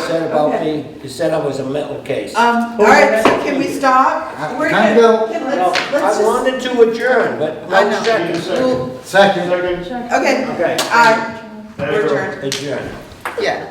said about me? You said I was a mental case. All right, so can we stop? We're Time gonna- to go. let's I just- wanted to adjourn, but I no know. second. We'll- Second. Okay, Okay. we're adjourned. Adjourn. Yeah.